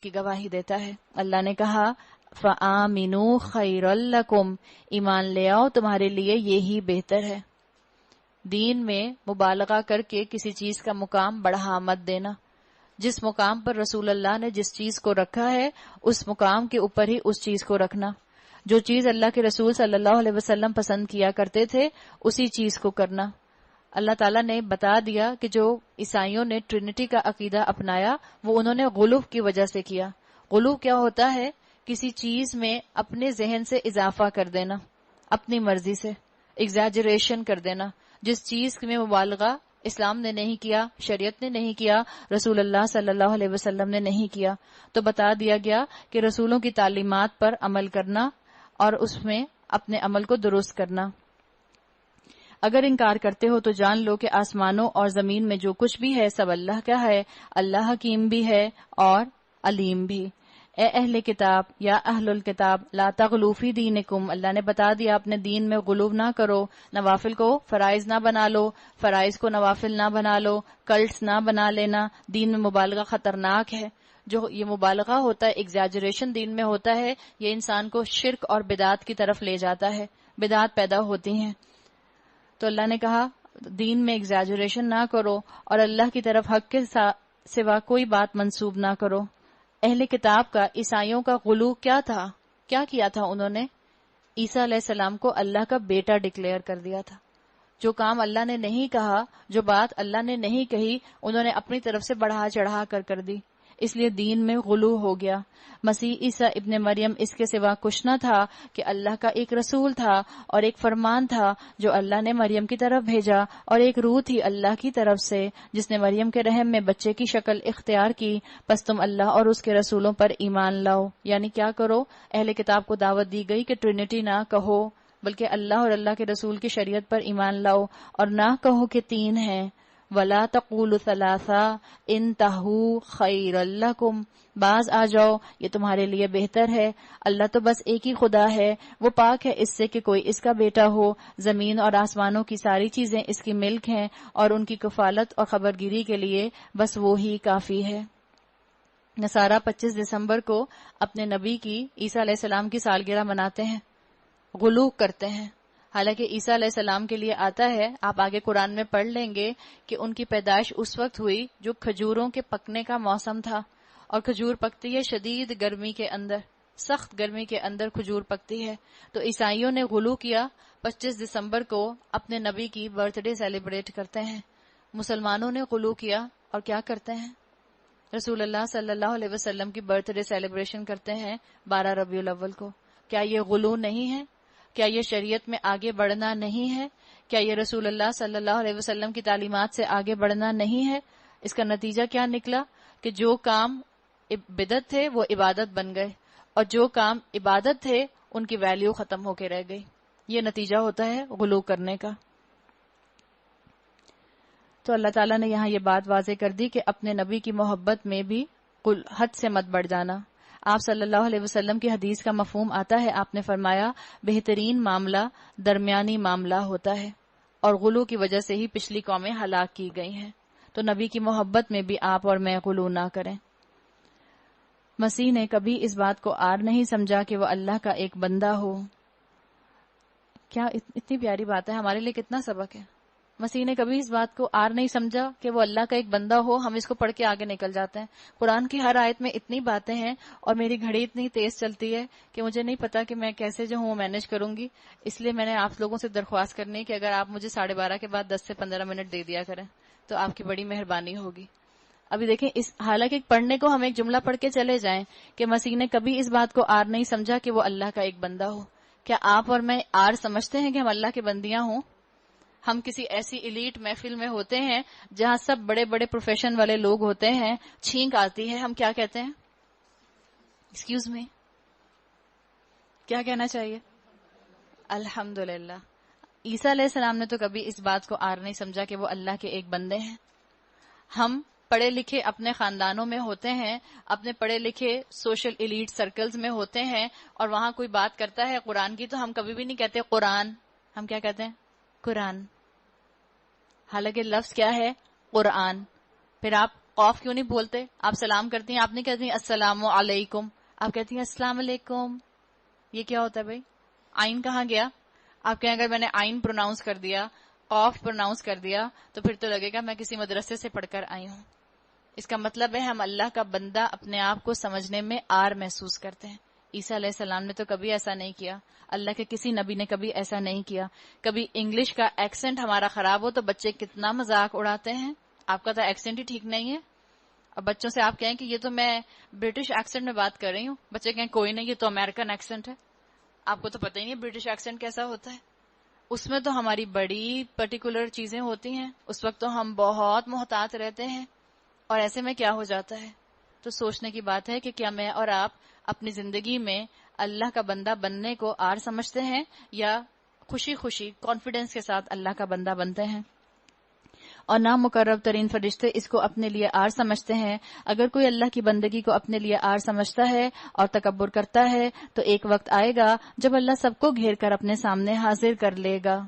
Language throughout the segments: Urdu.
کی گواہی دیتا ہے۔ اللہ نے کہا فَآمِنُوا خَيْرًا لَكُمْ، ایمان لے آؤ تمہارے لیے یہی بہتر ہے۔ دین میں مبالغہ کر کے کسی چیز کا مقام بڑھا مت دینا۔ جس مقام پر رسول اللہ نے جس چیز کو رکھا ہے اس مقام کے اوپر ہی اس چیز کو رکھنا۔ جو چیز اللہ کے رسول صلی اللہ علیہ وسلم پسند کیا کرتے تھے اسی چیز کو کرنا۔ اللہ تعالیٰ نے بتا دیا کہ جو عیسائیوں نے ٹرینٹی کا عقیدہ اپنایا وہ انہوں نے غلو کی وجہ سے کیا۔ غلو کیا ہوتا ہے؟ کسی چیز میں اپنے ذہن سے اضافہ کر دینا، اپنی مرضی سے ایگزیجریشن کر دینا۔ جس چیز میں مبالغہ اسلام نے نہیں کیا، شریعت نے نہیں کیا، رسول اللہ صلی اللہ علیہ وسلم نے نہیں کیا، تو بتا دیا گیا کہ رسولوں کی تعلیمات پر عمل کرنا اور اس میں اپنے عمل کو درست کرنا۔ اگر انکار کرتے ہو تو جان لو کہ آسمانوں اور زمین میں جو کچھ بھی ہے سب اللہ کا ہے، اللہ حکیم بھی ہے اور علیم بھی۔ اے اہل کتاب یا اہل الکتاب لا تغلوا فی دینکم، اللہ نے بتا دیا اپنے دین میں غلو نہ کرو، نوافل کو فرائض نہ بنا لو، فرائض کو نوافل نہ بنا لو، کلٹس نہ بنا لینا۔ دین میں مبالغہ خطرناک ہے۔ جو یہ مبالغہ ہوتا ہے، ایگزیجریشن دین میں ہوتا ہے، یہ انسان کو شرک اور بدعات کی طرف لے جاتا ہے، بدعات پیدا ہوتی ہیں۔ تو اللہ نے کہا دین میں ایگزیجریشن نہ کرو اور اللہ کی طرف حق کے سوا کوئی بات منسوب نہ کرو۔ اہل کتاب کا، عیسائیوں کا غلو کیا تھا؟ کیا کیا تھا انہوں نے؟ عیسیٰ علیہ السلام کو اللہ کا بیٹا ڈکلیئر کر دیا تھا۔ جو کام اللہ نے نہیں کہا، جو بات اللہ نے نہیں کہی، انہوں نے اپنی طرف سے بڑھا چڑھا کر دی، اس لیے دین میں غلو ہو گیا۔ مسیح عیسیٰ ابن مریم اس کے سوا کچھ نہ تھا کہ اللہ کا ایک رسول تھا اور ایک فرمان تھا جو اللہ نے مریم کی طرف بھیجا، اور ایک روح تھی اللہ کی طرف سے جس نے مریم کے رحم میں بچے کی شکل اختیار کی۔ پس تم اللہ اور اس کے رسولوں پر ایمان لاؤ، یعنی کیا کرو؟ اہل کتاب کو دعوت دی گئی کہ ٹرینٹی نہ کہو بلکہ اللہ اور اللہ کے رسول کی شریعت پر ایمان لاؤ، اور نہ کہو کہ تین ہیں۔ وَلَا تَقُولُوا ثَلَاثَةٌ انتہوا خَيْرًا لَكُمْ، باز آ جاؤ یہ تمہارے لیے بہتر ہے۔ اللہ تو بس ایک ہی خدا ہے، وہ پاک ہے اس سے کہ کوئی اس کا بیٹا ہو۔ زمین اور آسمانوں کی ساری چیزیں اس کی ملک ہیں اور ان کی کفالت اور خبرگیری کے لیے بس وہی کافی ہے۔ نصارہ 25 دسمبر کو اپنے نبی کی، عیسیٰ علیہ السلام کی سالگرہ مناتے ہیں، غلو کرتے ہیں۔ حالانکہ عیسیٰ علیہ السلام کے لیے آتا ہے، آپ آگے قرآن میں پڑھ لیں گے کہ ان کی پیدائش اس وقت ہوئی جو کھجوروں کے پکنے کا موسم تھا، اور کھجور پکتی ہے شدید گرمی کے اندر، سخت گرمی کے اندر کھجور پکتی ہے۔ تو عیسائیوں نے غلو کیا، 25 دسمبر کو اپنے نبی کی برتھ ڈے سیلیبریٹ کرتے ہیں۔ مسلمانوں نے غلو کیا اور کیا کرتے ہیں؟ رسول اللہ صلی اللہ علیہ وسلم کی برتھ ڈے سیلیبریشن کرتے ہیں 12 ربیع الاول کو۔ کیا یہ غلو نہیں ہے؟ کیا یہ شریعت میں آگے بڑھنا نہیں ہے؟ کیا یہ رسول اللہ صلی اللہ علیہ وسلم کی تعلیمات سے آگے بڑھنا نہیں ہے؟ اس کا نتیجہ کیا نکلا کہ جو کام بدعت تھے وہ عبادت بن گئے، اور جو کام عبادت تھے ان کی ویلیو ختم ہو کے رہ گئی۔ یہ نتیجہ ہوتا ہے غلو کرنے کا۔ تو اللہ تعالیٰ نے یہاں یہ بات واضح کر دی کہ اپنے نبی کی محبت میں بھی حد سے مت بڑھ جانا۔ آپ صلی اللہ علیہ وسلم کی حدیث کا مفہوم آتا ہے، آپ نے فرمایا بہترین معاملہ درمیانی معاملہ ہوتا ہے، اور غلو کی وجہ سے ہی پچھلی قومیں ہلاک کی گئی ہیں۔ تو نبی کی محبت میں بھی آپ اور میں غلو نہ کریں۔ مسیح نے کبھی اس بات کو عار نہیں سمجھا کہ وہ اللہ کا ایک بندہ ہو۔ کیا اتنی پیاری بات ہے، ہمارے لیے کتنا سبق ہے۔ مسیح نے کبھی اس بات کو عار نہیں سمجھا کہ وہ اللہ کا ایک بندہ ہو۔ ہم اس کو پڑھ کے آگے نکل جاتے ہیں۔ قرآن کی ہر آیت میں اتنی باتیں ہیں، اور میری گھڑی اتنی تیز چلتی ہے کہ مجھے نہیں پتا کہ میں کیسے جو ہوں مینج کروں گی، اس لیے میں نے آپ لوگوں سے درخواست کرنی ہے کہ اگر آپ مجھے 12:30 کے بعد 10 سے 15 منٹ دے دیا کریں تو آپ کی بڑی مہربانی ہوگی۔ ابھی دیکھیں، حالانکہ پڑھنے کو ہم ایک جملہ پڑھ کے چلے جائیں کہ مسیح نے کبھی اس بات کو عار نہیں سمجھا کہ وہ اللہ کا ایک بندہ ہو۔ کیا آپ اور میں عار سمجھتے ہیں کہ ہم اللہ کے بندیاں ہوں؟ ہم کسی ایسی ایلیٹ محفل میں ہوتے ہیں جہاں سب بڑے بڑے پروفیشن والے لوگ ہوتے ہیں، چھینک آتی ہے، ہم کیا کہتے ہیں؟ ایکسکیوز می، کیا کہنا چاہیے؟ الحمدللہ۔ عیسیٰ علیہ السلام نے تو کبھی اس بات کو عار نہیں سمجھا کہ وہ اللہ کے ایک بندے ہیں۔ ہم پڑھے لکھے اپنے خاندانوں میں ہوتے ہیں، اپنے پڑھے لکھے سوشل ایلیٹ سرکلز میں ہوتے ہیں، اور وہاں کوئی بات کرتا ہے قرآن کی تو ہم کبھی بھی نہیں کہتے قرآن، ہم کیا کہتے ہیں؟ قرآن۔ حالانکہ لفظ کیا ہے؟ قرآن۔ پھر آپ قوف کیوں نہیں بولتے؟ آپ سلام کرتی ہیں، آپ نہیں کہتی ہیں السلام علیکم، آپ کہتی ہیں السلام علیکم. یہ کیا ہوتا ہے بھائی؟ آئین کہاں گیا؟ آپ کہیں اگر میں نے آئین پروناؤنس کر دیا، قوف پروناؤنس کر دیا، تو پھر تو لگے گا میں کسی مدرسے سے پڑھ کر آئی ہوں. اس کا مطلب ہے ہم اللہ کا بندہ اپنے آپ کو سمجھنے میں آر محسوس کرتے ہیں. عیسیٰ علیہ السلام نے تو کبھی ایسا نہیں کیا، اللہ کے کسی نبی نے کبھی ایسا نہیں کیا. کبھی انگلش کا ایکسنٹ ہمارا خراب ہو تو بچے کتنا مذاق اڑاتے ہیں، آپ کا تو ایکسنٹ ہی ٹھیک نہیں ہے. اب بچوں سے آپ کہیں کہ یہ تو میں برٹش ایکسنٹ میں بات کر رہی ہوں، بچے کہیں کوئی نہیں، یہ تو امریکن ایکسنٹ ہے. آپ کو تو پتہ ہی نہیں برٹش ایکسنٹ کیسا ہوتا ہے. اس میں تو ہماری بڑی پرٹیکولر چیزیں ہوتی ہیں، اس وقت تو ہم بہت محتاط رہتے ہیں، اور ایسے میں کیا ہو جاتا ہے. تو سوچنے کی بات ہے کہ کیا میں اور آپ اپنی زندگی میں اللہ کا بندہ بننے کو آر سمجھتے ہیں، یا خوشی خوشی کانفیڈنس کے ساتھ اللہ کا بندہ بنتے ہیں. اور نامقرب ترین فرشتے اس کو اپنے لیے آر سمجھتے ہیں. اگر کوئی اللہ کی بندگی کو اپنے لیے آر سمجھتا ہے اور تکبر کرتا ہے تو ایک وقت آئے گا جب اللہ سب کو گھیر کر اپنے سامنے حاضر کر لے گا.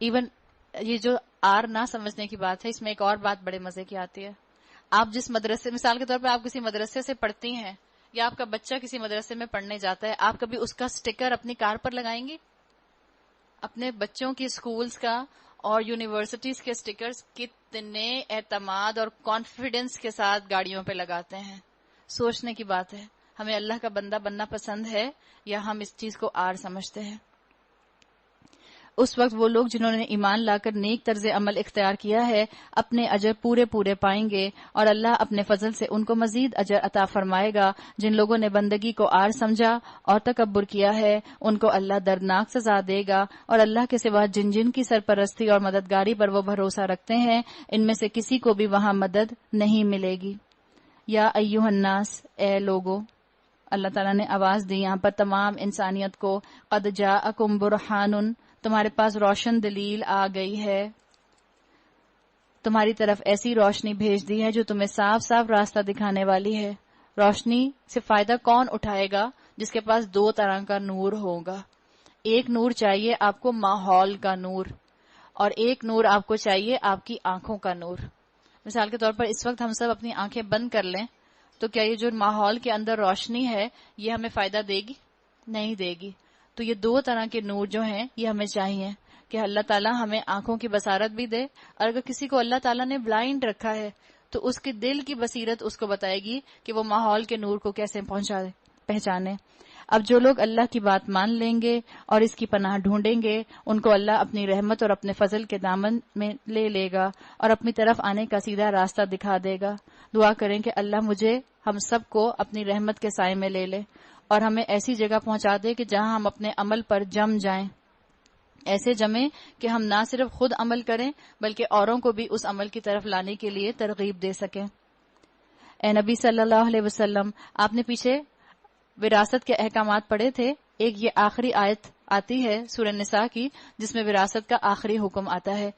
ایون یہ جو آر نہ سمجھنے کی بات ہے، اس میں ایک اور بات بڑے مزے کی آتی ہے. آپ جس مدرسے، مثال کے طور پہ آپ کسی مدرسے سے پڑھتی ہیں، یا آپ کا بچہ کسی مدرسے میں پڑھنے جاتا ہے، آپ کبھی اس کا سٹیکر اپنی کار پر لگائیں گی؟ اپنے بچوں کی اسکولز کا اور یونیورسٹیز کے سٹیکرز کتنے اعتماد اور کانفیڈنس کے ساتھ گاڑیوں پہ لگاتے ہیں. سوچنے کی بات ہے، ہمیں اللہ کا بندہ بننا پسند ہے یا ہم اس چیز کو آر سمجھتے ہیں. اس وقت وہ لوگ جنہوں نے ایمان لا کر نیک طرز عمل اختیار کیا ہے اپنے اجر پورے پورے پائیں گے، اور اللہ اپنے فضل سے ان کو مزید اجر عطا فرمائے گا. جن لوگوں نے بندگی کو آر سمجھا اور تکبر کیا ہے ان کو اللہ دردناک سزا دے گا. اور اللہ کے سوا جن جن کی سرپرستی اور مددگاری پر وہ بھروسہ رکھتے ہیں ان میں سے کسی کو بھی وہاں مدد نہیں ملے گی. یا ایھا الناس، اے لوگو، اللہ تعالیٰ نے آواز دی یہاں پر تمام انسانیت کو. قد جاءکم برہان، تمہارے پاس روشن دلیل آ گئی ہے، تمہاری طرف ایسی روشنی بھیج دی ہے جو تمہیں صاف صاف راستہ دکھانے والی ہے. روشنی سے فائدہ کون اٹھائے گا؟ جس کے پاس دو طرح کا نور ہوگا. ایک نور چاہیے آپ کو ماحول کا نور، اور ایک نور آپ کو چاہیے آپ کی آنکھوں کا نور. مثال کے طور پر اس وقت ہم سب اپنی آنکھیں بند کر لیں تو کیا یہ جو ماحول کے اندر روشنی ہے یہ ہمیں فائدہ دے گی؟ نہیں دے گی. تو یہ دو طرح کے نور جو ہیں یہ ہمیں چاہیے کہ اللہ تعالیٰ ہمیں آنکھوں کی بصارت بھی دے، اور اگر کسی کو اللہ تعالیٰ نے بلائنڈ رکھا ہے تو اس کے دل کی بصیرت اس کو بتائے گی کہ وہ ماحول کے نور کو کیسے پہچانے. اب جو لوگ اللہ کی بات مان لیں گے اور اس کی پناہ ڈھونڈیں گے ان کو اللہ اپنی رحمت اور اپنے فضل کے دامن میں لے گا اور اپنی طرف آنے کا سیدھا راستہ دکھا دے گا. دعا کریں کہ اللہ مجھے ہم سب کو اپنی رحمت کے سائے میں لے لے اور ہمیں ایسی جگہ پہنچا دے کہ جہاں ہم اپنے عمل پر جم جائیں، ایسے جمیں کہ ہم نہ صرف خود عمل کریں بلکہ اوروں کو بھی اس عمل کی طرف لانے کے لیے ترغیب دے سکیں. اے نبی صلی اللہ علیہ وسلم، آپ نے پیچھے وراثت کے احکامات پڑھے تھے. ایک یہ آخری آیت آتی ہے سورہ نساء کی جس میں وراثت کا آخری حکم آتا ہے.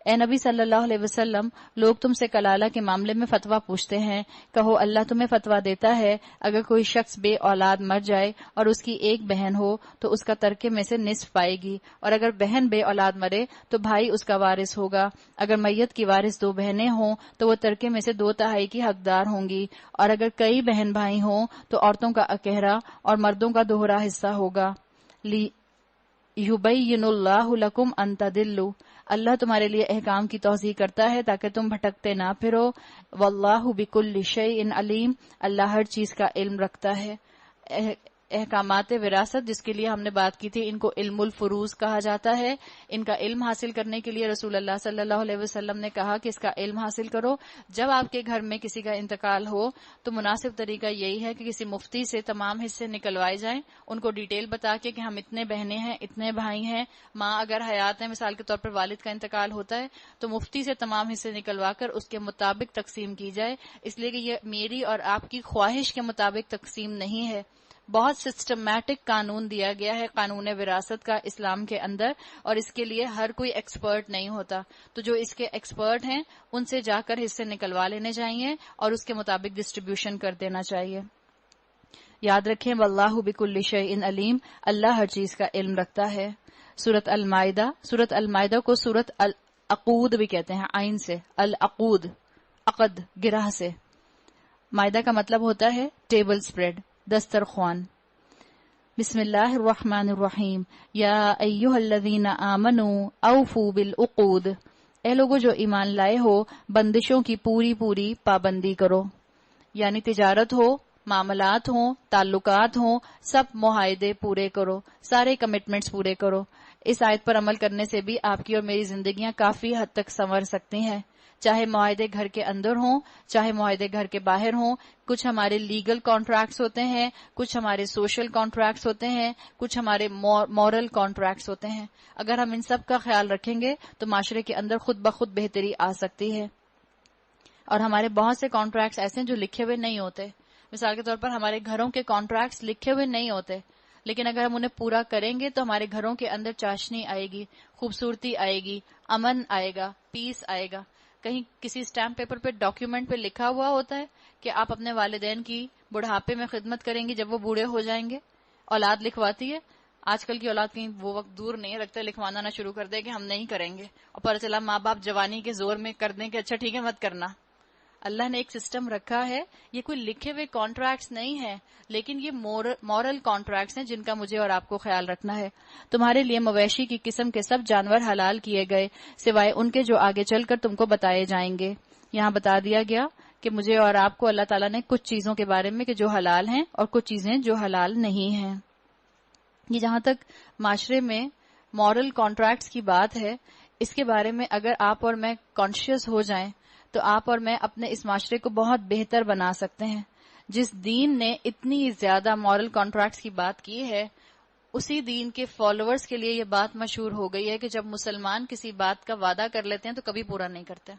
اے نبی صلی اللہ علیہ وسلم، لوگ تم سے کلالہ کے معاملے میں فتویٰ پوچھتے ہیں. کہو اللہ تمہیں فتویٰ دیتا ہے اگر کوئی شخص بے اولاد مر جائے اور اس کی ایک بہن ہو تو اس کا ترکے میں سے نصف پائے گی، اور اگر بہن بے اولاد مرے تو بھائی اس کا وارث ہوگا. اگر میت کی وارث دو بہنیں ہوں تو وہ ترکے میں سے 2/3 کی حقدار ہوں گی، اور اگر کئی بہن بھائی ہوں تو عورتوں کا اکہرا اور مردوں کا دوہرا حصہ ہوگا. یبین اللہ لکم ان تضلوا، اللہ تمہارے لیے احکام کی توضیح کرتا ہے تاکہ تم بھٹکتے نہ پھرو. واللہ بکل شیء علیم، اللہ ہر چیز کا علم رکھتا ہے. احکامات وراثت جس کے لیے ہم نے بات کی تھی ان کو علم الفروض کہا جاتا ہے. ان کا علم حاصل کرنے کے لیے رسول اللہ صلی اللہ علیہ وسلم نے کہا کہ اس کا علم حاصل کرو. جب آپ کے گھر میں کسی کا انتقال ہو تو مناسب طریقہ یہی ہے کہ کسی مفتی سے تمام حصے نکلوائے جائیں، ان کو ڈیٹیل بتا کے کہ ہم اتنے بہنیں ہیں، اتنے بھائی ہیں. ماں اگر حیات ہے، مثال کے طور پر والد کا انتقال ہوتا ہے تو مفتی سے تمام حصے نکلوا کر اس کے مطابق تقسیم کی جائے، اس لیے کہ یہ میری اور آپ کی خواہش کے مطابق تقسیم نہیں ہے. بہت سسٹمیٹک قانون دیا گیا ہے قانون وراثت کا اسلام کے اندر، اور اس کے لیے ہر کوئی ایکسپرٹ نہیں ہوتا. تو جو اس کے ایکسپرٹ ہیں ان سے جا کر حصے نکلوا لینے چاہیے اور اس کے مطابق ڈسٹریبیوشن کر دینا چاہیے. یاد رکھیں واللہ بکل شیء علیم، اللہ ہر چیز کا علم رکھتا ہے. سورۃ المائدہ کو سورۃ العقود بھی کہتے ہیں، عین سے العقود، عقد گرہ سے. مائدہ کا مطلب ہوتا ہے ٹیبل سپریڈ، دسترخوان. بسم اللہ الرحمن الرحیم. یا ایھا الذین آمنوا اوفوا بالعقود. اے لوگو جو ایمان لائے ہو، بندشوں کی پوری پوری پابندی کرو. یعنی تجارت ہو، معاملات ہوں، تعلقات ہوں، سب معاہدے پورے کرو، سارے کمٹمنٹس پورے کرو. اس آیت پر عمل کرنے سے بھی آپ کی اور میری زندگیاں کافی حد تک سنور سکتی ہیں. چاہے معاہدے گھر کے اندر ہوں، چاہے معاہدے گھر کے باہر ہوں. کچھ ہمارے لیگل کانٹریکٹس ہوتے ہیں، کچھ ہمارے سوشل کانٹریکٹس ہوتے ہیں، کچھ ہمارے مورل کانٹریکٹس ہوتے ہیں. اگر ہم ان سب کا خیال رکھیں گے تو معاشرے کے اندر خود بخود بہتری آ سکتی ہے. اور ہمارے بہت سے کانٹریکٹس ایسے ہیں جو لکھے ہوئے نہیں ہوتے. مثال کے طور پر ہمارے گھروں کے کانٹریکٹس لکھے ہوئے نہیں ہوتے، لیکن اگر ہم انہیں پورا کریں گے تو ہمارے گھروں کے اندر چاشنی آئے گی، خوبصورتی آئے گی، امن آئے گا، پیس آئے گا. کہیں کسی اسٹیمپ پیپر پہ ڈاکیومنٹ پہ لکھا ہوا ہوتا ہے کہ آپ اپنے والدین کی بڑھاپے میں خدمت کریں گی جب وہ بوڑھے ہو جائیں گے. اولاد لکھواتی ہے. آج کل کی اولاد کہیں وہ وقت دور نہیں رکھتے، لکھوانا نہ شروع کر دے کہ ہم نہیں کریں گے، اور پتہ چلا ماں باپ جوانی کے زور میں کر دیں کہ اچھا ٹھیک ہے مت کرنا. اللہ نے ایک سسٹم رکھا ہے. یہ کوئی لکھے ہوئے کانٹریکٹس نہیں ہے، لیکن یہ مورل کانٹریکٹس ہیں جن کا مجھے اور آپ کو خیال رکھنا ہے. تمہارے لیے مویشی کی قسم کے سب جانور حلال کیے گئے سوائے ان کے جو آگے چل کر تم کو بتائے جائیں گے. یہاں بتا دیا گیا کہ مجھے اور آپ کو اللہ تعالیٰ نے کچھ چیزوں کے بارے میں کہ جو حلال ہیں اور کچھ چیزیں جو حلال نہیں ہیں. یہ جہاں تک معاشرے میں مورل کانٹریکٹس کی بات ہے، اس کے بارے میں اگر آپ اور میں کانشیس ہو جائیں تو آپ اور میں اپنے اس معاشرے کو بہت بہتر بنا سکتے ہیں. جس دین نے اتنی زیادہ مورل کانٹریکٹس کی بات کی ہے، اسی دین کے فالوورز کے لیے یہ بات مشہور ہو گئی ہے کہ جب مسلمان کسی بات کا وعدہ کر لیتے ہیں تو کبھی پورا نہیں کرتے.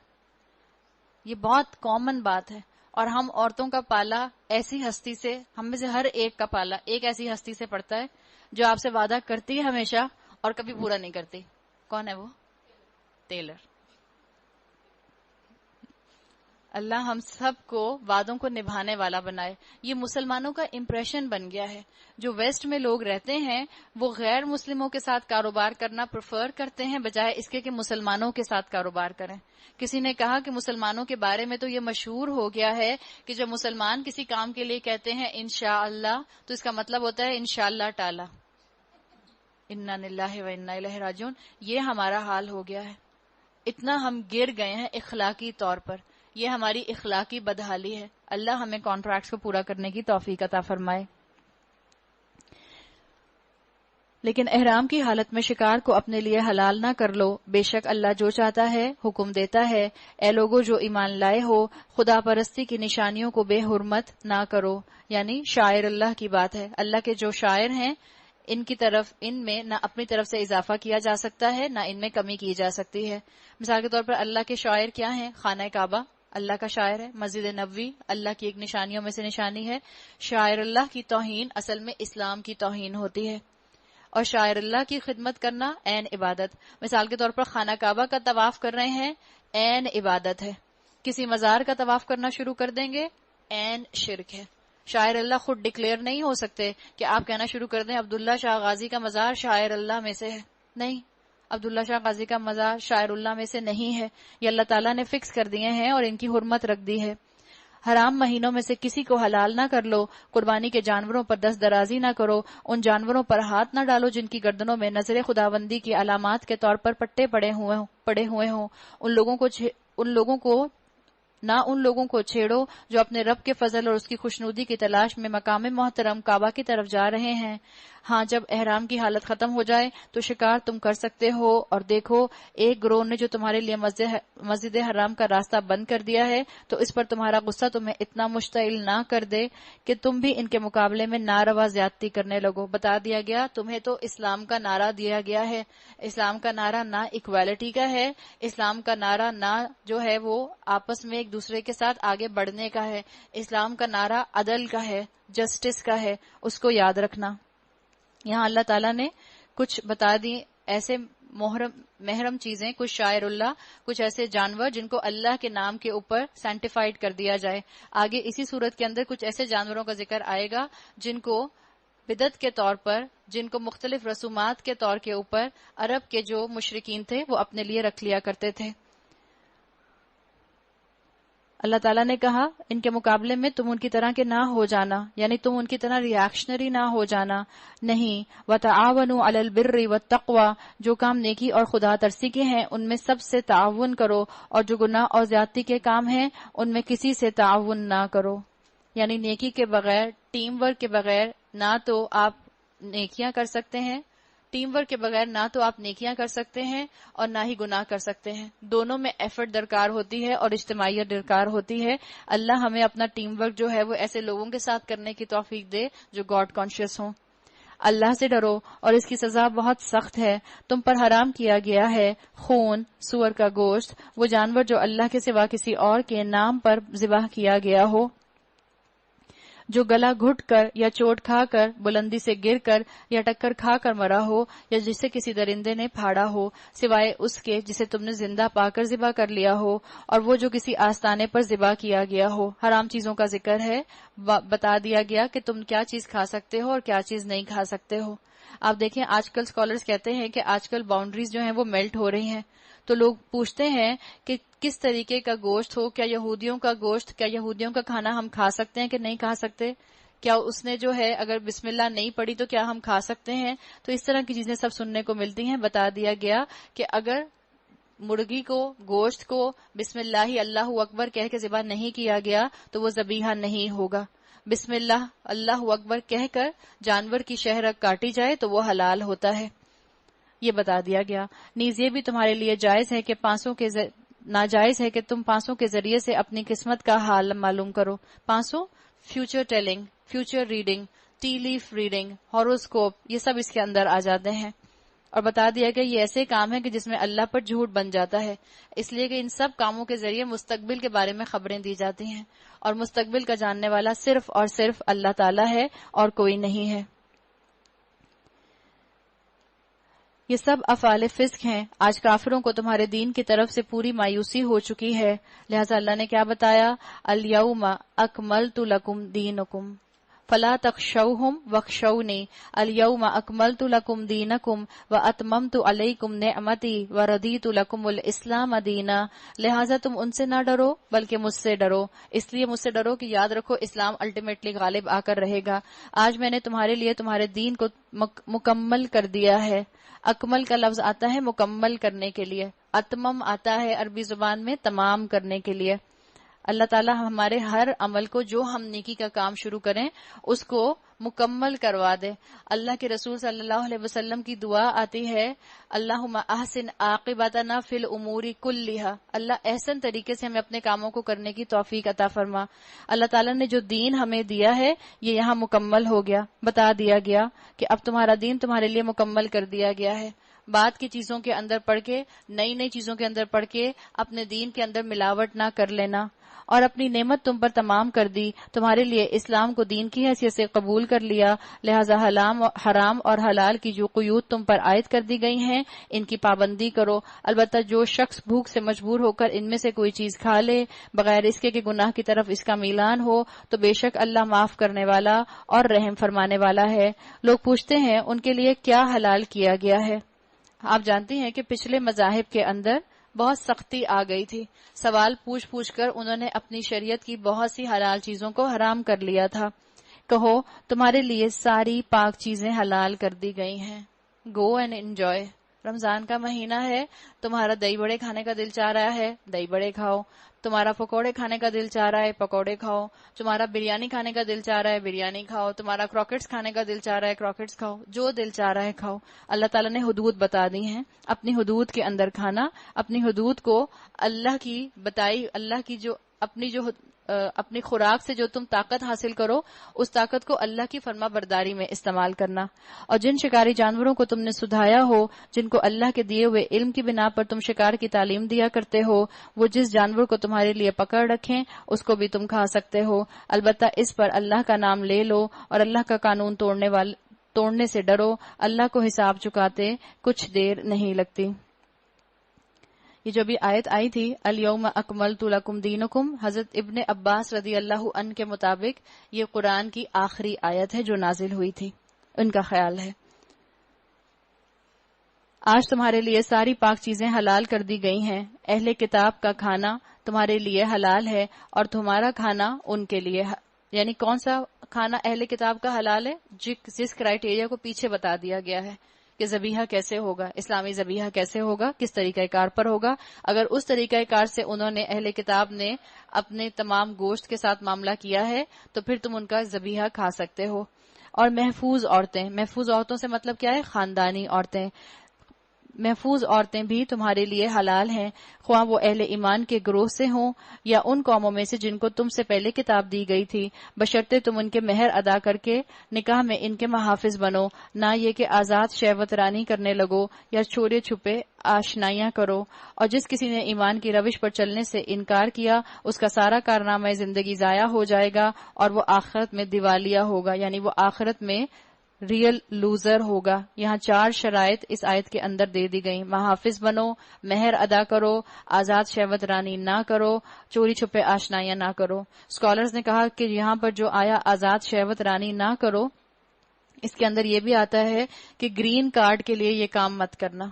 یہ بہت کامن بات ہے. اور ہم عورتوں کا پالا ایسی ہستی سے، ہم میں سے ہر ایک کا پالا ایک ایسی ہستی سے پڑتا ہے جو آپ سے وعدہ کرتی ہے ہمیشہ اور کبھی پورا نہیں کرتی. کون ہے وہ؟ ٹیلر. اللہ ہم سب کو وعدوں کو نبھانے والا بنائے. یہ مسلمانوں کا امپریشن بن گیا ہے. جو ویسٹ میں لوگ رہتے ہیں وہ غیر مسلموں کے ساتھ کاروبار کرنا پریفر کرتے ہیں بجائے اس کے کہ مسلمانوں کے ساتھ کاروبار کریں. کسی نے کہا کہ مسلمانوں کے بارے میں تو یہ مشہور ہو گیا ہے کہ جب مسلمان کسی کام کے لیے کہتے ہیں انشاءاللہ تو اس کا مطلب ہوتا ہے انشاءاللہ ٹالا. انا للہ و انا الیہ راجعون. یہ ہمارا حال ہو گیا ہے. اتنا ہم گر گئے ہیں اخلاقی طور پر. یہ ہماری اخلاقی بدحالی ہے. اللہ ہمیں کانٹریکٹس کو پورا کرنے کی توفیق عطا فرمائے. لیکن احرام کی حالت میں شکار کو اپنے لیے حلال نہ کر لو. بے شک اللہ جو چاہتا ہے حکم دیتا ہے. اے لوگو جو ایمان لائے ہو، خدا پرستی کی نشانیوں کو بے حرمت نہ کرو. یعنی شاعر اللہ کی بات ہے. اللہ کے جو شاعر ہیں ان کی طرف ان میں نہ اپنی طرف سے اضافہ کیا جا سکتا ہے نہ ان میں کمی کی جا سکتی ہے. مثال کے طور پر اللہ کے شاعر کیا ہیں؟ خانہ کعبہ اللہ کا شاعر ہے. مسجد نبوی اللہ کی ایک نشانیوں میں سے نشانی ہے. شاعر اللہ کی توہین اصل میں اسلام کی توہین ہوتی ہے، اور شاعر اللہ کی خدمت کرنا عین عبادت. مثال کے طور پر خانہ کعبہ کا طواف کر رہے ہیں، عین عبادت ہے. کسی مزار کا طواف کرنا شروع کر دیں گے، عین شرک ہے. شاعر اللہ خود ڈکلیئر نہیں ہو سکتے کہ آپ کہنا شروع کر دیں عبداللہ شاہ غازی کا مزار شاعر اللہ میں سے ہے. نہیں، عبداللہ شاہ غازی کا مزار شاعر اللہ میں سے نہیں ہے. یہ اللہ تعالیٰ نے فکس کر دیے ہیں اور ان کی حرمت رکھ دی ہے. حرام مہینوں میں سے کسی کو حلال نہ کر لو. قربانی کے جانوروں پر دست درازی نہ کرو. ان جانوروں پر ہاتھ نہ ڈالو جن کی گردنوں میں نظر خداوندی کی علامات کے طور پر پٹے پڑے ہوئے ہوں. ان لوگوں کو چھیڑو جو اپنے رب کے فضل اور اس کی خوشنودی کی تلاش میں مقام محترم کعبہ کی طرف جا رہے ہیں. ہاں، جب احرام کی حالت ختم ہو جائے تو شکار تم کر سکتے ہو. اور دیکھو، ایک گروہ نے جو تمہارے لیے مسجد حرام کا راستہ بند کر دیا ہے تو اس پر تمہارا غصہ تمہیں اتنا مشتعل نہ کر دے کہ تم بھی ان کے مقابلے میں ناروا زیادتی کرنے لگو. بتا دیا گیا تمہیں تو اسلام کا نعرہ دیا گیا ہے. اسلام کا نعرہ نہ ایکویلٹی کا ہے. اسلام کا نعرہ نہ جو ہے وہ آپس میں ایک دوسرے کے ساتھ آگے بڑھنے کا ہے. اسلام کا نعرہ عدل کا ہے، جسٹس کا ہے. اس کو یاد رکھنا. یہاں اللہ تعالیٰ نے کچھ بتا دی ایسے محرم چیزیں، کچھ شاعر اللہ، کچھ ایسے جانور جن کو اللہ کے نام کے اوپر سینٹیفائڈ کر دیا جائے. آگے اسی صورت کے اندر کچھ ایسے جانوروں کا ذکر آئے گا جن کو بدعت کے طور پر، جن کو مختلف رسومات کے طور کے اوپر عرب کے جو مشرکین تھے وہ اپنے لیے رکھ لیا کرتے تھے. اللہ تعالیٰ نے کہا ان کے مقابلے میں تم ان کی طرح کے نہ ہو جانا، یعنی تم ان کی طرح ریاکشنری نہ ہو جانا، نہیں۔ وَتَعَاوَنُوا عَلَى الْبِرِّ وَالتَّقْوَى، جو کام نیکی اور خدا ترسی کے ہیں ان میں سب سے تعاون کرو، اور جو گناہ اور زیادتی کے کام ہیں ان میں کسی سے تعاون نہ کرو۔ یعنی نیکی کے بغیر، ٹیم ورک کے بغیر نہ تو آپ نیکیاں کر سکتے ہیں، ٹیم ورک کے بغیر نہ تو آپ نیکیاں کر سکتے ہیں اور نہ ہی گناہ کر سکتے ہیں۔ دونوں میں ایفرٹ درکار ہوتی ہے اور اجتماعیت درکار ہوتی ہے۔ اللہ ہمیں اپنا ٹیم ورک جو ہے وہ ایسے لوگوں کے ساتھ کرنے کی توفیق دے جو گاڈ کانشیس ہوں۔ اللہ سے ڈرو اور اس کی سزا بہت سخت ہے۔ تم پر حرام کیا گیا ہے خون، سور کا گوشت، وہ جانور جو اللہ کے سوا کسی اور کے نام پر ذبح کیا گیا ہو، جو گلا گھٹ کر یا چوٹ کھا کر، بلندی سے گر کر یا ٹکر کھا کر مرا ہو، یا جسے کسی درندے نے پھاڑا ہو، سوائے اس کے جسے تم نے زندہ پا کر ذبح کر لیا ہو، اور وہ جو کسی آستانے پر ذبح کیا گیا ہو۔ حرام چیزوں کا ذکر ہے، بتا دیا گیا کہ تم کیا چیز کھا سکتے ہو اور کیا چیز نہیں کھا سکتے ہو۔ آپ دیکھیں آج کل اسکالرز کہتے ہیں کہ آج کل باؤنڈریز جو ہیں وہ میلٹ ہو رہی ہیں، تو لوگ پوچھتے ہیں کہ کس طریقے کا گوشت ہو، کیا یہودیوں کا گوشت، کیا یہودیوں کا کھانا ہم کھا سکتے ہیں کہ نہیں کھا سکتے، کیا اس نے جو ہے اگر بسم اللہ نہیں پڑھی تو کیا ہم کھا سکتے ہیں۔ تو اس طرح کی چیزیں سب سننے کو ملتی ہیں۔ بتا دیا گیا کہ اگر مرغی کو، گوشت کو بسم اللہ اللہ اکبر کہہ کے ذبح نہیں کیا گیا تو وہ ذبیحہ نہیں ہوگا۔ بسم اللہ اللہ اکبر کہہ کر جانور کی شہرگ کاٹی جائے تو وہ حلال ہوتا ہے، یہ بتا دیا گیا۔ نیز یہ بھی تمہارے لیے جائز ہے کہ ناجائز ہے کہ تم پانسوں کے ذریعے سے اپنی قسمت کا حال معلوم کرو۔ پانسوں، future telling, future reading, tea leaf reading, horoscope, یہ سب اس کے اندر آ جاتے ہیں۔ اور بتا دیا کہ یہ ایسے کام ہے کہ جس میں اللہ پر جھوٹ بن جاتا ہے، اس لیے کہ ان سب کاموں کے ذریعے مستقبل کے بارے میں خبریں دی جاتی ہیں، اور مستقبل کا جاننے والا صرف اور صرف اللہ تعالیٰ ہے اور کوئی نہیں ہے۔ یہ سب افعال فسق ہیں۔ آج کافروں کو تمہارے دین کی طرف سے پوری مایوسی ہو چکی ہے، لہذا اللہ نے کیا بتایا، الیوم اکملت لکم دینکم فلا تخشوہم واخشونی الیوم اکملت لکم دینکم واتممت علیکم نعمتی ورضیت لکم الاسلام دینا۔ لہذا تم ان سے نہ ڈرو بلکہ مجھ سے ڈرو، اس لیے مجھ سے ڈرو کہ یاد رکھو اسلام الٹیمیٹلی غالب آ کر رہے گا۔ آج میں نے تمہارے لیے تمہارے دین کو مکمل کر دیا ہے۔ اکمل کا لفظ آتا ہے مکمل کرنے کے لیے، اتمم آتا ہے عربی زبان میں تمام کرنے کے لیے۔ اللہ تعالیٰ ہمارے ہر عمل کو، جو ہم نیکی کا کام شروع کریں اس کو مکمل کروا دے۔ اللہ کے رسول صلی اللہ علیہ وسلم کی دعا آتی ہے، اللہم احسن عاقبتنا فی الامور کلھا، اللہ احسن طریقے سے ہمیں اپنے کاموں کو کرنے کی توفیق عطا فرما۔ اللہ تعالیٰ نے جو دین ہمیں دیا ہے یہ یہاں مکمل ہو گیا، بتا دیا گیا کہ اب تمہارا دین تمہارے لیے مکمل کر دیا گیا ہے۔ بعد کی چیزوں کے اندر پڑھ کے، نئی نئی چیزوں کے اندر پڑھ کے اپنے دین کے اندر ملاوٹ نہ کر لینا، اور اپنی نعمت تم پر تمام کر دی، تمہارے لیے اسلام کو دین کی حیثیت سے قبول کر لیا، لہذا حرام اور حلال کی جو قیود تم پر عائد کر دی گئی ہیں ان کی پابندی کرو۔ البتہ جو شخص بھوک سے مجبور ہو کر ان میں سے کوئی چیز کھا لے بغیر اس کے کہ گناہ کی طرف اس کا میلان ہو تو بے شک اللہ معاف کرنے والا اور رحم فرمانے والا ہے۔ لوگ پوچھتے ہیں ان کے لیے کیا حلال کیا گیا ہے۔ آپ جانتے ہیں کہ پچھلے مذاہب کے اندر بہت سختی آ گئی تھی، سوال پوچھ کر انہوں نے اپنی شریعت کی بہت سی حلال چیزوں کو حرام کر لیا تھا۔ کہو تمہارے لیے ساری پاک چیزیں حلال کر دی گئی ہیں، گو اینڈ انجوائے۔ رمضان کا مہینہ ہے، تمہارا دہی بڑے کھانے کا دل چاہ رہا ہے، دہی بڑے کھاؤ، تمہارا پکوڑے کھانے کا دل چاہ رہا ہے، پکوڑے کھاؤ، تمہارا بریانی کھانے کا دل چاہ رہا ہے، بریانی کھاؤ، تمہارا کراکٹس کھانے کا دل چاہ رہا ہے، کراکٹس کھاؤ، جو دل چاہ رہا ہے کھاؤ۔ اللہ تعالیٰ نے حدود بتا دی ہیں، اپنی حدود کے اندر کھانا، اپنی حدود کو اللہ کی بتائی، اللہ کی جو اپنی خوراک سے جو تم طاقت حاصل کرو اس طاقت کو اللہ کی فرما برداری میں استعمال کرنا۔ اور جن شکاری جانوروں کو تم نے سدھایا ہو، جن کو اللہ کے دیے ہوئے علم کی بنا پر تم شکار کی تعلیم دیا کرتے ہو، وہ جس جانور کو تمہارے لیے پکڑ رکھیں اس کو بھی تم کھا سکتے ہو، البتہ اس پر اللہ کا نام لے لو اور اللہ کا قانون توڑنے سے ڈرو، اللہ کو حساب چکاتے کچھ دیر نہیں لگتی۔ یہ جو بھی آیت آئی تھی الیوم اکملت لکم دینکم، حضرت ابن عباس رضی اللہ عنہ کے مطابق یہ قرآن کی آخری آیت ہے جو نازل ہوئی تھی، ان کا خیال ہے۔ آج تمہارے لیے ساری پاک چیزیں حلال کر دی گئی ہیں، اہل کتاب کا کھانا تمہارے لیے حلال ہے اور تمہارا کھانا ان کے لیے یعنی کون سا کھانا اہل کتاب کا حلال ہے؟ جس کرائٹیریا کو پیچھے بتا دیا گیا ہے کہ ذبیحہ کیسے ہوگا، اسلامی ذبیحہ کیسے ہوگا، کس طریقہ کار پر ہوگا. اگر اس طریقہ کار سے انہوں نے اہل کتاب نے اپنے تمام گوشت کے ساتھ معاملہ کیا ہے تو پھر تم ان کا ذبیحہ کھا سکتے ہو. اور محفوظ عورتوں سے مطلب کیا ہے؟ خاندانی عورتیں. محفوظ عورتیں بھی تمہارے لیے حلال ہیں، خواہ وہ اہل ایمان کے گروہ سے ہوں یا ان قوموں میں سے جن کو تم سے پہلے کتاب دی گئی تھی، بشرطے تم ان کے مہر ادا کر کے نکاح میں ان کے محافظ بنو، نہ یہ کہ آزاد شہوت رانی کرنے لگو یا چورے چھپے آشنائیاں کرو. اور جس کسی نے ایمان کی روش پر چلنے سے انکار کیا اس کا سارا کارنامہ زندگی ضائع ہو جائے گا اور وہ آخرت میں دیوالیہ ہوگا، یعنی وہ آخرت میں ریئل لوزر ہوگا. یہاں 4 شرائط اس آیت کے اندر دے دی گئی: محافظ بنو، مہر ادا کرو، آزاد شہوت رانی نہ کرو، چوری چھپے آشنائیاں نہ کرو. اسکالرز نے کہا کہ یہاں پر جو آیا آزاد شہوت رانی نہ کرو، اس کے اندر یہ بھی آتا ہے کہ گرین کارڈ کے لیے یہ کام مت کرنا.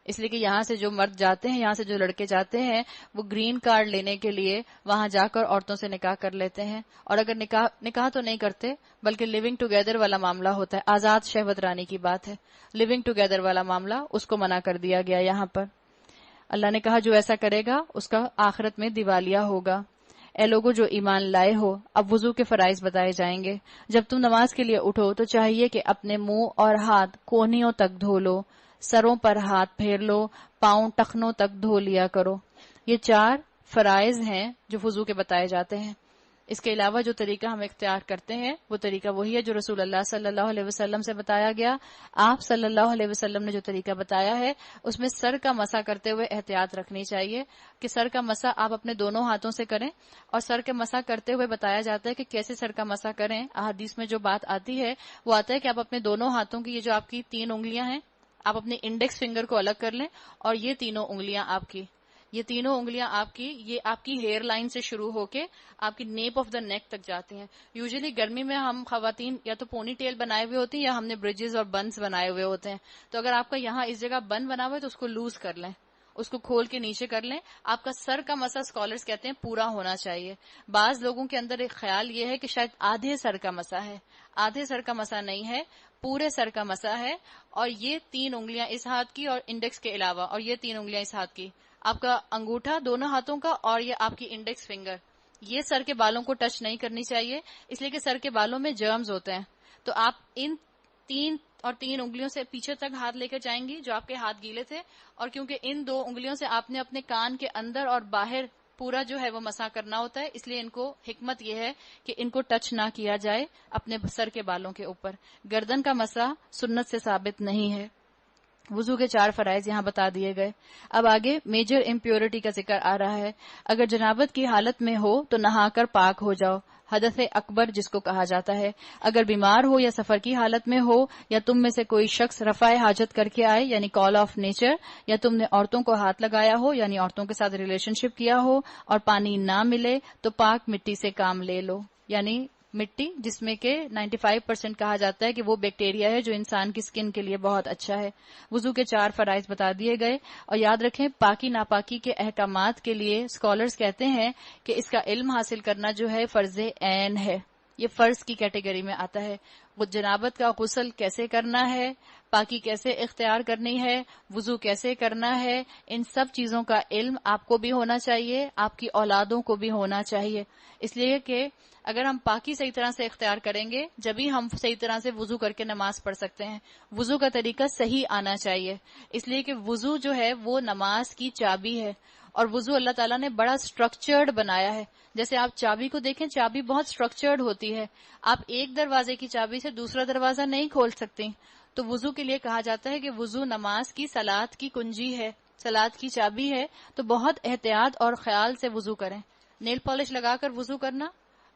اس لیے کہ یہاں سے جو مرد جاتے ہیں، یہاں سے جو لڑکے جاتے ہیں، وہ گرین کارڈ لینے کے لیے وہاں جا کر عورتوں سے نکاح کر لیتے ہیں، اور اگر نکاح تو نہیں کرتے بلکہ لیونگ ٹوگیدر والا معاملہ ہوتا ہے. آزاد شہوت رانی کی بات ہے، لیونگ ٹوگیدر والا معاملہ اس کو منع کر دیا گیا یہاں پر. اللہ نے کہا جو ایسا کرے گا اس کا آخرت میں دیوالیہ ہوگا. اے لوگو جو ایمان لائے ہو، اب وضو کے فرائض بتائے جائیں گے. جب تم نماز کے لیے اٹھو تو چاہیے کہ اپنے منہ اور ہاتھ کونیوں تک دھو لو، سروں پر ہاتھ پھیر لو، پاؤں ٹخنوں تک دھو لیا کرو. یہ 4 فرائض ہیں جو وضو کے بتائے جاتے ہیں. اس کے علاوہ جو طریقہ ہم اختیار کرتے ہیں وہ طریقہ وہی ہے جو رسول اللہ صلی اللہ علیہ وسلم سے بتایا گیا. آپ صلی اللہ علیہ وسلم نے جو طریقہ بتایا ہے اس میں سر کا مسح کرتے ہوئے احتیاط رکھنی چاہیے کہ سر کا مسح آپ اپنے دونوں ہاتھوں سے کریں. اور سر کے مسح کرتے ہوئے بتایا جاتا ہے کہ کیسے سر کا مسح کریں. احادیث میں جو بات آتی ہے وہ آتا ہے کہ آپ اپنے دونوں ہاتھوں کی یہ جو آپ کی 3 انگلیاں ہیں، آپ اپنی انڈیکس فنگر کو الگ کر لیں، اور یہ تینوں انگلیاں آپ کی یہ آپ کی ہیئر لائن سے شروع ہو کے آپ کی نیپ آف دا نیک تک جاتی ہیں. یوزلی گرمی میں ہم خواتین یا تو پونی ٹیل بنائے ہوئے ہوتی ہیں یا ہم نے بریجز اور بنز بنائے ہوئے ہوتے ہیں. تو اگر آپ کا یہاں اس جگہ بن بنا ہوا ہے تو اس کو لوز کر لیں، اس کو کھول کے نیچے کر لیں. آپ کا سر کا مسح اسکالرز کہتے ہیں پورا ہونا چاہیے. بعض لوگوں کے اندر ایک خیال یہ ہے کہ شاید آدھے سر کا مسح ہے. آدھے سر کا مسح نہیں ہے، پورے سر کا مسح ہے. اور یہ 3 انگلیاں اس ہاتھ کی اور انڈیکس کے علاوہ، اور یہ 3 انگلیاں اس ہاتھ کی، آپ کا انگوٹھا دونوں ہاتھوں کا اور یہ آپ کی انڈیکس فنگر، یہ سر کے بالوں کو ٹچ نہیں کرنی چاہیے، اس لیے کہ سر کے بالوں میں جرمز ہوتے ہیں. تو آپ ان 3 انگلیوں سے پیچھے تک ہاتھ لے کر جائیں گی جو آپ کے ہاتھ گیلے تھے. اور کیونکہ ان 2 انگلیوں سے آپ نے اپنے کان کے اندر اور باہر پورا جو ہے وہ مسح کرنا ہوتا ہے، اس لیے ان کو حکمت یہ ہے کہ ان کو ٹچ نہ کیا جائے اپنے سر کے بالوں کے اوپر. گردن کا مسح سنت سے ثابت نہیں ہے. وضو کے 4 فرائض یہاں بتا دیے گئے. اب آگے میجر امپیورٹی کا ذکر آ رہا ہے. اگر جنابت کی حالت میں ہو تو نہا کر پاک ہو جاؤ، حدث اکبر جس کو کہا جاتا ہے. اگر بیمار ہو یا سفر کی حالت میں ہو یا تم میں سے کوئی شخص رفع حاجت کر کے آئے یعنی کال آف نیچر، یا تم نے عورتوں کو ہاتھ لگایا ہو یعنی عورتوں کے ساتھ ریلیشن شپ کیا ہو اور پانی نہ ملے تو پاک مٹی سے کام لے لو. یعنی مٹی جس میں کہ 95% کہا جاتا ہے کہ وہ بیکٹیریا ہے جو انسان کی سکن کے لیے بہت اچھا ہے. وضو کے 4 فرائض بتا دیے گئے. اور یاد رکھیں پاکی ناپاکی کے احکامات کے لیے اسکالرز کہتے ہیں کہ اس کا علم حاصل کرنا جو ہے فرض عین ہے، یہ فرض کی کیٹیگری میں آتا ہے. وہ جنابت کا غسل کیسے کرنا ہے، پاکی کیسے اختیار کرنی ہے، وضو کیسے کرنا ہے، ان سب چیزوں کا علم آپ کو بھی ہونا چاہیے، آپ کی اولادوں کو بھی ہونا چاہیے. اس لیے کہ اگر ہم پاکی صحیح طرح سے اختیار کریں گے جبھی ہم صحیح طرح سے وضو کر کے نماز پڑھ سکتے ہیں. وضو کا طریقہ صحیح آنا چاہیے، اس لیے کہ وضو جو ہے وہ نماز کی چابی ہے. اور وضو اللہ تعالیٰ نے بڑا سٹرکچرڈ بنایا ہے. جیسے آپ چابی کو دیکھیں، چابی بہت سٹرکچرڈ ہوتی ہے، آپ ایک دروازے کی چابی سے دوسرا دروازہ نہیں کھول سکتے. تو وضو کے لیے کہا جاتا ہے کہ وضو نماز کی صلاۃ کی کنجی ہے، صلاۃ کی چابی ہے. تو بہت احتیاط اور خیال سے وضو کریں. نیل پالش لگا کر وضو کرنا،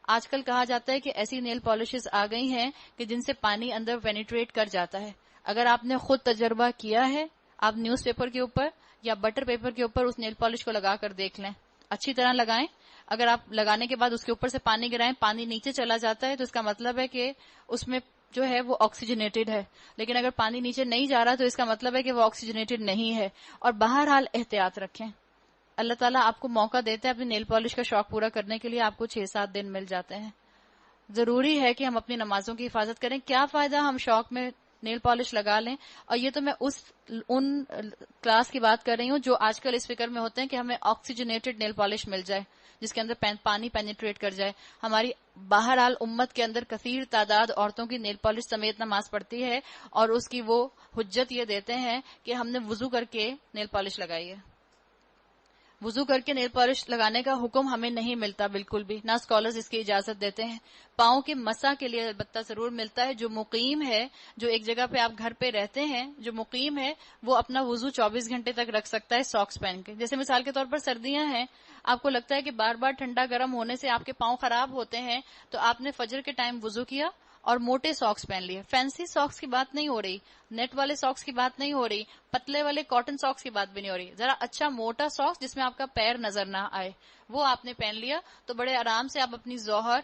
آج کل کہا جاتا ہے کہ ایسی نیل پالشز آ گئی ہیں کہ جن سے پانی اندر پینیٹریٹ کر جاتا ہے. اگر آپ نے خود تجربہ کیا ہے، آپ نیوز پیپر کے اوپر یا بٹر پیپر کے اوپر اس نیل پالش کو لگا کر دیکھ لیں، اچھی طرح لگائیں. اگر آپ لگانے کے بعد اس کے اوپر سے پانی گرائیں، پانی نیچے چلا جاتا ہے تو اس کا مطلب ہے کہ اس میں جو ہے وہ آکسیجنیٹڈ ہے. لیکن اگر پانی نیچے نہیں جا رہا تو اس کا مطلب ہے کہ وہ آکسیجنیٹڈ نہیں ہے. اور بہرحال احتیاط رکھیں. اللہ تعالیٰ آپ کو موقع دیتا ہے اپنی نیل پالش کا شوق پورا کرنے کے لیے، آپ کو 6-7 دن مل جاتے ہیں. ضروری ہے کہ ہم اپنی نمازوں کی حفاظت کریں. کیا فائدہ ہم شوق میں نیل پالش لگا لیں. اور یہ تو میں ان کلاس کی بات کر رہی ہوں جو آج کل اس فکر میں ہوتے ہیں کہ ہمیں آکسیجنیٹڈ نیل پالش مل جائے جس کے اندر پانی پینیٹریٹ کر جائے. ہماری بہرحال امت کے اندر کثیر تعداد عورتوں کی نیل پالش سمیت نماز پڑھتی ہے اور اس کی وہ حجت یہ دیتے ہیں کہ ہم نے وضو کر کے نیل پالش لگائی ہے. وضو کر کے نیل پالش لگانے کا حکم ہمیں نہیں ملتا بالکل بھی، نہ اسکالرز اس کی اجازت دیتے ہیں. پاؤں کے مسح کے لیے البتہ ضرور ملتا ہے. جو مقیم ہے، جو ایک جگہ پہ آپ گھر پہ رہتے ہیں، جو مقیم ہے وہ اپنا وضو 24 گھنٹے تک رکھ سکتا ہے ساکس پہن کے. جیسے مثال کے طور پر سردیاں ہیں، آپ کو لگتا ہے کہ بار بار ٹھنڈا گرم ہونے سے آپ کے پاؤں خراب ہوتے ہیں، تو آپ نے فجر کے ٹائم وضو کیا اور موٹے ساکس پہن لیے. فینسی ساکس کی بات نہیں ہو رہی، نیٹ والے ساکس کی بات نہیں ہو رہی، پتلے والے کاٹن ساکس کی بات بھی نہیں ہو رہی. ذرا اچھا موٹا ساکس جس میں آپ کا پیر نظر نہ آئے وہ آپ نے پہن لیا، تو بڑے آرام سے آپ اپنی ظہر،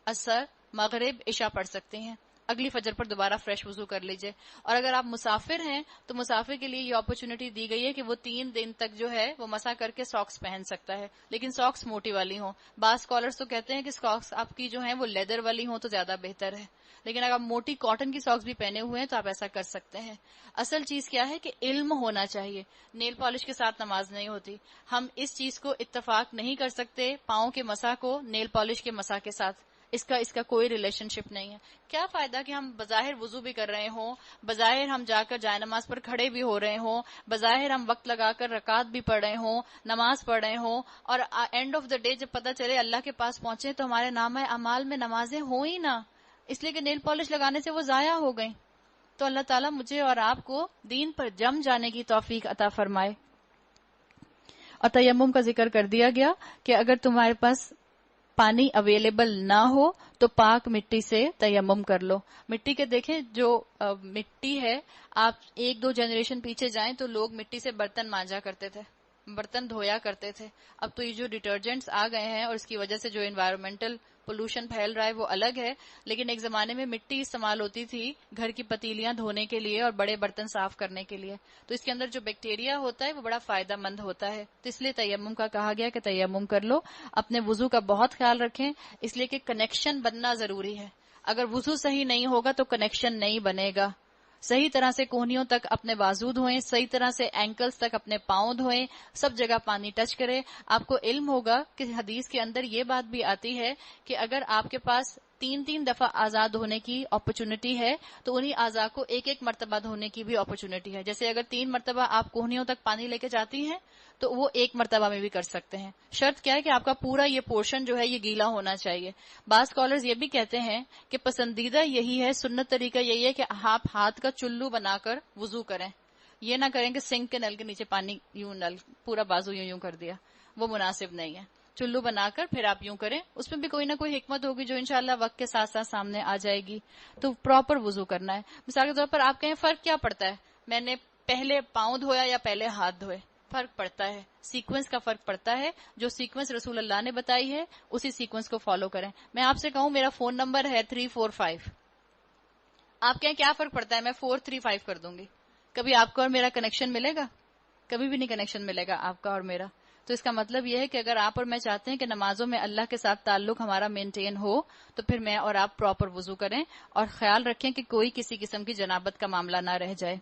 عصر، مغرب، عشاء پڑھ سکتے ہیں. اگلی فجر پر دوبارہ فریش وضو کر لیجئے. اور اگر آپ مسافر ہیں تو مسافر کے لیے یہ اپرچونٹی دی گئی ہے کہ وہ 3 دن تک جو ہے وہ مسح کر کے ساکس پہن سکتا ہے، لیکن ساکس موٹی والی ہوں. بعض اسکالرز تو کہتے ہیں کہ ساکس آپ کی جو ہیں وہ لیدر والی ہوں تو زیادہ بہتر ہے، لیکن اگر آپ موٹی کاٹن کی ساکس بھی پہنے ہوئے ہیں تو آپ ایسا کر سکتے ہیں. اصل چیز کیا ہے کہ علم ہونا چاہیے. نیل پالش کے ساتھ نماز نہیں ہوتی. ہم اس چیز کو اتفاق نہیں کر سکتے پاؤں کے مسح کو نیل پالش کے مسح کے ساتھ. اس کا کوئی ریلیشن شپ نہیں ہے. کیا فائدہ کہ ہم بظاہر وضو بھی کر رہے ہوں، بظاہر ہم جا کر جائے نماز پر کھڑے بھی ہو رہے ہوں، بظاہر ہم وقت لگا کر رکعت بھی پڑھ رہے ہوں، نماز پڑھ رہے ہوں، اور اینڈ آف دا ڈے جب پتہ چلے اللہ کے پاس پہنچے تو ہمارے نامہ اعمال میں نمازیں ہوں ہی نہ، اس لیے کہ نیل پالش لگانے سے وہ ضائع ہو گئیں. تو اللہ تعالیٰ مجھے اور آپ کو دین پر جم جانے کی توفیق عطا فرمائے. اور تیمم کا ذکر کر دیا گیا کہ اگر تمہارے پاس پانی اویلیبل نہ ہو تو پاک مٹی سے تیمم کر لو. مٹی کے دیکھیں جو مٹی ہے، آپ 1-2 جنریشن پیچھے جائیں تو لوگ مٹی سے برتن مانجا کرتے تھے، برتن دھویا کرتے تھے. اب تو یہ جو ڈٹرجنٹس آ گئے ہیں اور اس کی وجہ سے جو انوائرمنٹل پولوشن پھیل رہا ہے وہ الگ ہے، لیکن ایک زمانے میں مٹی استعمال ہوتی تھی گھر کی پتیلیاں دھونے کے لیے اور بڑے برتن صاف کرنے کے لیے. تو اس کے اندر جو بیکٹیریا ہوتا ہے وہ بڑا فائدہ مند ہوتا ہے. تو اس لیے تیمم کا کہا گیا کہ تیمم کر لو. اپنے وضو کا بہت خیال رکھیں، اس لیے کہ کنیکشن بننا ضروری ہے. اگر وضو صحیح نہیں ہوگا تو کنیکشن نہیں بنے گا. صحیح طرح سے کوہنیوں تک اپنے بازو دھوئیں، صحیح طرح سے اینکلز تک اپنے پاؤں دھوئیں، سب جگہ پانی ٹچ کریں. آپ کو علم ہوگا کہ حدیث کے اندر یہ بات بھی آتی ہے کہ اگر آپ کے پاس 3 دفعہ آزاد ہونے کی اپرچونٹی ہے تو انہی اعضاء کو 1 مرتبہ دھونے کی بھی اپرچونٹی ہے. جیسے اگر 3 مرتبہ آپ کوہنیوں تک پانی لے کے جاتی ہیں تو وہ 1 مرتبہ میں بھی کر سکتے ہیں. شرط کیا ہے کہ آپ کا پورا یہ پورشن جو ہے یہ گیلا ہونا چاہیے. بعض اسکالرز یہ بھی کہتے ہیں کہ پسندیدہ یہی ہے، سنت طریقہ یہی ہے کہ آپ ہاتھ کا چلو بنا کر وضو کریں. یہ نہ کریں کہ سنک کے نل کے نیچے پانی یوں نل پورا بازو یوں کر دیا، وہ مناسب نہیں ہے. چلو بنا کر پھر آپ یوں کریں. اس میں بھی کوئی نہ کوئی حکمت ہوگی جو انشاءاللہ وقت کے ساتھ ساتھ سامنے آ جائے گی. تو پراپر وضو کرنا ہے. مثال کے طور پر آپ کہیں فرق کیا پڑتا ہے، میں نے پہلے پاؤں دھویا یا پہلے ہاتھ دھوئے؟ فرق پڑتا ہے، سیکوینس کا فرق پڑتا ہے. جو سیکوینس رسول اللہ نے بتائی ہے اسی سیکوینس کو فالو کریں. میں آپ سے کہوں میرا فون نمبر ہے 345، آپ کہیں کیا فرق پڑتا ہے، میں 435 کر دوں گی. کبھی آپ کا اور میرا کنیکشن ملے گا؟ کبھی بھی نہیں کنیکشن ملے گا آپ کا اور میرا. تو اس کا مطلب یہ ہے کہ اگر آپ اور میں چاہتے ہیں کہ نمازوں میں اللہ کے ساتھ تعلق ہمارا مینٹین ہو تو پھر میں اور آپ پراپر وضو کریں اور خیال رکھیں کہ کوئی کسی قسم کی جنابت کا معاملہ نہ رہ جائے.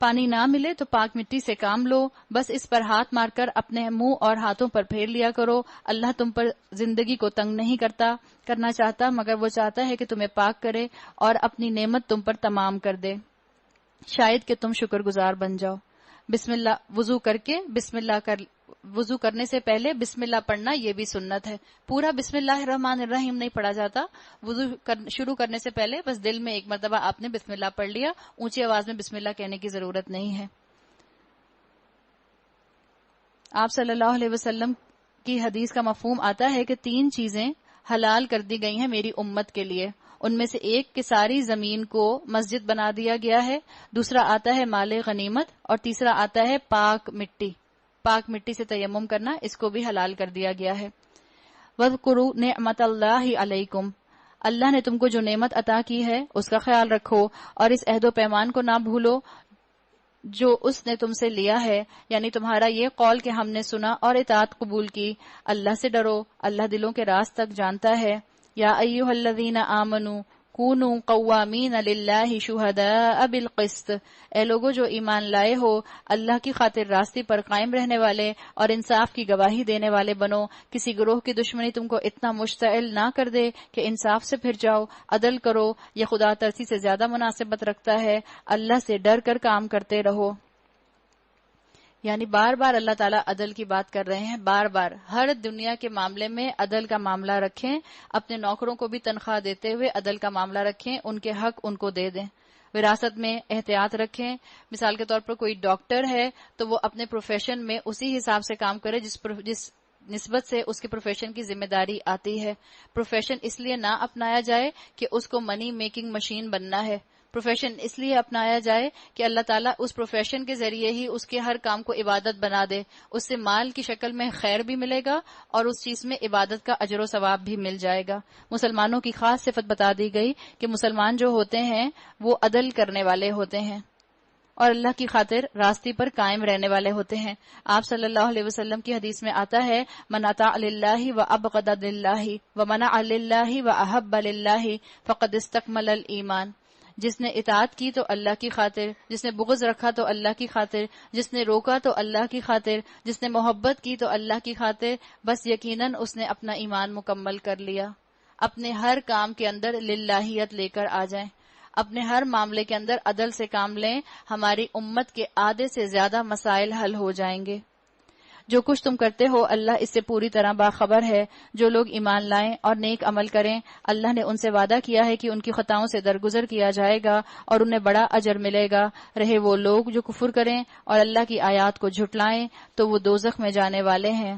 پانی نہ ملے تو پاک مٹی سے کام لو، بس اس پر ہاتھ مار کر اپنے منہ اور ہاتھوں پر پھیر لیا کرو. اللہ تم پر زندگی کو تنگ نہیں کرنا چاہتا، مگر وہ چاہتا ہے کہ تمہیں پاک کرے اور اپنی نعمت تم پر تمام کر دے، شاید کہ تم شکر گزار بن جاؤ. بسم اللہ وضو کرنے سے پہلے بسم اللہ پڑھنا یہ بھی سنت ہے. پورا بسم اللہ الرحمن الرحیم نہیں پڑھا جاتا. وضو شروع کرنے سے پہلے بس دل میں 1 مرتبہ آپ نے بسم اللہ پڑھ لیا، اونچی آواز میں بسم اللہ کہنے کی ضرورت نہیں ہے. آپ صلی اللہ علیہ وسلم کی حدیث کا مفہوم آتا ہے کہ 3 چیزیں حلال کر دی گئی ہیں میری امت کے لیے. ان میں سے ایک کہ ساری زمین کو مسجد بنا دیا گیا ہے، دوسرا آتا ہے مال غنیمت، اور تیسرا آتا ہے پاک مٹی. پاک مٹی سے تیمم کرنا، اس کو بھی حلال کر دیا گیا ہے. وَاذْكُرُوا نِعْمَتَ اللَّهِ عَلَيْكُمْ، اللہ نے تم کو جو نعمت عطا کی ہے اس کا خیال رکھو اور اس عہد و پیمان کو نہ بھولو جو اس نے تم سے لیا ہے، یعنی تمہارا یہ قول کہ ہم نے سنا اور اطاعت قبول کی۔ اللہ سے ڈرو، اللہ دلوں کے راز تک جانتا ہے۔ یا ایھا الذین آمنوا کونوا قوامین للہ شہداء بالقسط، اے لوگو جو ایمان لائے ہو، اللہ کی خاطر راستے پر قائم رہنے والے اور انصاف کی گواہی دینے والے بنو۔ کسی گروہ کی دشمنی تم کو اتنا مشتعل نہ کر دے کہ انصاف سے پھر جاؤ، عدل کرو، یہ خدا ترسی سے زیادہ مناسبت رکھتا ہے۔ اللہ سے ڈر کر کام کرتے رہو۔ یعنی بار بار اللہ تعالیٰ عدل کی بات کر رہے ہیں، بار بار ہر دنیا کے معاملے میں عدل کا معاملہ رکھیں، اپنے نوکروں کو بھی تنخواہ دیتے ہوئے عدل کا معاملہ رکھیں، ان کے حق ان کو دے دیں۔ وراثت میں احتیاط رکھیں، مثال کے طور پر کوئی ڈاکٹر ہے تو وہ اپنے پروفیشن میں اسی حساب سے کام کرے جس نسبت سے اس کے پروفیشن کی ذمہ داری آتی ہے۔ پروفیشن اس لیے نہ اپنایا جائے کہ اس کو منی میکنگ مشین بننا ہے، پروفیشن اس لیے اپنایا جائے کہ اللہ تعالیٰ اس پروفیشن کے ذریعے ہی اس کے ہر کام کو عبادت بنا دے، اس سے مال کی شکل میں خیر بھی ملے گا اور اس چیز میں عبادت کا اجر و ثواب بھی مل جائے گا۔ مسلمانوں کی خاص صفت بتا دی گئی کہ مسلمان جو ہوتے ہیں وہ عدل کرنے والے ہوتے ہیں اور اللہ کی خاطر راستے پر قائم رہنے والے ہوتے ہیں۔ آپ صلی اللہ علیہ وسلم کی حدیث میں آتا ہے، من اطاع للہ وابغض للہ ومنع للہ واحب للہ فقد استکمل الایمان، جس نے اطاعت کی تو اللہ کی خاطر، جس نے بغض رکھا تو اللہ کی خاطر، جس نے روکا تو اللہ کی خاطر، جس نے محبت کی تو اللہ کی خاطر، بس یقیناً اس نے اپنا ایمان مکمل کر لیا۔ اپنے ہر کام کے اندر للہیت لے کر آ جائیں، اپنے ہر معاملے کے اندر عدل سے کام لیں، ہماری امت کے آدھے سے زیادہ مسائل حل ہو جائیں گے۔ جو کچھ تم کرتے ہو اللہ اس سے پوری طرح باخبر ہے۔ جو لوگ ایمان لائیں اور نیک عمل کریں، اللہ نے ان سے وعدہ کیا ہے کہ ان کی خطاؤں سے درگزر کیا جائے گا اور انہیں بڑا اجر ملے گا۔ رہے وہ لوگ جو کفر کریں اور اللہ کی آیات کو جھٹلائیں تو وہ دوزخ میں جانے والے ہیں۔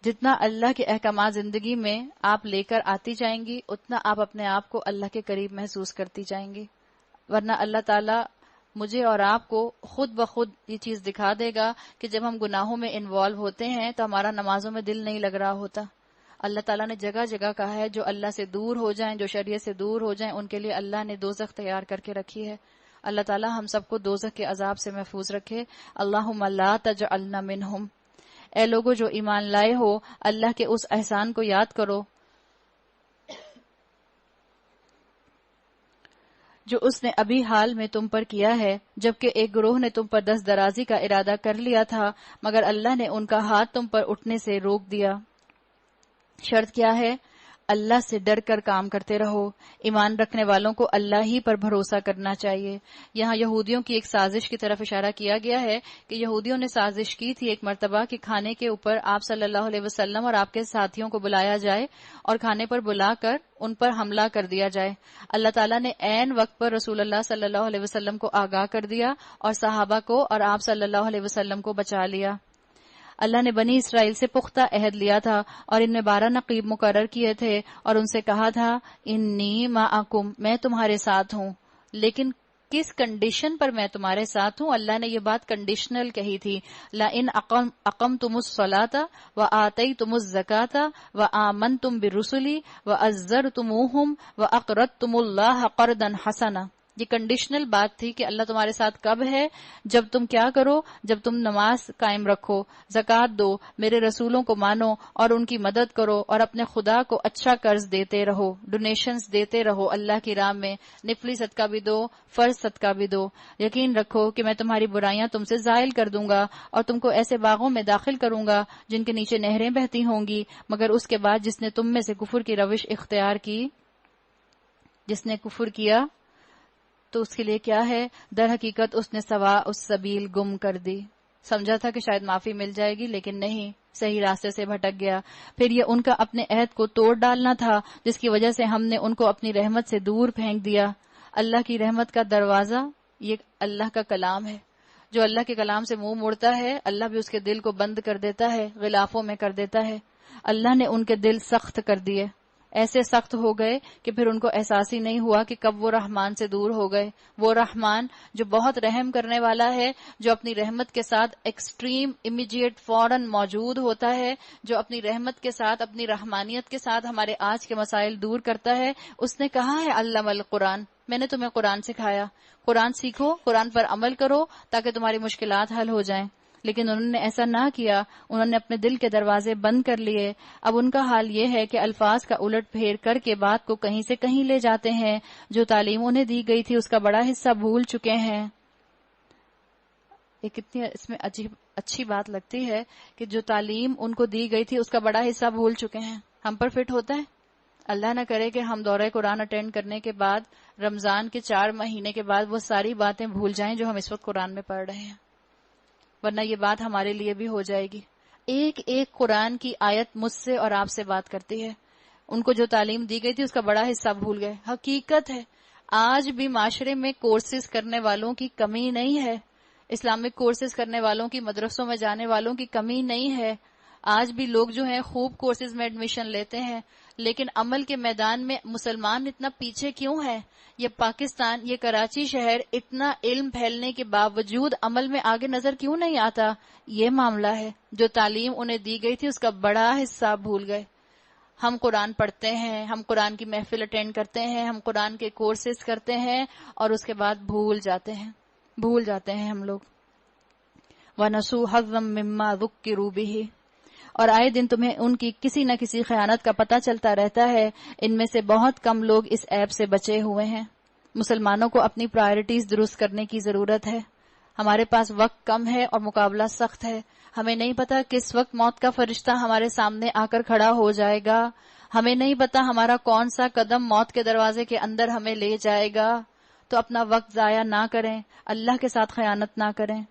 جتنا اللہ کے احکامات زندگی میں آپ لے کر آتی جائیں گی، اتنا آپ اپنے آپ کو اللہ کے قریب محسوس کرتی جائیں گی، ورنہ اللہ تعالیٰ مجھے اور آپ کو خود بخود یہ چیز دکھا دے گا کہ جب ہم گناہوں میں انوالو ہوتے ہیں تو ہمارا نمازوں میں دل نہیں لگ رہا ہوتا۔ اللہ تعالیٰ نے جگہ جگہ کہا ہے جو اللہ سے دور ہو جائیں، جو شریعت سے دور ہو جائیں، ان کے لیے اللہ نے دوزخ تیار کر کے رکھی ہے۔ اللہ تعالیٰ ہم سب کو دوزخ کے عذاب سے محفوظ رکھے۔ اللہم لا تجعلنا منہم۔ اے لوگو جو ایمان لائے ہو، اللہ کے اس احسان کو یاد کرو جو اس نے ابھی حال میں تم پر کیا ہے، جبکہ ایک گروہ نے تم پر دست درازی کا ارادہ کر لیا تھا، مگر اللہ نے ان کا ہاتھ تم پر اٹھنے سے روک دیا۔ شرط کیا ہے؟ اللہ سے ڈر کر کام کرتے رہو۔ ایمان رکھنے والوں کو اللہ ہی پر بھروسہ کرنا چاہیے۔ یہاں یہودیوں کی ایک سازش کی طرف اشارہ کیا گیا ہے کہ یہودیوں نے سازش کی تھی ایک مرتبہ کہ کھانے کے اوپر آپ صلی اللہ علیہ وسلم اور آپ کے ساتھیوں کو بلایا جائے اور کھانے پر بلا کر ان پر حملہ کر دیا جائے۔ اللہ تعالیٰ نے عین وقت پر رسول اللہ صلی اللہ علیہ وسلم کو آگاہ کر دیا اور صحابہ کو اور آپ صلی اللہ علیہ وسلم کو بچا لیا۔ اللہ نے بنی اسرائیل سے پختہ عہد لیا تھا اور ان میں 12 نقیب مقرر کیے تھے اور ان سے کہا تھا انی معکم، میں تمہارے ساتھ ہوں۔ لیکن کس کنڈیشن پر میں تمہارے ساتھ ہوں؟ اللہ نے یہ بات کنڈیشنل کہی تھی، لئن اقمتم الصلاۃ وآتیتم الزکاۃ وآمنتم برسلی وعزرتموہم واقرضتم اللہ قرضا حسنا۔ یہ کنڈیشنل بات تھی کہ اللہ تمہارے ساتھ کب ہے؟ جب تم کیا کرو؟ جب تم نماز قائم رکھو، زکوٰۃ دو، میرے رسولوں کو مانو اور ان کی مدد کرو اور اپنے خدا کو اچھا قرض دیتے رہو، ڈونیشنز دیتے رہو اللہ کی راہ میں، نفلی صدقہ بھی دو، فرض صدقہ بھی دو۔ یقین رکھو کہ میں تمہاری برائیاں تم سے زائل کر دوں گا اور تم کو ایسے باغوں میں داخل کروں گا جن کے نیچے نہریں بہتی ہوں گی، مگر اس کے بعد جس نے تم میں سے کفر کی روش اختیار کی، جس نے کفر کیا تو اس کے لیے کیا ہے؟ در حقیقت اس نے سوا اس سبیل گم کر دی۔ سمجھا تھا کہ شاید معافی مل جائے گی، لیکن نہیں، صحیح راستے سے بھٹک گیا۔ پھر یہ ان کا اپنے عہد کو توڑ ڈالنا تھا جس کی وجہ سے ہم نے ان کو اپنی رحمت سے دور پھینک دیا۔ اللہ کی رحمت کا دروازہ یہ اللہ کا کلام ہے۔ جو اللہ کے کلام سے منہ موڑتا ہے، اللہ بھی اس کے دل کو بند کر دیتا ہے، غلافوں میں کر دیتا ہے۔ اللہ نے ان کے دل سخت کر دیے، ایسے سخت ہو گئے کہ پھر ان کو احساس ہی نہیں ہوا کہ کب وہ رحمان سے دور ہو گئے۔ وہ رحمان جو بہت رحم کرنے والا ہے، جو اپنی رحمت کے ساتھ ایکسٹریم امیجیٹ فوراً موجود ہوتا ہے، جو اپنی رحمت کے ساتھ اپنی رحمانیت کے ساتھ ہمارے آج کے مسائل دور کرتا ہے، اس نے کہا ہے علم القرآن، میں نے تمہیں قرآن سکھایا، قرآن سیکھو، قرآن پر عمل کرو تاکہ تمہاری مشکلات حل ہو جائیں. لیکن انہوں نے ایسا نہ کیا، انہوں نے اپنے دل کے دروازے بند کر لیے. اب ان کا حال یہ ہے کہ الفاظ کا الٹ پھیر کر کے بات کو کہیں سے کہیں لے جاتے ہیں. جو تعلیم انہیں دی گئی تھی اس کا بڑا حصہ بھول چکے ہیں. یہ کتنی اس میں اچھی بات لگتی ہے کہ جو تعلیم ان کو دی گئی تھی اس کا بڑا حصہ بھول چکے ہیں. ہم پر فٹ ہوتا ہے؟ اللہ نہ کرے کہ ہم دورہ قرآن اٹینڈ کرنے کے بعد رمضان کے 4 مہینے کے بعد وہ ساری باتیں بھول جائیں جو ہم اس وقت قرآن میں پڑھ رہے ہیں، ورنہ یہ بات ہمارے لیے بھی ہو جائے گی. ایک ایک قرآن کی آیت مجھ سے اور آپ سے بات کرتی ہے. ان کو جو تعلیم دی گئی تھی اس کا بڑا حصہ بھول گئے. حقیقت ہے آج بھی معاشرے میں کورسز کرنے والوں کی کمی نہیں ہے، اسلامک کورسز کرنے والوں کی، مدرسوں میں جانے والوں کی کمی نہیں ہے. آج بھی لوگ جو ہیں خوب کورسز میں ایڈمیشن لیتے ہیں، لیکن عمل کے میدان میں مسلمان اتنا پیچھے کیوں ہے؟ یہ پاکستان، یہ کراچی شہر اتنا علم پھیلنے کے باوجود عمل میں آگے نظر کیوں نہیں آتا؟ یہ معاملہ ہے. جو تعلیم انہیں دی گئی تھی اس کا بڑا حصہ بھول گئے. ہم قرآن پڑھتے ہیں، ہم قرآن کی محفل اٹینڈ کرتے ہیں، ہم قرآن کے کورسز کرتے ہیں اور اس کے بعد بھول جاتے ہیں ہم لوگ. وَنَسُوا حَظًّا مِّمَّا ذُكِّرُوا بِهِ، اور آئے دن تمہیں ان کی کسی نہ کسی خیانت کا پتہ چلتا رہتا ہے. ان میں سے بہت کم لوگ اس عیب سے بچے ہوئے ہیں. مسلمانوں کو اپنی پرائرٹیز درست کرنے کی ضرورت ہے. ہمارے پاس وقت کم ہے اور مقابلہ سخت ہے. ہمیں نہیں پتا کس وقت موت کا فرشتہ ہمارے سامنے آ کر کھڑا ہو جائے گا. ہمیں نہیں پتا ہمارا کون سا قدم موت کے دروازے کے اندر ہمیں لے جائے گا. تو اپنا وقت ضائع نہ کریں، اللہ کے ساتھ خیانت نہ کریں.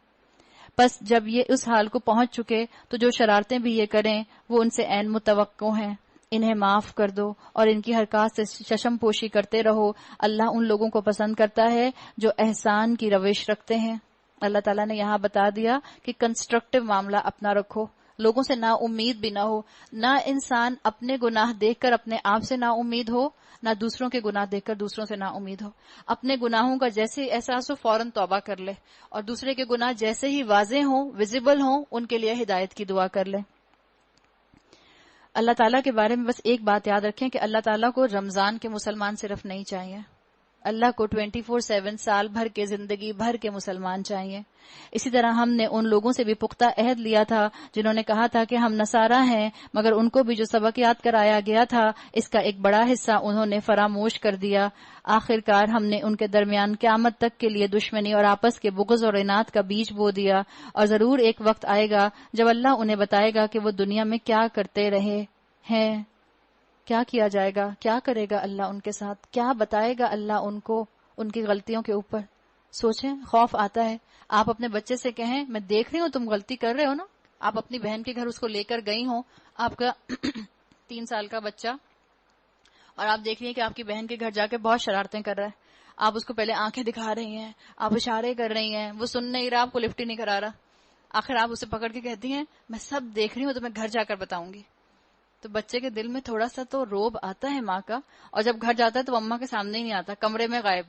بس جب یہ اس حال کو پہنچ چکے تو جو شرارتیں بھی یہ کریں وہ ان سے عین متوقع ہیں. انہیں معاف کر دو اور ان کی حرکات سے چشم پوشی کرتے رہو. اللہ ان لوگوں کو پسند کرتا ہے جو احسان کی روش رکھتے ہیں. اللہ تعالیٰ نے یہاں بتا دیا کہ کنسٹرکٹیو معاملہ اپنا رکھو، لوگوں سے نا امید بھی نہ ہو. نہ انسان اپنے گناہ دیکھ کر اپنے آپ سے نا امید ہو، نہ دوسروں کے گناہ دیکھ کر دوسروں سے نا امید ہو. اپنے گناہوں کا جیسے احساس ہو فوراً توبہ کر لے، اور دوسرے کے گناہ جیسے ہی واضح ہوں، ویزیبل ہوں، ان کے لیے ہدایت کی دعا کر لے. اللہ تعالیٰ کے بارے میں بس ایک بات یاد رکھیں کہ اللہ تعالیٰ کو رمضان کے مسلمان صرف نہیں چاہیے، اللہ کو 24/7 سال بھر کے زندگی بھر کے مسلمان چاہیے. اسی طرح ہم نے ان لوگوں سے بھی پختہ عہد لیا تھا جنہوں نے کہا تھا کہ ہم نصارہ ہیں، مگر ان کو بھی جو سبق یاد کرایا گیا تھا اس کا ایک بڑا حصہ انہوں نے فراموش کر دیا. آخرکار ہم نے ان کے درمیان قیامت تک کے لیے دشمنی اور آپس کے بغض اور عناد کا بیج بو دیا. اور ضرور ایک وقت آئے گا جب اللہ انہیں بتائے گا کہ وہ دنیا میں کیا کرتے رہے ہیں. کیا کیا جائے گا، کیا کرے گا اللہ ان کے ساتھ، کیا بتائے گا اللہ ان کو ان کی غلطیوں کے اوپر. سوچیں، خوف آتا ہے. آپ اپنے بچے سے کہیں میں دیکھ رہی ہوں تم غلطی کر رہے ہو نا. آپ اپنی بہن کے گھر اس کو لے کر گئی ہوں، آپ کا 3 سال کا بچہ، اور آپ دیکھ رہی ہیں کہ آپ کی بہن کے گھر جا کے بہت شرارتیں کر رہا ہے. آپ اس کو پہلے آنکھیں دکھا رہی ہیں، آپ اشارے کر رہی ہیں، وہ سن نہیں رہا، آپ کو لفٹ ہی نہیں کرا رہا. آخر آپ اسے پکڑ کے کہتی ہیں میں سب دیکھ رہی ہوں، تو میں گھر جا کر بتاؤں گی. تو بچے کے دل میں تھوڑا سا تو روب آتا ہے ماں کا، اور جب گھر جاتا ہے تو اماں کے سامنے ہی نہیں آتا، کمرے میں غائب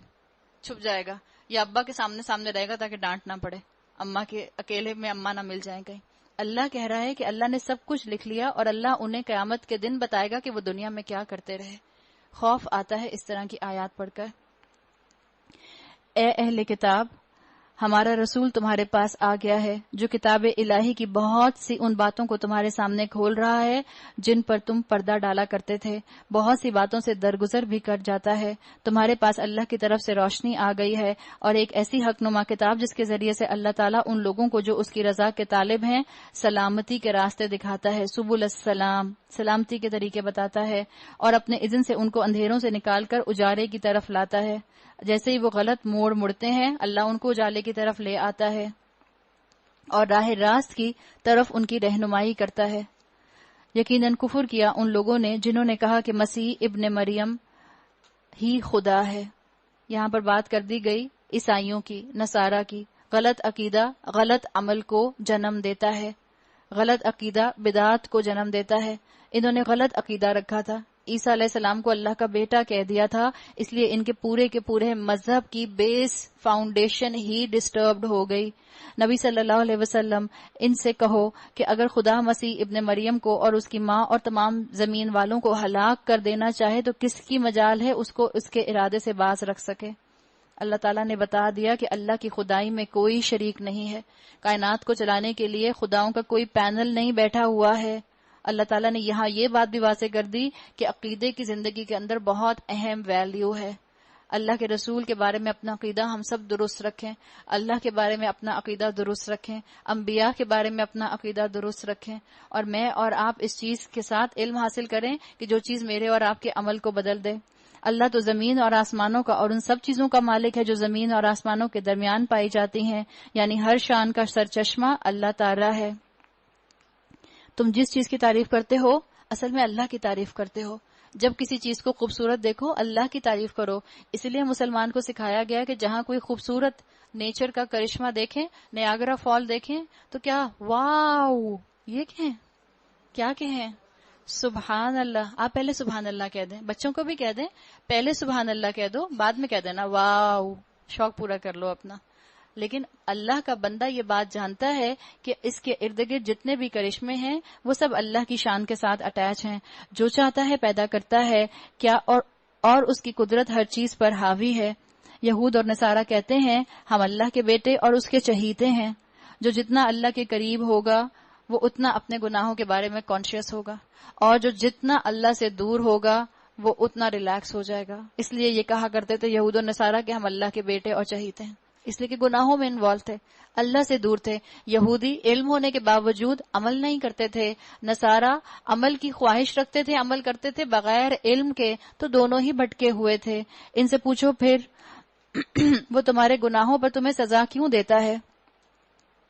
چھپ جائے گا، یا ابا کے سامنے رہے گا تاکہ ڈانٹ نہ پڑے، اماں کے اکیلے میں اماں نہ مل جائیں کہیں. اللہ کہہ رہا ہے کہ اللہ نے سب کچھ لکھ لیا اور اللہ انہیں قیامت کے دن بتائے گا کہ وہ دنیا میں کیا کرتے رہے. خوف آتا ہے اس طرح کی آیات پڑھ کر. اے اہل کتاب، ہمارا رسول تمہارے پاس آ گیا ہے جو کتاب الہی کی بہت سی ان باتوں کو تمہارے سامنے کھول رہا ہے جن پر تم پردہ ڈالا کرتے تھے. بہت سی باتوں سے درگزر بھی کر جاتا ہے. تمہارے پاس اللہ کی طرف سے روشنی آ گئی ہے اور ایک ایسی حقنما کتاب جس کے ذریعے سے اللہ تعالیٰ ان لوگوں کو جو اس کی رضا کے طالب ہیں سلامتی کے راستے دکھاتا ہے، سبل السلام، سلامتی کے طریقے بتاتا ہے، اور اپنے اذن سے ان کو اندھیروں سے نکال کر اجالے کی طرف لاتا ہے. جیسے ہی وہ غلط موڑ مڑتے ہیں اللہ ان کو اجالے کی طرف لے آتا ہے اور راہ راست کی طرف ان کی رہنمائی کرتا ہے. یقیناً کفر کیا ان لوگوں نے جنہوں نے کہا کہ مسیح ابن مریم ہی خدا ہے. یہاں پر بات کر دی گئی عیسائیوں کی، نصارہ کی. غلط عقیدہ غلط عمل کو جنم دیتا ہے، غلط عقیدہ بدعات کو جنم دیتا ہے. انہوں نے غلط عقیدہ رکھا تھا عیسیٰ علیہ السلام کو اللہ کا بیٹا کہہ دیا تھا، اس لیے ان کے پورے مذہب کی بیس فاؤنڈیشن ہی ڈسٹربڈ ہو گئی۔ نبی صلی اللہ علیہ وسلم ان سے کہو کہ اگر خدا مسیح ابن مریم کو اور اس کی ماں اور تمام زمین والوں کو ہلاک کر دینا چاہے تو کس کی مجال ہے اس کو اس کے ارادے سے باز رکھ سکے؟ اللہ تعالیٰ نے بتا دیا کہ اللہ کی خدائی میں کوئی شریک نہیں ہے، کائنات کو چلانے کے لیے خداؤں کا کوئی پینل نہیں بیٹھا ہوا ہے۔ اللہ تعالیٰ نے یہاں یہ بات بھی واضح کر دی کہ عقیدے کی زندگی کے اندر بہت اہم ویلیو ہے۔ اللہ کے رسول کے بارے میں اپنا عقیدہ ہم سب درست رکھیں، اللہ کے بارے میں اپنا عقیدہ درست رکھیں، انبیاء کے بارے میں اپنا عقیدہ درست رکھیں، اور میں اور آپ اس چیز کے ساتھ علم حاصل کریں کہ جو چیز میرے اور آپ کے عمل کو بدل دے۔ اللہ تو زمین اور آسمانوں کا اور ان سب چیزوں کا مالک ہے جو زمین اور آسمانوں کے درمیان پائی جاتی ہیں، یعنی ہر شان کا سرچشمہ اللہ تعالیٰ ہے۔ تم جس چیز کی تعریف کرتے ہو اصل میں اللہ کی تعریف کرتے ہو۔ جب کسی چیز کو خوبصورت دیکھو اللہ کی تعریف کرو۔ اس لیے مسلمان کو سکھایا گیا کہ جہاں کوئی خوبصورت نیچر کا کرشمہ دیکھیں، نیاگرا فال دیکھیں تو کیا واو یہ کیا کہیں سبحان اللہ۔ آپ پہلے سبحان اللہ کہہ دیں، بچوں کو بھی کہہ دیں، پہلے سبحان اللہ کہہ دو، بعد میں کہہ دینا واو، شوق پورا کر لو اپنا۔ لیکن اللہ کا بندہ یہ بات جانتا ہے کہ اس کے ارد گرد جتنے بھی کرشمے ہیں وہ سب اللہ کی شان کے ساتھ اٹیچ ہیں۔ جو چاہتا ہے پیدا کرتا ہے کیا اور اس کی قدرت ہر چیز پر حاوی ہے۔ یہود اور نصارہ کہتے ہیں ہم اللہ کے بیٹے اور اس کے چہیتے ہیں۔ جو جتنا اللہ کے قریب ہوگا وہ اتنا اپنے گناہوں کے بارے میں کانشیس ہوگا، اور جو جتنا اللہ سے دور ہوگا وہ اتنا ریلیکس ہو جائے گا۔ اس لیے یہ کہا کرتے تھے یہود اور نصارہ کہ ہم اللہ کے بیٹے اور چہیتے ہیں، اس لیے کہ گناہوں میں انوالو تھے، اللہ سے دور تھے۔ یہودی علم ہونے کے باوجود عمل نہیں کرتے تھے، نصارہ عمل کی خواہش رکھتے تھے، عمل کرتے تھے بغیر علم کے، تو دونوں ہی بھٹکے ہوئے تھے۔ ان سے پوچھو پھر وہ تمہارے گناہوں پر تمہیں سزا کیوں دیتا ہے؟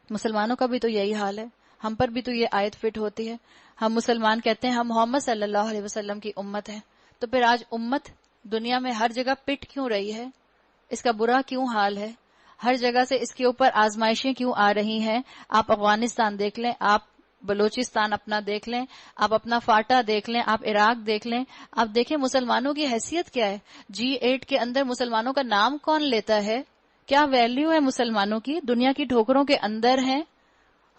مسلمانوں کا بھی تو یہی حال ہے، ہم پر بھی تو یہ آیت فٹ ہوتی ہے۔ ہم مسلمان کہتے ہیں ہم محمد صلی اللہ علیہ وسلم کی امت ہیں، تو پھر آج امت دنیا میں ہر جگہ پٹ کیوں رہی ہے؟ اس کا برا کیوں حال ہے؟ ہر جگہ سے اس کے اوپر آزمائشیں کیوں آ رہی ہیں؟ آپ افغانستان دیکھ لیں، آپ بلوچستان اپنا دیکھ لیں، آپ اپنا فاٹا دیکھ لیں، آپ عراق دیکھ لیں، آپ دیکھیں مسلمانوں کی حیثیت کیا ہے۔ G8 کے اندر مسلمانوں کا نام کون لیتا ہے؟ کیا ویلیو ہے مسلمانوں کی؟ دنیا کی ٹھوکروں کے اندر ہیں،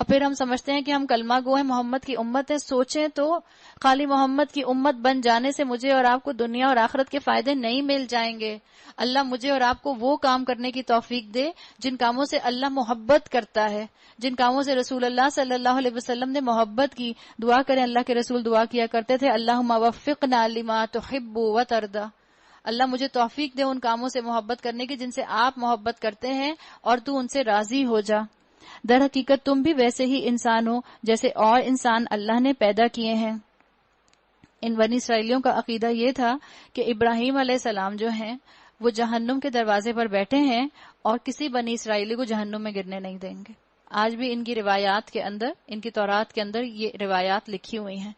اور پھر ہم سمجھتے ہیں کہ ہم کلمہ گو ہیں، محمد کی امت ہے۔ سوچیں تو خالی محمد کی امت بن جانے سے مجھے اور آپ کو دنیا اور آخرت کے فائدے نہیں مل جائیں گے۔ اللہ مجھے اور آپ کو وہ کام کرنے کی توفیق دے جن کاموں سے اللہ محبت کرتا ہے، جن کاموں سے رسول اللہ صلی اللہ علیہ وسلم نے محبت کی۔ دعا کریں، اللہ کے رسول دعا کیا کرتے تھے اللہم وفقنا لما تحب وترضى، اللہ مجھے توفیق دے ان کاموں سے محبت کرنے کی جن سے آپ محبت کرتے ہیں اور تو ان سے راضی ہو جا۔ در حقیقت تم بھی ویسے ہی انسان ہو جیسے اور انسان اللہ نے پیدا کیے ہیں۔ ان بنی اسرائیلیوں کا عقیدہ یہ تھا کہ ابراہیم علیہ السلام جو ہیں وہ جہنم کے دروازے پر بیٹھے ہیں اور کسی بنی اسرائیلی کو جہنم میں گرنے نہیں دیں گے۔ آج بھی ان کی روایات کے اندر، ان کی تورات کے اندر یہ روایات لکھی ہوئی ہیں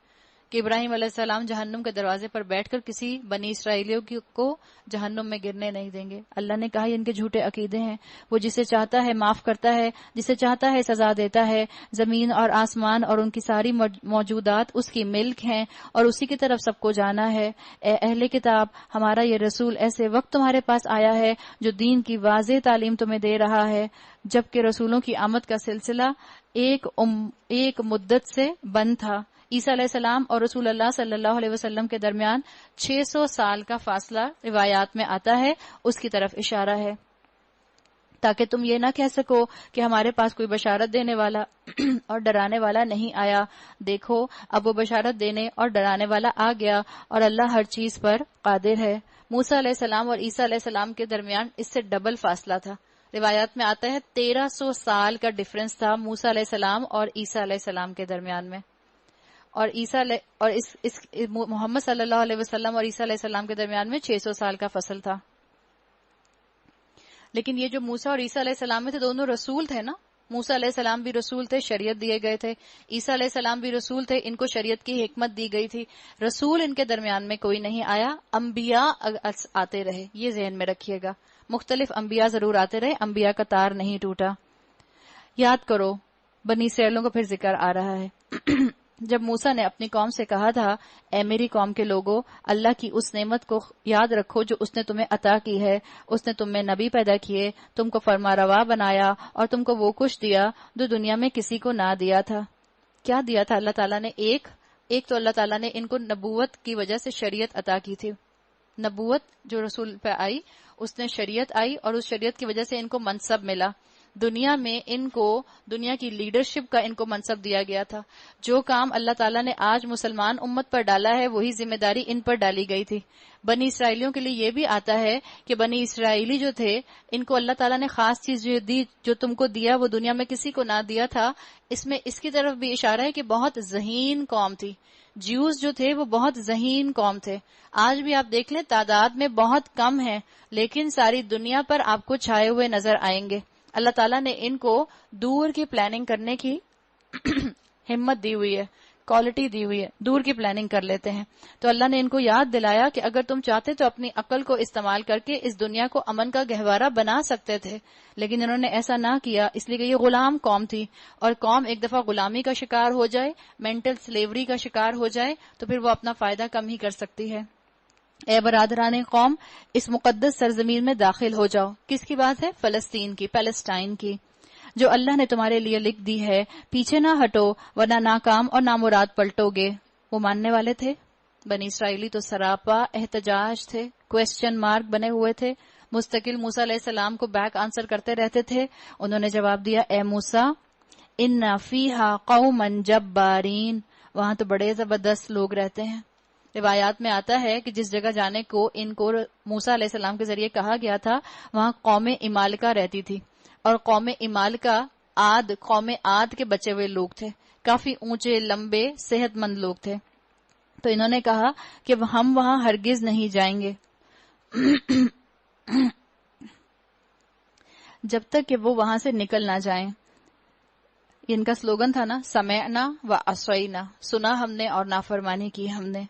کہ ابراہیم علیہ السلام جہنم کے دروازے پر بیٹھ کر کسی بنی اسرائیلیوں کو جہنم میں گرنے نہیں دیں گے۔ اللہ نے کہا یہ ان کے جھوٹے عقیدے ہیں۔ وہ جسے چاہتا ہے معاف کرتا ہے، جسے چاہتا ہے سزا دیتا ہے۔ زمین اور آسمان اور ان کی ساری موجودات اس کی ملک ہیں اور اسی کی طرف سب کو جانا ہے۔ اے اہل کتاب، ہمارا یہ رسول ایسے وقت تمہارے پاس آیا ہے جو دین کی واضح تعلیم تمہیں دے رہا ہے، جبکہ رسولوں کی آمد کا سلسلہ ایک مدت سے بند تھا۔ عیسیٰ علیہ السلام اور رسول اللہ صلی اللہ علیہ وسلم کے درمیان 600 سال کا فاصلہ روایات میں آتا ہے، اس کی طرف اشارہ ہے، تاکہ تم یہ نہ کہہ سکو کہ ہمارے پاس کوئی بشارت دینے والا اور ڈرانے والا نہیں آیا۔ دیکھو اب وہ بشارت دینے اور ڈرانے والا آ گیا اور اللہ ہر چیز پر قادر ہے۔ موسیٰ علیہ السلام اور عیسیٰ علیہ السلام کے درمیان اس سے ڈبل فاصلہ تھا۔ روایات میں آتا ہے 1300 سال کا ڈیفرنس تھا موسیٰ علیہ السلام اور عیسیٰ علیہ السلام کے درمیان میں، اور محمد صلی اللہ علیہ وسلم اور عیسیٰ علیہ السلام کے درمیان میں 600 سال کا فصل تھا۔ لیکن یہ جو موسیٰ اور عیسیٰ علیہ السلام میں تھے دونوں رسول تھے نا، موسیٰ علیہ السلام بھی رسول تھے، شریعت دیے گئے تھے، عیسیٰ علیہ السلام بھی رسول تھے، ان کو شریعت کی حکمت دی گئی تھی۔ رسول ان کے درمیان میں کوئی نہیں آیا، انبیاء آتے رہے، یہ ذہن میں رکھیے گا، مختلف انبیاء ضرور آتے رہے، انبیاء کا تار نہیں ٹوٹا۔ یاد کرو بنی اسرائیلوں کو پھر ذکر آ رہا ہے جب موسیٰ نے اپنی قوم سے کہا تھا اے میری قوم کے لوگوں، اللہ کی اس نعمت کو یاد رکھو جو اس نے تمہیں عطا کی ہے، اس نے تم میں نبی پیدا کیے، تم کو فرما روا بنایا اور تم کو وہ کچھ دیا جو دنیا میں کسی کو نہ دیا تھا۔ کیا دیا تھا اللہ تعالیٰ نے؟ ایک تو اللہ تعالیٰ نے ان کو نبوت کی وجہ سے شریعت عطا کی تھی۔ نبوت جو رسول پہ آئی، اس نے شریعت آئی اور اس شریعت کی وجہ سے ان کو منصب ملا۔ دنیا میں ان کو دنیا کی لیڈرشپ کا ان کو منصب دیا گیا تھا۔ جو کام اللہ تعالیٰ نے آج مسلمان امت پر ڈالا ہے وہی ذمہ داری ان پر ڈالی گئی تھی۔ بنی اسرائیلیوں کے لیے یہ بھی آتا ہے کہ بنی اسرائیلی جو تھے ان کو اللہ تعالیٰ نے خاص چیز جو دی، جو تم کو دیا وہ دنیا میں کسی کو نہ دیا تھا۔ اس میں اس کی طرف بھی اشارہ ہے کہ بہت ذہین قوم تھی۔ جیوز جو تھے وہ بہت ذہین قوم تھے۔ آج بھی آپ دیکھ لیں تعداد میں بہت کم ہیں، لیکن ساری دنیا پر آپ کو چھائے ہوئے نظر آئیں گے۔ اللہ تعالیٰ نے ان کو دور کی پلاننگ کرنے کی ہمت دی ہوئی ہے، کوالٹی دی ہوئی ہے، دور کی پلاننگ کر لیتے ہیں۔ تو اللہ نے ان کو یاد دلایا کہ اگر تم چاہتے تو اپنی عقل کو استعمال کر کے اس دنیا کو امن کا گہوارہ بنا سکتے تھے، لیکن انہوں نے ایسا نہ کیا، اس لیے کہ یہ غلام قوم تھی، اور قوم ایک دفعہ غلامی کا شکار ہو جائے، مینٹل سلیوری کا شکار ہو جائے تو پھر وہ اپنا فائدہ کم ہی کر سکتی ہے۔ اے برادران قوم، اس مقدس سرزمین میں داخل ہو جاؤ۔ کس کی بات ہے؟ فلسطین کی، پیلسٹائن کی، جو اللہ نے تمہارے لیے لکھ دی ہے۔ پیچھے نہ ہٹو ورنہ ناکام اور نامراد پلٹو گے۔ وہ ماننے والے تھے؟ بنی اسرائیلی تو سراپا احتجاج تھے، کویسچن مارک بنے ہوئے تھے، مستقل موسیٰ علیہ السلام کو بیک آنسر کرتے رہتے تھے۔ انہوں نے جواب دیا اے موسیٰ ان فیہا قوما جبارین، وہاں تو بڑے زبردست لوگ رہتے ہیں۔ روایات میں آتا ہے کہ جس جگہ جانے کو ان کو موسیٰ علیہ السلام کے ذریعے کہا گیا تھا وہاں قوم عمالقہ رہتی تھی، اور قوم عمالقہ قوم عاد کے بچے ہوئے لوگ تھے، کافی اونچے لمبے صحت مند لوگ تھے۔ تو انہوں نے کہا کہ ہم وہاں ہرگز نہیں جائیں گے جب تک کہ وہ وہاں سے نکل نہ جائیں۔ ان کا سلوگن تھا نا، سمعنا و عصینا، سنا ہم نے اور نافرمانی کی ہم نے۔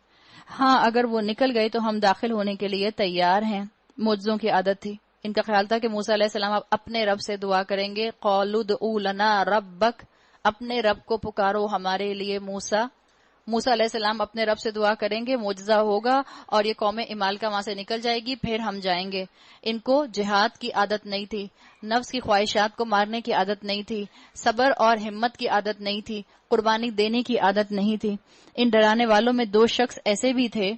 ہاں اگر وہ نکل گئے تو ہم داخل ہونے کے لیے تیار ہیں۔ معجزوں کی عادت تھی۔ ان کا خیال تھا کہ موسیٰ علیہ السلام اب اپنے رب سے دعا کریں گے، قالوا ادعوا لنا ربک، اپنے رب کو پکارو ہمارے لیے۔ موسیٰ علیہ السلام اپنے رب سے دعا کریں گے، معجزہ ہوگا اور یہ قوم عمالقہ وہاں سے نکل جائے گی، پھر ہم جائیں گے۔ ان کو جہاد کی عادت نہیں تھی، نفس کی خواہشات کو مارنے کی عادت نہیں تھی، صبر اور ہمت کی عادت نہیں تھی، قربانی دینے کی عادت نہیں تھی۔ ان ڈرانے والوں میں دو شخص ایسے بھی تھے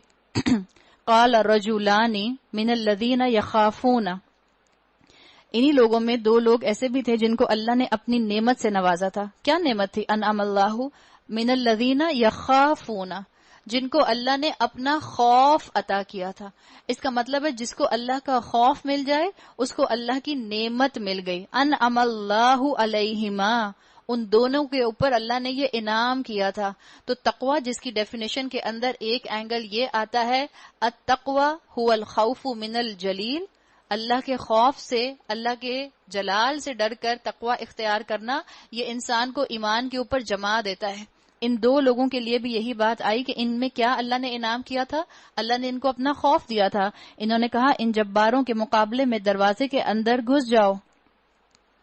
قال رجلان من الذین یخافون، انہی لوگوں میں دو لوگ ایسے بھی تھے جن کو اللہ نے اپنی نعمت سے نوازا تھا۔ کیا نعمت تھی؟ انعم اللہ من الذین یخافون، جن کو اللہ نے اپنا خوف عطا کیا تھا۔ اس کا مطلب ہے جس کو اللہ کا خوف مل جائے اس کو اللہ کی نعمت مل گئی۔ انعم اللہ علیہما، ان دونوں کے اوپر اللہ نے یہ انعام کیا تھا۔ تو تقوی جس کی ڈیفینیشن کے اندر ایک اینگل یہ آتا ہے التقوی هو الخوف من الجلیل، اللہ کے خوف سے، اللہ کے جلال سے ڈر کر تقوی اختیار کرنا، یہ انسان کو ایمان کے اوپر جما دیتا ہے۔ ان دو لوگوں کے لیے بھی یہی بات آئی کہ ان میں کیا اللہ نے انعام کیا تھا؟ اللہ نے ان کو اپنا خوف دیا تھا۔ انہوں نے کہا ان جباروں کے مقابلے میں دروازے کے اندر گھس جاؤ،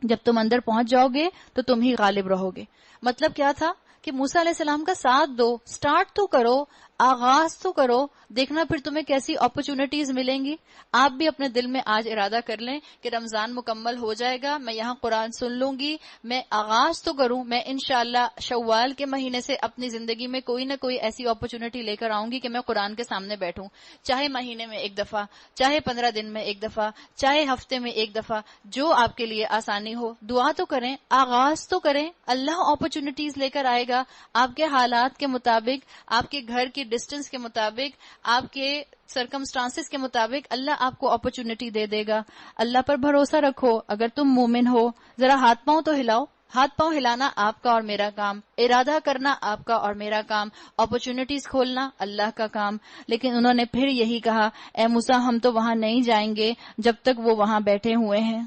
جب تم اندر پہنچ جاؤ گے تو تم ہی غالب رہو گے۔ مطلب کیا تھا کہ موسیٰ علیہ السلام کا ساتھ دو، سٹارٹ تو کرو، آغاز تو کرو، دیکھنا پھر تمہیں کیسی اپرچونٹیز ملیں گی۔ آپ بھی اپنے دل میں آج ارادہ کر لیں کہ رمضان مکمل ہو جائے گا، میں یہاں قرآن سن لوں گی، میں آغاز تو کروں، میں انشاءاللہ شوال کے مہینے سے اپنی زندگی میں کوئی نہ کوئی ایسی اپرچونٹی لے کر آؤں گی کہ میں قرآن کے سامنے بیٹھوں، چاہے مہینے میں ایک دفعہ، چاہے 15 دن میں ایک دفعہ، چاہے ہفتے میں ایک دفعہ، جو آپ کے لیے آسانی ہو۔ دعا تو کریں، آغاز تو کریں، اللہ اپرچونٹیز لے کر آئے گا آپ کے حالات کے مطابق، آپ کے گھر کی ڈسٹنس کے مطابق، آپ کے سرکمسٹانسز کے مطابق اللہ آپ کو اپرچونٹی دے دے گا۔ اللہ پر بھروسہ رکھو، اگر تم مومن ہو ذرا ہاتھ پاؤں تو ہلاؤ۔ ہاتھ پاؤں ہلانا آپ کا اور میرا کام، ارادہ کرنا آپ کا اور میرا کام، اپرچونٹیز کھولنا اللہ کا کام۔ لیکن انہوں نے پھر یہی کہا اے موسیٰ ہم تو وہاں نہیں جائیں گے جب تک وہ وہاں بیٹھے ہوئے ہیں۔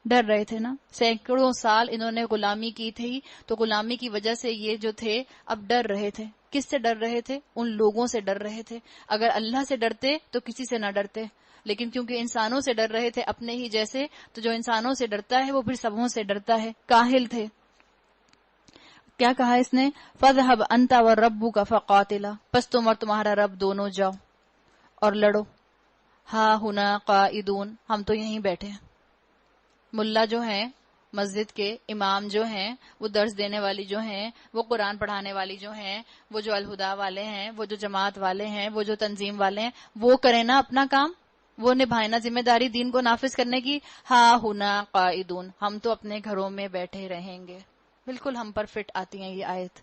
ڈر رہے تھے نا، سینکڑوں سال انہوں نے غلامی کی تھی، تو غلامی کی وجہ سے یہ جو تھے اب ڈر رہے تھے۔ کس سے ڈر رہے تھے؟ ان لوگوں سے ڈر رہے تھے۔ اگر اللہ سے ڈرتے تو کسی سے نہ ڈرتے، لیکن کیونکہ انسانوں سے ڈر رہے تھے اپنے ہی جیسے، تو جو انسانوں سے ڈرتا ہے وہ پھر سبوں سے ڈرتا ہے۔ کاہل تھے۔ کیا کہا اس نے؟ فَذْهَبْ أَنْتَ وَرَبُّكَ فَقَاتِلَا، پس تم اور تمہارا رب دونوں جاؤ اور لڑو. ہا ہنا قائدون، ہم تو یہیں بیٹھے ہیں. ملا جو ہیں مسجد کے، امام جو ہیں، وہ درس دینے والی جو ہیں، وہ قرآن پڑھانے والی جو ہیں، وہ جو الہدا والے ہیں، وہ جو جماعت والے ہیں، وہ جو تنظیم والے ہیں، وہ کریں نا اپنا کام، وہ نبھائیں نا ذمہ داری دین کو نافذ کرنے کی. ہا ہنا قائدون، ہم تو اپنے گھروں میں بیٹھے رہیں گے. بالکل ہم پر فٹ آتی ہیں یہ آیت.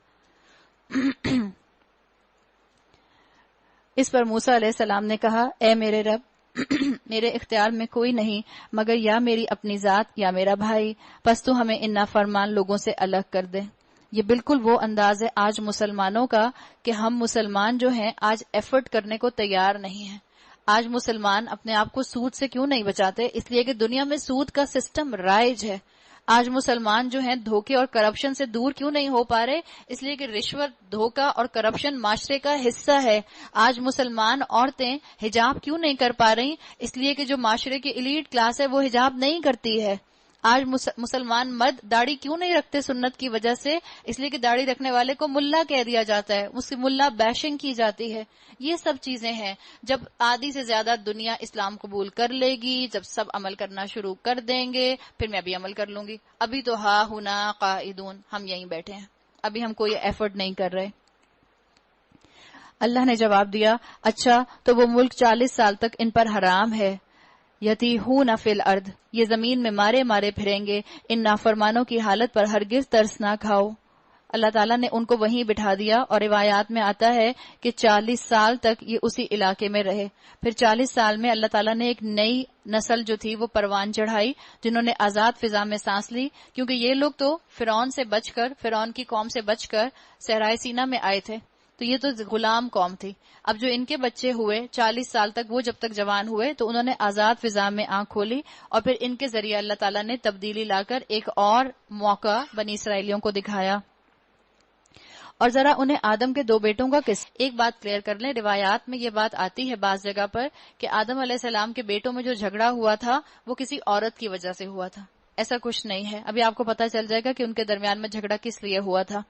اس پر موسیٰ علیہ السلام نے کہا، اے میرے رب، میرے اختیار میں کوئی نہیں مگر یا میری اپنی ذات یا میرا بھائی، پس تو ہمیں ان نافرمان لوگوں سے الگ کر دے. یہ بالکل وہ انداز ہے آج مسلمانوں کا کہ ہم مسلمان جو ہیں آج ایفرٹ کرنے کو تیار نہیں ہیں. آج مسلمان اپنے آپ کو سود سے کیوں نہیں بچاتے؟ اس لیے کہ دنیا میں سود کا سسٹم رائج ہے. آج مسلمان جو ہیں دھوکے اور کرپشن سے دور کیوں نہیں ہو پا رہے؟ اس لیے کہ رشوت، دھوکہ اور کرپشن معاشرے کا حصہ ہے. آج مسلمان عورتیں حجاب کیوں نہیں کر پا رہی؟ اس لیے کہ جو معاشرے کی ایلیٹ کلاس ہے وہ حجاب نہیں کرتی ہے. آج مسلمان مرد داڑھی کیوں نہیں رکھتے سنت کی وجہ سے؟ اس لیے کہ داڑھی رکھنے والے کو ملا کہہ دیا جاتا ہے، اس کی ملا بیشنگ کی جاتی ہے. یہ سب چیزیں ہیں. جب آدھی سے زیادہ دنیا اسلام قبول کر لے گی، جب سب عمل کرنا شروع کر دیں گے، پھر میں بھی عمل کر لوں گی. ابھی تو ہا ہنا قائدون، ہم یہیں بیٹھے ہیں، ابھی ہم کوئی ایفرٹ نہیں کر رہے. اللہ نے جواب دیا، اچھا تو وہ ملک 40 سال تک ان پر حرام ہے. یتیہون فی الارض، یہ زمین میں مارے مارے پھریں گے. ان نافرمانوں کی حالت پر ہرگز ترس نہ کھاؤ. اللہ تعالیٰ نے ان کو وہیں بٹھا دیا اور روایات میں آتا ہے کہ 40 سال تک یہ اسی علاقے میں رہے. پھر 40 سال میں اللہ تعالیٰ نے ایک نئی نسل جو تھی وہ پروان چڑھائی، جنہوں نے آزاد فضا میں سانس لی، کیونکہ یہ لوگ تو فرعون سے بچ کر، فرعون کی قوم سے بچ کر صحرائے سینا میں آئے تھے. تو یہ تو غلام قوم تھی. اب جو ان کے بچے ہوئے 40 سال تک، وہ جب تک جوان ہوئے تو انہوں نے آزاد فضا میں آنکھ کھولی، اور پھر ان کے ذریعے اللہ تعالیٰ نے تبدیلی لا کر ایک اور موقع بنی اسرائیلیوں کو دکھایا. اور ذرا انہیں آدم کے 2 بیٹوں کا ایک بات کلیئر کر لیں. روایات میں یہ بات آتی ہے بعض جگہ پر کہ آدم علیہ السلام کے بیٹوں میں جو جھگڑا ہوا تھا وہ کسی عورت کی وجہ سے ہوا تھا. ایسا کچھ نہیں ہے. ابھی آپ کو پتہ چل جائے گا کہ ان کے درمیان میں جھگڑا کس لیے ہوا تھا.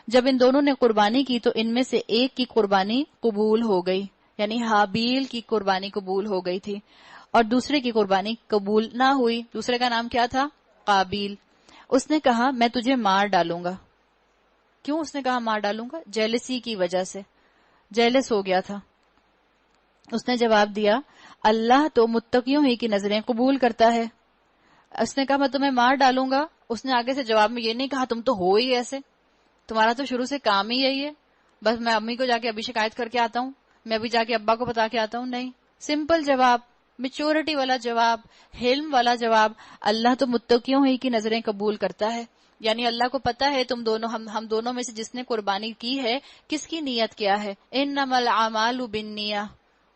جب ان دونوں نے قربانی کی تو ان میں سے ایک کی قربانی قبول ہو گئی، یعنی حابیل کی قربانی قبول ہو گئی تھی، اور دوسرے کی قربانی قبول نہ ہوئی. دوسرے کا نام کیا تھا؟ قابیل. اس نے کہا میں تجھے مار ڈالوں گا. کیوں اس نے کہا مار ڈالوں گا؟ جیلسی کی وجہ سے، جیلس ہو گیا تھا. اس نے جواب دیا، اللہ تو متقیوں ہی کی نظریں قبول کرتا ہے. اس نے کہا میں تمہیں مار ڈالوں گا. اس نے آگے سے جواب میں یہ نہیں کہا تم تو ہو ہی ایسے، تمہارا تو شروع سے کام ہی یہی ہے، بس میں امی کو جا کے ابھی شکایت کر کے آتا ہوں، میں ابھی جا کے ابا کو بتا کے آتا ہوں. نہیں، سمپل جواب، میچورٹی والا جواب، حلم والا جواب. اللہ تو متقیوں ہی کی نظریں قبول کرتا ہے. یعنی اللہ کو پتا ہے تم دونوں، ہم دونوں میں سے جس نے قربانی کی ہے کس کی نیت کیا ہے. انما الاعمال بالنیہ،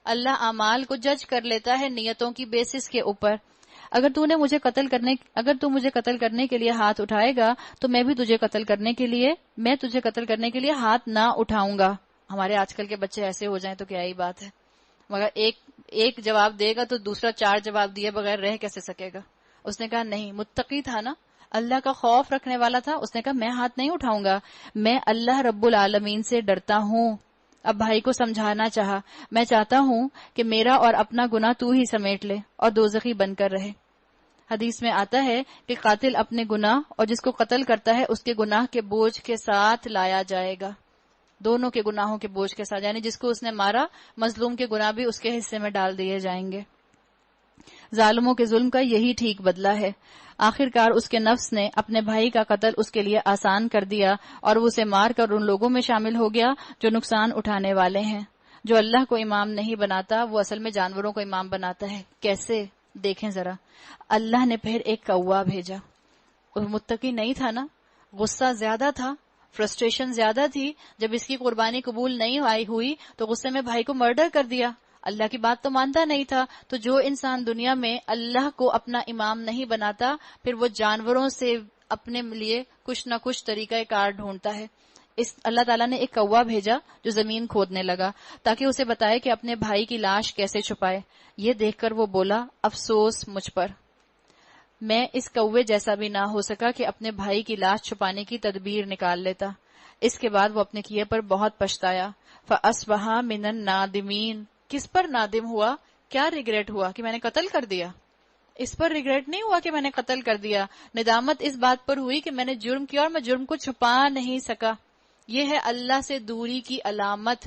اللہ اعمال کو جج کر لیتا ہے نیتوں کی بیسس کے اوپر. اگر تو مجھے قتل کرنے کے لیے ہاتھ اٹھائے گا تو میں بھی تجھے قتل کرنے کے لیے ہاتھ نہ اٹھاؤں گا. ہمارے آج کل کے بچے ایسے ہو جائیں تو کیا ہی بات ہے، مگر ایک جواب دے گا تو دوسرا 4 جواب دیے بغیر رہ کیسے سکے گا. اس نے کہا نہیں، متقی تھا نا، اللہ کا خوف رکھنے والا تھا. اس نے کہا میں ہاتھ نہیں اٹھاؤں گا، میں اللہ رب العالمین سے ڈرتا ہوں. اب بھائی کو سمجھانا چاہا، میں چاہتا ہوں کہ میرا اور اپنا گناہ تو ہی سمیٹ لے اور دوزخی بن کر رہے. حدیث میں آتا ہے کہ قاتل اپنے گناہ اور جس کو قتل کرتا ہے اس کے گناہ کے بوجھ کے ساتھ لایا جائے گا، دونوں کے گناہوں کے بوجھ کے ساتھ. یعنی جس کو اس نے مارا، مظلوم کے گناہ بھی اس کے حصے میں ڈال دیے جائیں گے. ظالموں کے ظلم کا یہی ٹھیک بدلہ ہے. آخرکار اس کے نفس نے اپنے بھائی کا قتل اس کے لیے آسان کر دیا اور وہ اسے مار کر ان لوگوں میں شامل ہو گیا جو نقصان اٹھانے والے ہیں. جو اللہ کو امام نہیں بناتا وہ اصل میں جانوروں کو امام بناتا ہے. کیسے؟ دیکھیں ذرا. اللہ نے پھر ایک کوا بھیجا. وہ متقی نہیں تھا نا، غصہ زیادہ تھا، فرسٹریشن زیادہ تھی. جب اس کی قربانی قبول نہیں ہوئی تو غصے میں بھائی کو مرڈر کر دیا. اللہ کی بات تو مانتا نہیں تھا. تو جو انسان دنیا میں اللہ کو اپنا امام نہیں بناتا پھر وہ جانوروں سے اپنے لیے کچھ نہ کچھ طریقہ کار ڈھونڈتا ہے. اللہ تعالیٰ نے ایک کوا بھیجا جو زمین کھودنے لگا تاکہ اسے بتائے کہ اپنے بھائی کی لاش کیسے چھپائے. یہ دیکھ کر وہ بولا افسوس مجھ پر. میں اس کوے جیسا بھی نہ ہو سکا کہ اپنے بھائی کی لاش چھپانے کی تدبیر نکال لیتا۔ اس کے بعد وہ اپنے کیے پر بہت پچھتایا۔ فَأَصْبَحَ مِنَ النَّادِمِينَ، کس پر نادم ہوا؟ کیا ریگریٹ ہوا کہ میں نے قتل کر دیا؟ اس پر ریگریٹ نہیں ہوا کہ میں نے قتل کر دیا، ندامت اس بات پر ہوئی کہ میں نے جرم کیا اور میں جرم کو چھپا نہیں سکا۔ یہ ہے اللہ سے دوری کی علامت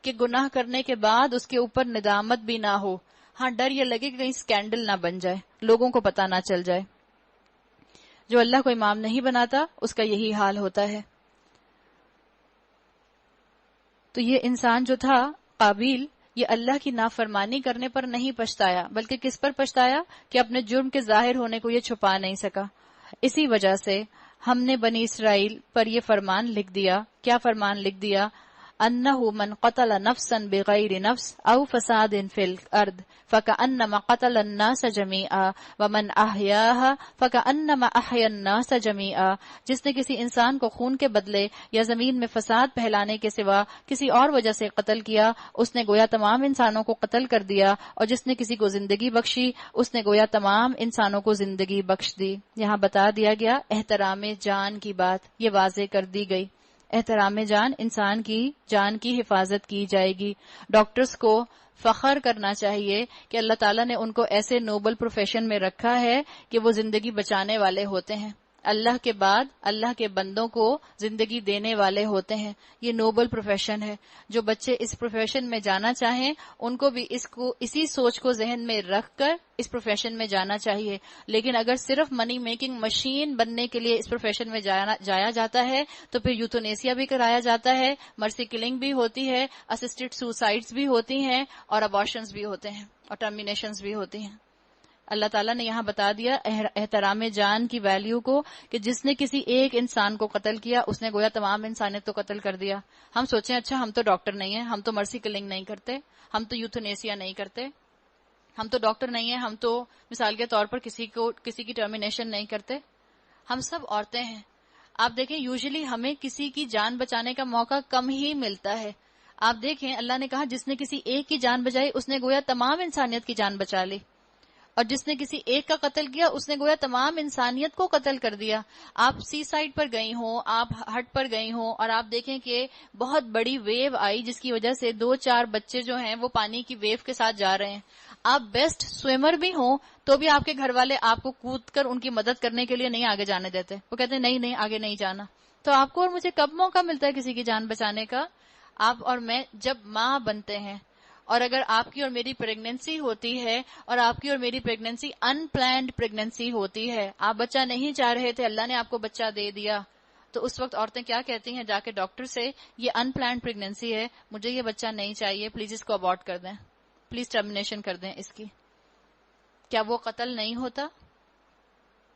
کہ گناہ کرنے کے بعد اس کے اوپر ندامت بھی نہ ہو۔ ہاں، ڈر یہ لگے کہ کہیں سکینڈل نہ بن جائے، لوگوں کو پتہ نہ چل جائے۔ جو اللہ کو امام نہیں بناتا اس کا یہی حال ہوتا ہے۔ تو یہ انسان جو تھا قابیل، یہ اللہ کی نافرمانی کرنے پر نہیں پچھتایا، بلکہ کس پر پچھتایا کہ اپنے جرم کے ظاہر ہونے کو یہ چھپا نہیں سکا۔ اسی وجہ سے ہم نے بنی اسرائیل پر یہ فرمان لکھ دیا۔ کیا فرمان لکھ دیا؟ انہ من قتل نفسا بغیر نفس او فساد فی الارض فکأنما قتل الناس جمیعا ومن احیاها فکأنما احیا الناس جمیعا، جس نے کسی انسان کو خون کے بدلے یا زمین میں فساد پھیلانے کے سوا کسی اور وجہ سے قتل کیا، اس نے گویا تمام انسانوں کو قتل کر دیا، اور جس نے کسی کو زندگی بخشی اس نے گویا تمام انسانوں کو زندگی بخش دی۔ یہاں بتا دیا گیا احترام جان کی بات، یہ واضح کر دی گئی۔ احترام جان، انسان کی جان کی حفاظت کی جائے گی۔ ڈاکٹرز کو فخر کرنا چاہیے کہ اللہ تعالیٰ نے ان کو ایسے نوبل پروفیشن میں رکھا ہے کہ وہ زندگی بچانے والے ہوتے ہیں۔ اللہ کے بعد اللہ کے بندوں کو زندگی دینے والے ہوتے ہیں۔ یہ نوبل پروفیشن ہے۔ جو بچے اس پروفیشن میں جانا چاہیں ان کو بھی اسی سوچ کو ذہن میں رکھ کر اس پروفیشن میں جانا چاہیے۔ لیکن اگر صرف منی میکنگ مشین بننے کے لیے اس پروفیشن میں جایا جاتا ہے تو پھر یوتھنیسیا بھی کرایا جاتا ہے، مرسی کلنگ بھی ہوتی ہے، اسسٹڈ سوسائڈز بھی ہوتی ہیں، اور ابارشنز بھی ہوتے ہیں، اور ٹرمینیشنز بھی ہوتی ہیں۔ اللہ تعالیٰ نے یہاں بتا دیا احترام جان کی ویلیو کو کہ جس نے کسی ایک انسان کو قتل کیا اس نے گویا تمام انسانیت کو قتل کر دیا۔ ہم سوچیں اچھا ہم تو ڈاکٹر نہیں ہیں، ہم تو مرسی کلنگ نہیں کرتے، ہم تو یوتھنیسیا نہیں کرتے، ہم تو ڈاکٹر نہیں ہیں، ہم تو مثال کے طور پر کسی کی ٹرمینیشن نہیں کرتے، ہم سب عورتیں ہیں۔ آپ دیکھیں یوزلی ہمیں کسی کی جان بچانے کا موقع کم ہی ملتا ہے۔ آپ دیکھیں اللہ نے کہا جس نے کسی ایک کی جان بچائی اس نے گویا تمام انسانیت کی جان بچا لی، اور جس نے کسی ایک کا قتل کیا اس نے گویا تمام انسانیت کو قتل کر دیا۔ آپ سی سائڈ پر گئی ہوں، آپ ہٹ پر گئی ہوں، اور آپ دیکھیں کہ بہت بڑی ویو آئی جس کی وجہ سے 2-4 بچے جو ہیں وہ پانی کی ویو کے ساتھ جا رہے ہیں۔ آپ بیسٹ سوئمر بھی ہوں تو بھی آپ کے گھر والے آپ کو کود کر ان کی مدد کرنے کے لیے نہیں آگے جانے دیتے، وہ کہتے ہیں نہیں آگے نہیں جانا۔ تو آپ کو اور مجھے کب موقع ملتا ہے کسی کی جان بچانے کا؟ آپ اور میں جب ماں بنتے ہیں، اور اگر آپ کی اور میری پریگننسی ہوتی ہے اور آپ کی اور میری پریگننسی ان پلانڈ پریگننسی ہوتی ہے، آپ بچہ نہیں چاہ رہے تھے، اللہ نے آپ کو بچہ دے دیا، تو اس وقت عورتیں کیا کہتی ہیں جا کے ڈاکٹر سے؟ یہ ان پلانڈ پریگننسی ہے، مجھے یہ بچہ نہیں چاہیے، پلیز اس کو ابارٹ کر دیں، پلیز ٹرمینیشن کر دیں اس کی۔ کیا وہ قتل نہیں ہوتا؟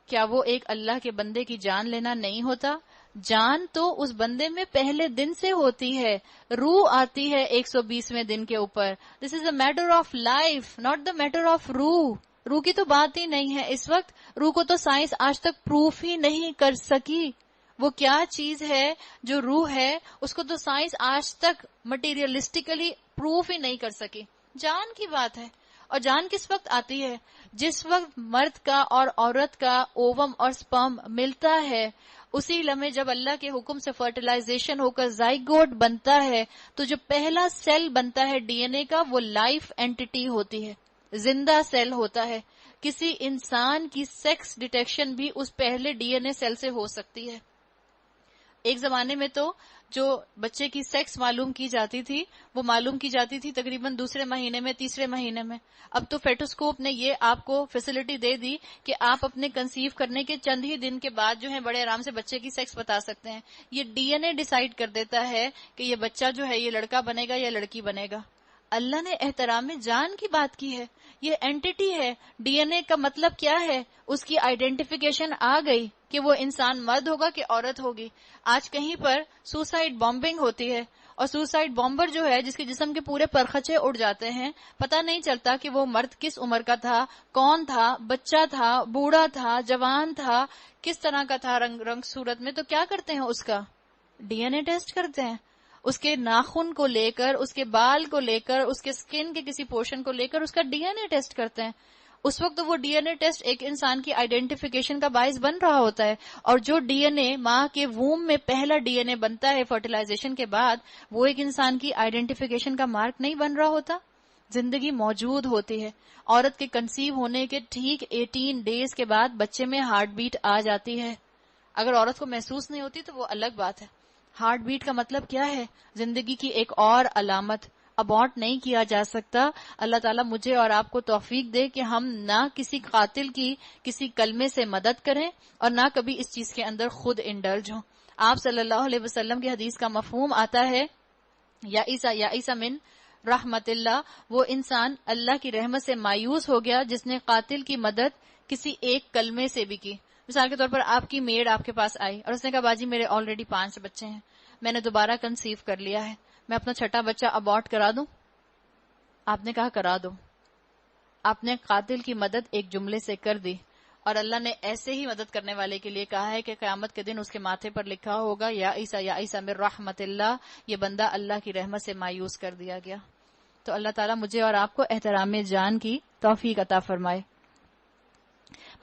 کیا وہ ایک اللہ کے بندے کی جان لینا نہیں ہوتا؟ جان تو اس بندے میں پہلے دن سے ہوتی ہے، روح آتی ہے 120ویں دن کے اوپر۔ This is a matter of life, not the matter of روح۔ روح کی تو بات ہی نہیں ہے اس وقت، روح کو تو سائنس آج تک پروف ہی نہیں کر سکی۔ وہ کیا چیز ہے جو روح ہے، اس کو تو سائنس آج تک مٹیریلسٹیکلی پروف ہی نہیں کر سکی۔ جان کی بات ہے، اور جان کس وقت آتی ہے؟ جس وقت مرد کا اور عورت کا اووم اور سپرم ملتا ہے، اسی لمحے جب اللہ کے حکم سے فرٹیلائزیشن ہو کر زائگوٹ بنتا ہے تو جو پہلا سیل بنتا ہے ڈی این اے کا وہ لائف اینٹی ہوتی ہے، زندہ سیل ہوتا ہے۔ کسی انسان کی سیکس ڈیٹیکشن بھی اس پہلے ڈی این اے سیل سے ہو سکتی ہے۔ ایک زمانے میں تو جو بچے کی سیکس معلوم کی جاتی تھی وہ معلوم کی جاتی تھی تقریباً 2 مہینے میں، 3 مہینے میں۔ اب تو فیٹوسکوپ نے یہ آپ کو فیسلٹی دے دی کہ آپ اپنے کنسیو کرنے کے چند ہی دن کے بعد جو ہے بڑے آرام سے بچے کی سیکس بتا سکتے ہیں۔ یہ ڈی این اے ڈیسائیڈ کر دیتا ہے کہ یہ بچہ جو ہے یہ لڑکا بنے گا یا لڑکی بنے گا۔ اللہ نے احترام جان کی بات کی ہے، یہ اینٹی ہے۔ ڈی این اے کا مطلب کیا ہے؟ اس کی آئیڈینٹیفیکیشن آ گئی کہ وہ انسان مرد ہوگا کہ عورت ہوگی۔ آج کہیں پر سوسائڈ بامبنگ ہوتی ہے، اور سوسائڈ بامبر جو ہے جس کے جسم کے پورے پرخچے اڑ جاتے ہیں، پتہ نہیں چلتا کہ وہ مرد کس عمر کا تھا، کون تھا، بچہ تھا، بوڑھا تھا، جوان تھا، کس طرح کا تھا رنگ صورت میں۔ تو کیا کرتے ہیں؟ اس کا ڈی این اے ٹیسٹ کرتے ہیں، اس کے ناخن کو لے کر، اس کے بال کو لے کر، اس کے سکن کے کسی پورشن کو لے کر اس کا ڈی این اے ٹیسٹ کرتے ہیں، اس وقت وہ ڈی این اے ٹیسٹ ایک انسان کی آئیڈینٹیفیکیشن کا باعث بن رہا ہوتا ہے. اور جو ڈی این اے ماں کے ووم میں پہلا ڈی این اے بنتا ہے فرٹیلائزیشن کے بعد، وہ ایک انسان کی آئیڈینٹیفیکیشن کا مارک نہیں بن رہا ہوتا. زندگی موجود ہوتی ہے. عورت کے کنسیو ہونے کے ٹھیک 18 ڈیز کے بعد بچے میں ہارٹ بیٹ آ جاتی ہے. اگر عورت کو محسوس نہیں ہوتی تو وہ الگ بات ہے. ہارٹ بیٹ کا مطلب کیا ہے؟ زندگی کی ایک اور علامت. ابارٹ نہیں کیا جا سکتا. اللہ تعالیٰ مجھے اور آپ کو توفیق دے کہ ہم نہ کسی قاتل کی کسی کلمے سے مدد کریں اور نہ کبھی اس چیز کے اندر خود انڈلج ہوں. آپ صلی اللہ علیہ وسلم کی حدیث کا مفہوم آتا ہے یا عیسیٰ من رحمت اللہ، وہ انسان اللہ کی رحمت سے مایوس ہو گیا جس نے قاتل کی مدد کسی ایک کلمے سے بھی کی. مثال کے طور پر آپ کی میڈ آپ کے پاس آئی اور اس نے کہا باجی میرے آلریڈی 5 بچے ہیں، میں نے دوبارہ کنسیو کر لیا ہے، میں اپنا 6واں بچہ ابارٹ کرا دوں؟ آپ نے کہا کرا دو. آپ نے قاتل کی مدد ایک جملے سے کر دی، اور اللہ نے ایسے ہی مدد کرنے والے کے لیے کہا ہے کہ قیامت کے دن اس کے ماتھے پر لکھا ہوگا یا عیسیٰ من رحمت اللہ، یہ بندہ اللہ کی رحمت سے مایوس کر دیا گیا. تو اللہ تعالیٰ مجھے اور آپ کو احترام جان کی توفیق عطا فرمائے.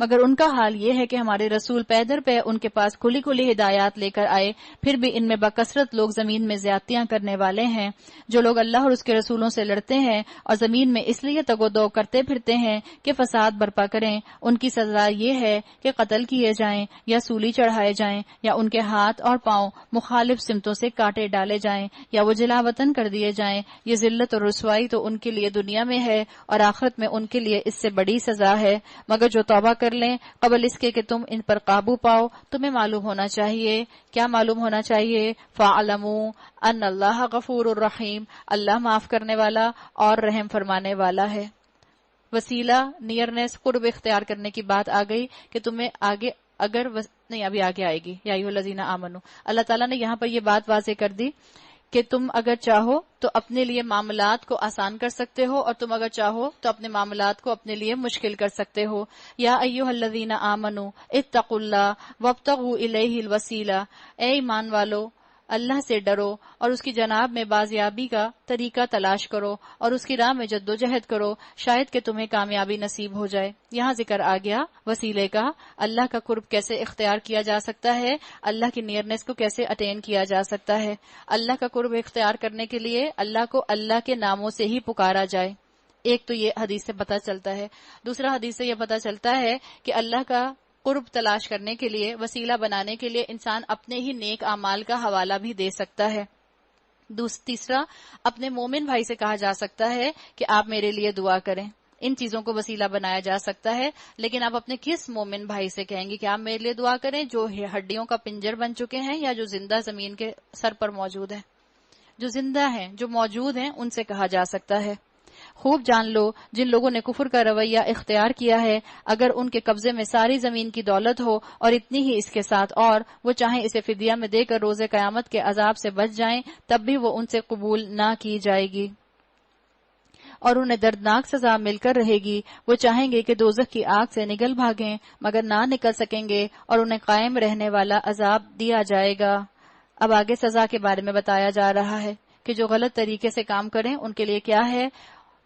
مگر ان کا حال یہ ہے کہ ہمارے رسول پیدر پہ ان کے پاس کھلی کھلی ہدایات لے کر آئے، پھر بھی ان میں بکثرت لوگ زمین میں زیادتیاں کرنے والے ہیں. جو لوگ اللہ اور اس کے رسولوں سے لڑتے ہیں اور زمین میں اس لیے تگ و دو کرتے پھرتے ہیں کہ فساد برپا کریں، ان کی سزا یہ ہے کہ قتل کیے جائیں یا سولی چڑھائے جائیں یا ان کے ہاتھ اور پاؤں مخالف سمتوں سے کاٹے ڈالے جائیں یا وہ جلا وطن کر دیے جائیں. یہ ذلت اور رسوائی تو ان کے لیے دنیا میں ہے اور آخرت میں ان کے لیے اس سے بڑی سزا ہے. مگر جو توبہ کر لیں قبل اس کے کہ تم ان پر قابو پاؤ، تمہیں معلوم ہونا چاہیے. کیا معلوم ہونا چاہیے؟ فَاعْلَمُوا أَنَّ اللَّهَ غَفُورٌ رَحِيمٌ، اللہ معاف کرنے والا اور رحم فرمانے والا ہے. وسیلہ، نیئرنیس، قرب اختیار کرنے کی بات آ گئی کہ تمہیں آگے نہیں ابھی آگے آئے گی. یا ایھا الذین آمنوا، اللہ تعالیٰ نے یہاں پر یہ بات واضح کر دی کہ تم اگر چاہو تو اپنے لیے معاملات کو آسان کر سکتے ہو اور تم اگر چاہو تو اپنے معاملات کو اپنے لیے مشکل کر سکتے ہو. یا ایھا الذین آمنوا اتقوا اللہ وابتغوا الیہ الوسیلہ، اے ایمان والو اللہ سے ڈرو اور اس کی جناب میں بازیابی کا طریقہ تلاش کرو اور اس کی راہ میں جدوجہد کرو، شاید کہ تمہیں کامیابی نصیب ہو جائے. یہاں ذکر آ گیا وسیلے کا، اللہ کا قرب کیسے اختیار کیا جا سکتا ہے، اللہ کی نیئرنیس کو کیسے اٹین کیا جا سکتا ہے. اللہ کا قرب اختیار کرنے کے لیے اللہ کو اللہ کے ناموں سے ہی پکارا جائے. ایک تو یہ حدیث سے پتہ چلتا ہے. دوسرا حدیث سے یہ پتہ چلتا ہے کہ اللہ کا قرب تلاش کرنے کے لیے، وسیلہ بنانے کے لیے انسان اپنے ہی نیک اعمال کا حوالہ بھی دے سکتا ہے. تیسرا، اپنے مومن بھائی سے کہا جا سکتا ہے کہ آپ میرے لیے دعا کریں. ان چیزوں کو وسیلہ بنایا جا سکتا ہے، لیکن آپ اپنے کس مومن بھائی سے کہیں گے کہ آپ میرے لیے دعا کریں جو ہڈیوں کا پنجر بن چکے ہیں یا جو زندہ زمین کے سر پر موجود ہیں؟ جو زندہ ہیں، جو موجود ہیں، ان سے کہا جا سکتا ہے. خوب جان لو جن لوگوں نے کفر کا رویہ اختیار کیا ہے، اگر ان کے قبضے میں ساری زمین کی دولت ہو اور اتنی ہی اس کے ساتھ اور وہ چاہیں اسے فدیہ میں دے کر روز قیامت کے عذاب سے بچ جائیں، تب بھی وہ ان سے قبول نہ کی جائے گی اور انہیں دردناک سزا مل کر رہے گی. وہ چاہیں گے کہ دوزخ کی آگ سے نگل بھاگیں مگر نہ نکل سکیں گے اور انہیں قائم رہنے والا عذاب دیا جائے گا. اب آگے سزا کے بارے میں بتایا جا رہا ہے کہ جو غلط طریقے سے کام کریں ان کے لیے کیا ہے.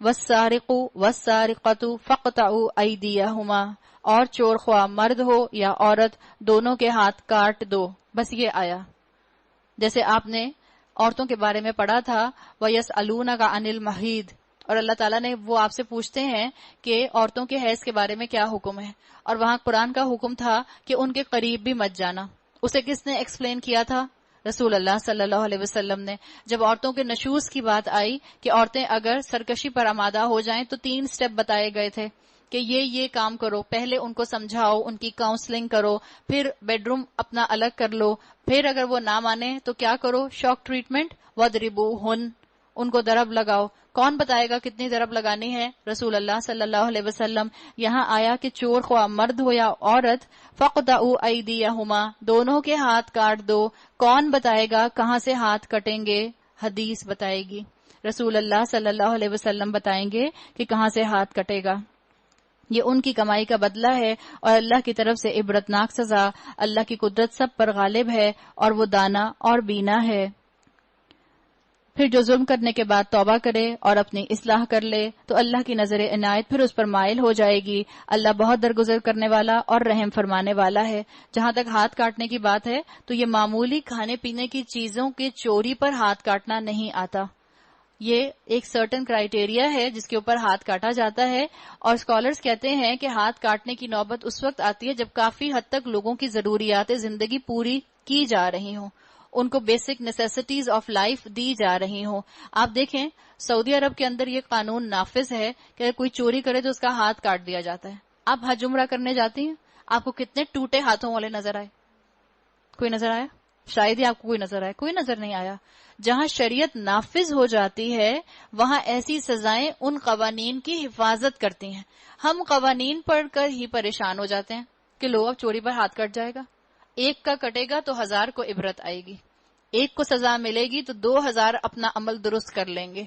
والسارق والسارقۃ فاقطعوا ایدیہما، اور چور خواہ مرد ہو یا عورت دونوں کے ہاتھ کاٹ دو. بس یہ آیا جیسے آپ نے عورتوں کے بارے میں پڑھا تھا وَيَسْأَلُونَكَ عَنِ الْمَحِيضِ، اور اللہ تعالیٰ نے وہ آپ سے پوچھتے ہیں کہ عورتوں کے حیض کے بارے میں کیا حکم ہے، اور وہاں قرآن کا حکم تھا کہ ان کے قریب بھی مت جانا. اسے کس نے ایکسپلین کیا تھا؟ رسول اللہ صلی اللہ علیہ وسلم نے. جب عورتوں کے نشوز کی بات آئی کہ عورتیں اگر سرکشی پر آمادہ ہو جائیں تو 3 سٹیپ بتائے گئے تھے کہ یہ کام کرو. پہلے ان کو سمجھاؤ، ان کی کاؤنسلنگ کرو، پھر بیڈ روم اپنا الگ کر لو، پھر اگر وہ نہ مانے تو کیا کرو؟ Shock treatment. وَاضْرِبُوهُنَّ، ان کو ضرب لگاؤ. کون بتائے گا کتنی ضرب لگانی ہے؟ رسول اللہ صلی اللہ علیہ وسلم. یہاں آیا کہ چور خواہ مرد ہو یا عورت، فَاقْطَعُوا أَيْدِيَهُمَا، دونوں کے ہاتھ کاٹ دو. کون بتائے گا کہاں سے ہاتھ کٹیں گے؟ حدیث بتائے گی. رسول اللہ صلی اللہ علیہ وسلم بتائیں گے کہ کہاں سے ہاتھ کٹے گا. یہ ان کی کمائی کا بدلہ ہے اور اللہ کی طرف سے عبرتناک سزا. اللہ کی قدرت سب پر غالب ہے اور وہ دانا اور بینا ہے. پھر جو ظلم کرنے کے بعد توبہ کرے اور اپنی اصلاح کر لے تو اللہ کی نظر عنایت پھر اس پر مائل ہو جائے گی. اللہ بہت درگزر کرنے والا اور رحم فرمانے والا ہے. جہاں تک ہاتھ کاٹنے کی بات ہے تو یہ معمولی کھانے پینے کی چیزوں کے چوری پر ہاتھ کاٹنا نہیں آتا. یہ ایک سرٹن کرائیٹیریا ہے جس کے اوپر ہاتھ کاٹا جاتا ہے، اور اسکالرز کہتے ہیں کہ ہاتھ کاٹنے کی نوبت اس وقت آتی ہے جب کافی حد تک لوگوں کی ضروریات زندگی پوری کی جا رہی ہوں، ان کو بیسک نیسیسٹیز آف لائف دی جا رہی ہوں. آپ دیکھیں سعودی عرب کے اندر یہ قانون نافذ ہے کہ اگر کوئی چوری کرے تو اس کا ہاتھ کاٹ دیا جاتا ہے. آپ حج عمرہ کرنے جاتی ہیں، آپ کو کتنے ٹوٹے ہاتھوں والے نظر آئے؟ کوئی نظر آیا؟ شاید ہی آپ کو کوئی نظر آئے. کوئی نظر نہیں آیا. جہاں شریعت نافذ ہو جاتی ہے وہاں ایسی سزائیں ان قوانین کی حفاظت کرتی ہیں. ہم قوانین پڑھ کر ہی پریشان ہو جاتے ہیں کہ لو اب چوری پر ہاتھ کٹ جائے گا، ایک کا کٹے گا تو 1000 کو عبرت آئے گی، ایک کو سزا ملے گی تو 2000 اپنا عمل درست کر لیں گے.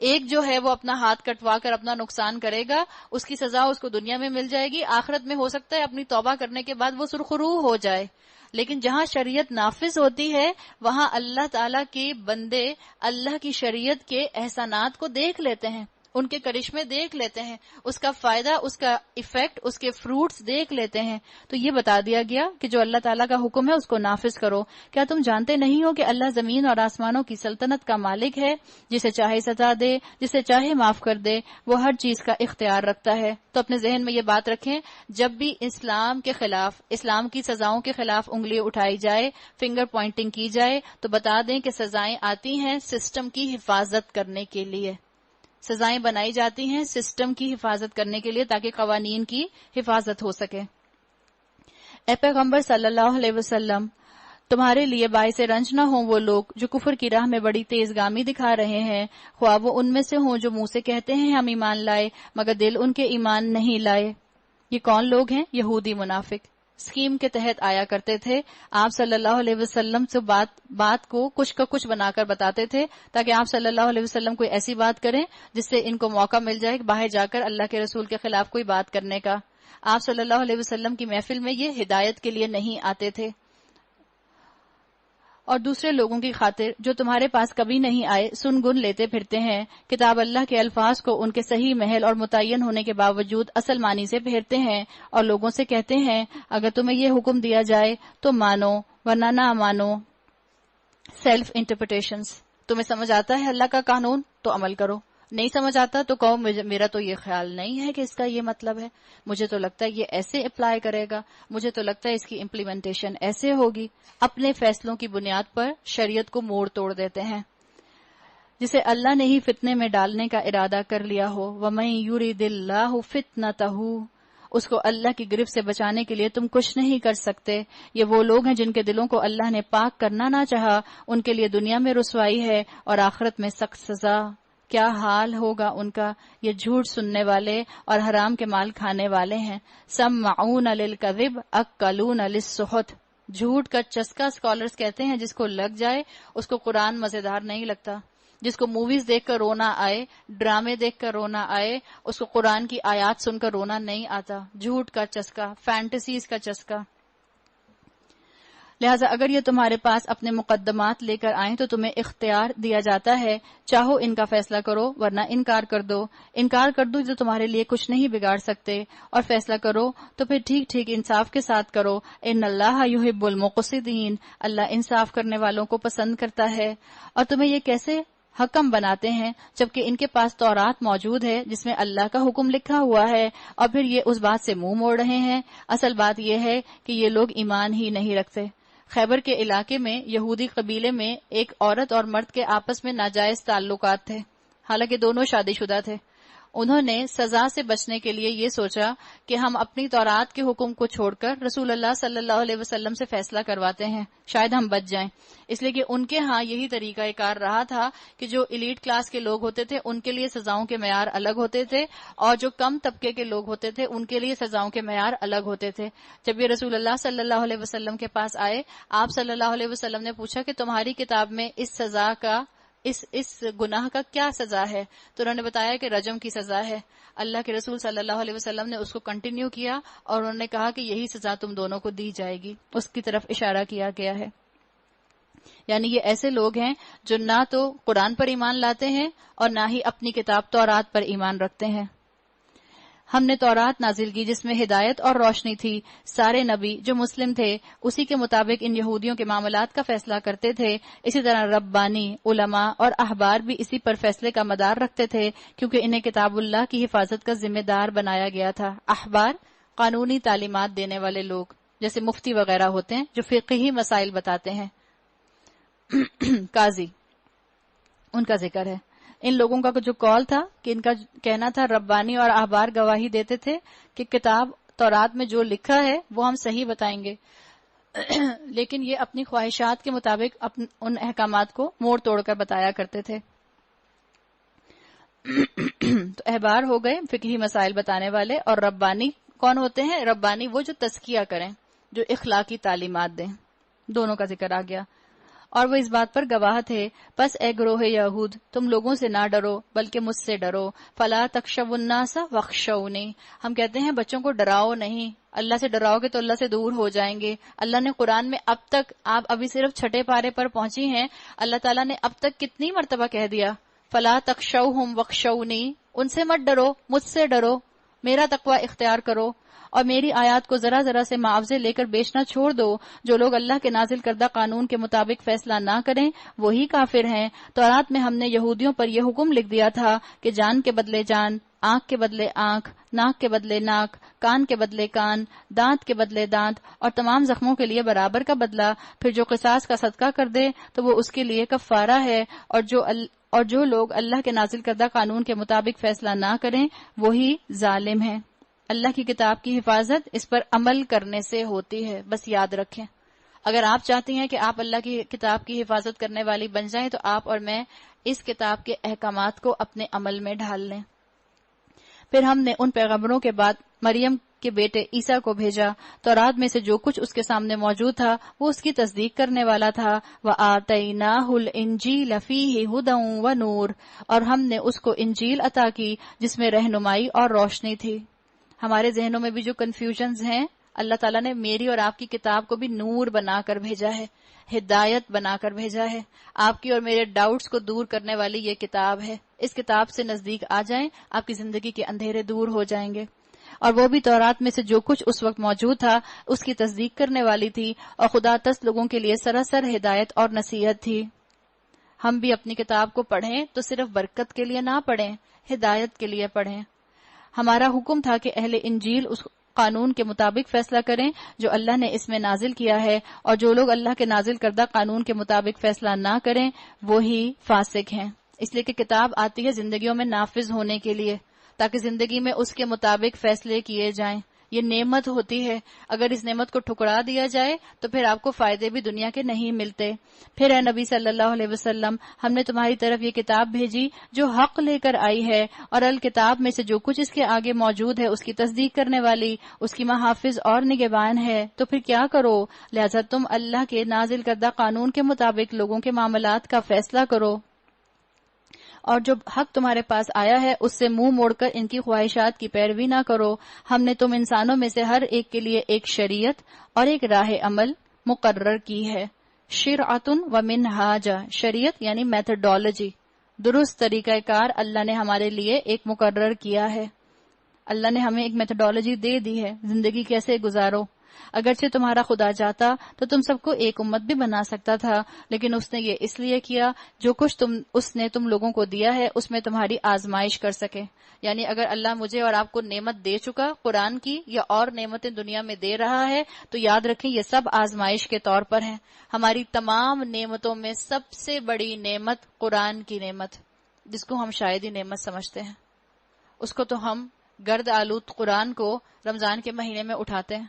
ایک جو ہے وہ اپنا ہاتھ کٹوا کر اپنا نقصان کرے گا، اس کی سزا اس کو دنیا میں مل جائے گی، آخرت میں ہو سکتا ہے اپنی توبہ کرنے کے بعد وہ سرخرو ہو جائے. لیکن جہاں شریعت نافذ ہوتی ہے وہاں اللہ تعالیٰ کے بندے اللہ کی شریعت کے احسانات کو دیکھ لیتے ہیں، ان کے کرشمے دیکھ لیتے ہیں، اس کا فائدہ، اس کا ایفیکٹ، اس کے فروٹس دیکھ لیتے ہیں. تو یہ بتا دیا گیا کہ جو اللہ تعالیٰ کا حکم ہے اس کو نافذ کرو. کیا تم جانتے نہیں ہو کہ اللہ زمین اور آسمانوں کی سلطنت کا مالک ہے، جسے چاہے سزا دے، جسے چاہے معاف کر دے، وہ ہر چیز کا اختیار رکھتا ہے. تو اپنے ذہن میں یہ بات رکھیں، جب بھی اسلام کے خلاف، اسلام کی سزاؤں کے خلاف انگلی اٹھائی جائے، فنگر پوائنٹنگ کی جائے، تو بتا دیں کہ سزائیں آتی ہیں سسٹم کی حفاظت کرنے کے لیے. سزائیں بنائی جاتی ہیں سسٹم کی حفاظت کرنے کے لیے تاکہ قوانین کی حفاظت ہو سکے. اے پیغمبر صلی اللہ علیہ وسلم، تمہارے لیے باعث رنج نہ ہوں وہ لوگ جو کفر کی راہ میں بڑی تیز گامی دکھا رہے ہیں، خواہ وہ ان میں سے ہوں جو منہ سے کہتے ہیں ہم ایمان لائے مگر دل ان کے ایمان نہیں لائے. یہ کون لوگ ہیں؟ یہودی منافق. اسکیم کے تحت آیا کرتے تھے، آپ صلی اللہ علیہ وسلم سے بات کو کچھ کا کچھ بنا کر بتاتے تھے تاکہ آپ صلی اللہ علیہ وسلم کوئی ایسی بات کریں جس سے ان کو موقع مل جائے باہر جا کر اللہ کے رسول کے خلاف کوئی بات کرنے کا. آپ صلی اللہ علیہ وسلم کی محفل میں یہ ہدایت کے لیے نہیں آتے تھے. اور دوسرے لوگوں کی خاطر جو تمہارے پاس کبھی نہیں آئے سن گن لیتے پھرتے ہیں، کتاب اللہ کے الفاظ کو ان کے صحیح محل اور متعین ہونے کے باوجود اصل معنی سے پھیرتے ہیں، اور لوگوں سے کہتے ہیں اگر تمہیں یہ حکم دیا جائے تو مانو ورنہ نہ مانو. Self interpretations. تمہیں سمجھ آتا ہے اللہ کا قانون تو عمل کرو، نہیں سمجھ آتا تو کہو میرا تو یہ خیال نہیں ہے کہ اس کا یہ مطلب ہے، مجھے تو لگتا ہے یہ ایسے اپلائی کرے گا، مجھے تو لگتا ہے اس کی امپلیمنٹیشن ایسے ہوگی. اپنے فیصلوں کی بنیاد پر شریعت کو موڑ توڑ دیتے ہیں. جسے اللہ نے ہی فتنے میں ڈالنے کا ارادہ کر لیا ہو، وَمَن يُرِدِ اللَّهُ فِتْنَتَهُ، اس کو اللہ کی گرفت سے بچانے کے لیے تم کچھ نہیں کر سکتے. یہ وہ لوگ ہیں جن کے دلوں کو اللہ نے پاک کرنا نہ چاہا، ان کے لیے دنیا میں رسوائی ہے اور آخرت میں سخت سزا. کیا حال ہوگا ان کا، یہ جھوٹ سننے والے اور حرام کے مال کھانے والے ہیں. سمعون للکذب اکلون للسحت. جھوٹ کا چسکا اسکالرز کہتے ہیں جس کو لگ جائے اس کو قرآن مزیدار نہیں لگتا. جس کو موویز دیکھ کر رونا آئے، ڈرامے دیکھ کر رونا آئے، اس کو قرآن کی آیات سن کر رونا نہیں آتا. جھوٹ کا چسکا، فینٹیسیز کا چسکا. لہٰذا اگر یہ تمہارے پاس اپنے مقدمات لے کر آئیں تو تمہیں اختیار دیا جاتا ہے، چاہو ان کا فیصلہ کرو ورنہ انکار کر دو. انکار کر دو جو تمہارے لیے کچھ نہیں بگاڑ سکتے، اور فیصلہ کرو تو پھر ٹھیک ٹھیک انصاف کے ساتھ کرو. ان اللہ یحب المقسطین، اللہ انصاف کرنے والوں کو پسند کرتا ہے. اور تمہیں یہ کیسے حکم بناتے ہیں جبکہ ان کے پاس تورات موجود ہے جس میں اللہ کا حکم لکھا ہوا ہے، اور پھر یہ اس بات سے منہ موڑ رہے ہیں. اصل بات یہ ہے کہ یہ لوگ ایمان ہی نہیں رکھتے. خیبر کے علاقے میں یہودی قبیلے میں ایک عورت اور مرد کے آپس میں ناجائز تعلقات تھے، حالانکہ دونوں شادی شدہ تھے. انہوں نے سزا سے بچنے کے لیے یہ سوچا کہ ہم اپنی تورات کے حکم کو چھوڑ کر رسول اللہ صلی اللہ علیہ وسلم سے فیصلہ کرواتے ہیں، شاید ہم بچ جائیں. اس لیے کہ ان کے ہاں یہی طریقہ کار رہا تھا کہ جو ایلیٹ کلاس کے لوگ ہوتے تھے ان کے لیے سزاؤں کے معیار الگ ہوتے تھے، اور جو کم طبقے کے لوگ ہوتے تھے ان کے لیے سزاؤں کے معیار الگ ہوتے تھے. جب یہ رسول اللہ صلی اللہ علیہ وسلم کے پاس آئے، آپ صلی اللہ علیہ وسلم نے پوچھا کہ تمہاری کتاب میں اس سزا کا، اس گناہ کا کیا سزا ہے؟ تو انہوں نے بتایا کہ رجم کی سزا ہے. اللہ کے رسول صلی اللہ علیہ وسلم نے اس کو کنٹینیو کیا اور انہوں نے کہا کہ یہی سزا تم دونوں کو دی جائے گی. اس کی طرف اشارہ کیا گیا ہے. یعنی یہ ایسے لوگ ہیں جو نہ تو قرآن پر ایمان لاتے ہیں اور نہ ہی اپنی کتاب تورات پر ایمان رکھتے ہیں۔ ہم نے تورات نازل کی جس میں ہدایت اور روشنی تھی۔ سارے نبی جو مسلم تھے اسی کے مطابق ان یہودیوں کے معاملات کا فیصلہ کرتے تھے۔ اسی طرح ربانی علماء اور احبار بھی اسی پر فیصلے کا مدار رکھتے تھے، کیونکہ انہیں کتاب اللہ کی حفاظت کا ذمہ دار بنایا گیا تھا۔ احبار قانونی تعلیمات دینے والے لوگ، جیسے مفتی وغیرہ ہوتے ہیں جو فقہی مسائل بتاتے ہیں۔ قاضی، ان کا ذکر ہے۔ ان لوگوں کا جو قول تھا کہ ان کا کہنا تھا ربانی اور احبار گواہی دیتے تھے کہ کتاب تورات میں جو لکھا ہے وہ ہم صحیح بتائیں گے، لیکن یہ اپنی خواہشات کے مطابق ان احکامات کو موڑ توڑ کر بتایا کرتے تھے۔ تو احبار ہو گئے فقہی مسائل بتانے والے، اور ربانی کون ہوتے ہیں؟ ربانی وہ جو تزکیہ کریں، جو اخلاقی تعلیمات دیں۔ دونوں کا ذکر آ گیا، اور وہ اس بات پر گواہ تھے۔ پس اے گروہ یہود، تم لوگوں سے نہ ڈرو بلکہ مجھ سے ڈرو۔ فلا تخشوا الناس واخشونی، ہم کہتے ہیں بچوں کو ڈراؤ نہیں، اللہ سے ڈراؤ گے تو اللہ سے دور ہو جائیں گے۔ اللہ نے قرآن میں اب تک، آپ ابھی صرف چھٹے پارے پر پہنچی ہیں، اللہ تعالیٰ نے اب تک کتنی مرتبہ کہہ دیا فلا تخشوہم واخشونی، ان سے مت ڈرو، مجھ سے ڈرو، میرا تقوی اختیار کرو اور میری آیات کو ذرا ذرا سے معاوضے لے کر بیچنا چھوڑ دو۔ جو لوگ اللہ کے نازل کردہ قانون کے مطابق فیصلہ نہ کریں وہی کافر ہیں۔ تورات میں ہم نے یہودیوں پر یہ حکم لکھ دیا تھا کہ جان کے بدلے جان، آنکھ کے بدلے آنکھ، ناک کے بدلے ناک، کان کے بدلے کان، دانت کے بدلے دانت، اور تمام زخموں کے لیے برابر کا بدلہ۔ پھر جو قصاص کا صدقہ کر دے تو وہ اس کے لیے کفارہ ہے، اور جو لوگ اللہ کے نازل کردہ قانون کے مطابق فیصلہ نہ کریں وہی ظالم ہیں۔ اللہ کی کتاب کی حفاظت اس پر عمل کرنے سے ہوتی ہے، بس یاد رکھیں۔ اگر آپ چاہتی ہیں کہ آپ اللہ کی کتاب کی حفاظت کرنے والی بن جائیں تو آپ اور میں اس کتاب کے احکامات کو اپنے عمل میں ڈھال لیں۔ پھر ہم نے ان پیغمبروں کے بعد مریم کے بیٹے عیسیٰ کو بھیجا۔ تورات میں سے جو کچھ اس کے سامنے موجود تھا وہ اس کی تصدیق کرنے والا تھا۔ وَآتَيْنَاهُ الْإِنْجِيلَ فِيهِ هُدًى وَنُورٌ، اور ہم نے اس کو انجیل عطا کی جس میں رہنمائی اور روشنی تھی۔ ہمارے ذہنوں میں بھی جو کنفیوژنز ہیں، اللہ تعالیٰ نے میری اور آپ کی کتاب کو بھی نور بنا کر بھیجا ہے، ہدایت بنا کر بھیجا ہے۔ آپ کی اور میرے ڈاؤٹس کو دور کرنے والی یہ کتاب ہے۔ اس کتاب سے نزدیک آ جائیں، آپ کی زندگی کے اندھیرے دور ہو جائیں گے۔ اور وہ بھی تورات میں سے جو کچھ اس وقت موجود تھا اس کی تصدیق کرنے والی تھی، اور خدا تس لوگوں کے لیے سراسر ہدایت اور نصیحت تھی۔ ہم بھی اپنی کتاب کو پڑھیں تو صرف برکت کے لیے نہ پڑھیں، ہدایت کے لیے پڑھیں۔ ہمارا حکم تھا کہ اہل انجیل اس قانون کے مطابق فیصلہ کریں جو اللہ نے اس میں نازل کیا ہے، اور جو لوگ اللہ کے نازل کردہ قانون کے مطابق فیصلہ نہ کریں وہی فاسق ہیں۔ اس لیے کہ کتاب آتی ہے زندگیوں میں نافذ ہونے کے لیے، تاکہ زندگی میں اس کے مطابق فیصلے کیے جائیں۔ یہ نعمت ہوتی ہے، اگر اس نعمت کو ٹھکرا دیا جائے تو پھر آپ کو فائدے بھی دنیا کے نہیں ملتے۔ پھر اے نبی صلی اللہ علیہ وسلم، ہم نے تمہاری طرف یہ کتاب بھیجی جو حق لے کر آئی ہے، اور الکتاب میں سے جو کچھ اس کے آگے موجود ہے اس کی تصدیق کرنے والی، اس کی محافظ اور نگہبان ہے۔ تو پھر کیا کرو؟ لہذا تم اللہ کے نازل کردہ قانون کے مطابق لوگوں کے معاملات کا فیصلہ کرو، اور جو حق تمہارے پاس آیا ہے اس سے منہ موڑ کر ان کی خواہشات کی پیروی نہ کرو۔ ہم نے تم انسانوں میں سے ہر ایک کے لیے ایک شریعت اور ایک راہ عمل مقرر کی ہے۔ شرعۃ و منہاج، شریعت یعنی میتھڈالوجی، درست طریقہ کار اللہ نے ہمارے لیے ایک مقرر کیا ہے۔ اللہ نے ہمیں ایک میتھڈالوجی دے دی ہے، زندگی کیسے گزارو۔ اگرچہ تمہارا خدا چاہتا تو تم سب کو ایک امت بھی بنا سکتا تھا، لیکن اس نے یہ اس لیے کیا جو کچھ اس نے تم لوگوں کو دیا ہے اس میں تمہاری آزمائش کر سکے۔ یعنی اگر اللہ مجھے اور آپ کو نعمت دے چکا قرآن کی، یا اور نعمتیں دنیا میں دے رہا ہے، تو یاد رکھیں یہ سب آزمائش کے طور پر ہیں۔ ہماری تمام نعمتوں میں سب سے بڑی نعمت قرآن کی نعمت، جس کو ہم شاید ہی نعمت سمجھتے ہیں، اس کو تو ہم گرد آلود قرآن کو رمضان کے مہینے میں اٹھاتے ہیں،